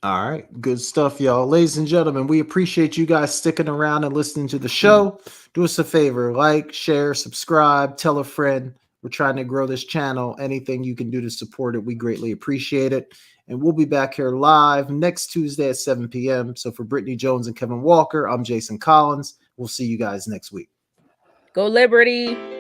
All right. Good stuff, y'all. Ladies and gentlemen, we appreciate you guys sticking around and listening to the show. Do us a favor, like, share, subscribe, tell a friend. We're trying to grow this channel. Anything you can do to support it, we greatly appreciate it. And we'll be back here live next Tuesday at 7 p.m. So for Brittany Jones and Kevin Walker, I'm Jason Collins. We'll see you guys next week. Go Liberty.